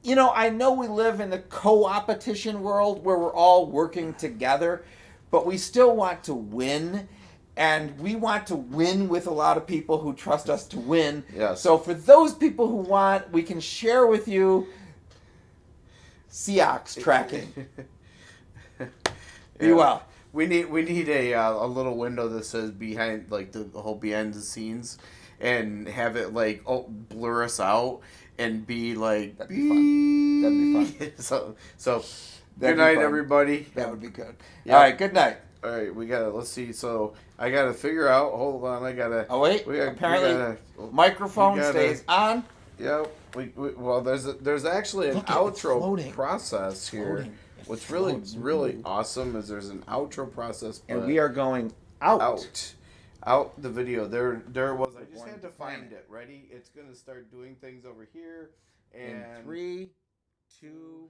I know we live in the co-opetition world where we're all working together, but we still want to win. And we want to win with a lot of people who trust us to win. Yes. So for those people who want, we can share with you Seox tracking. Be well. We need a little window that says behind, like the whole behind the scenes, and have it like blur us out and be like. That'd be fun. That'd be fun. So That'd good be night, fun. everybody. That would be good. Yeah. All right, good night. All right, let's see. So I gotta figure out. Hold on, I gotta. Oh wait, apparently microphone stays on. Yep. Well, there's actually an Look at it, it's outro floating. process here. Floating. It What's floats. really awesome is there's an outro process, but And we are going out. out the video. There was. I just had to find it. Ready? It's gonna start doing things over here, and In 3, 2.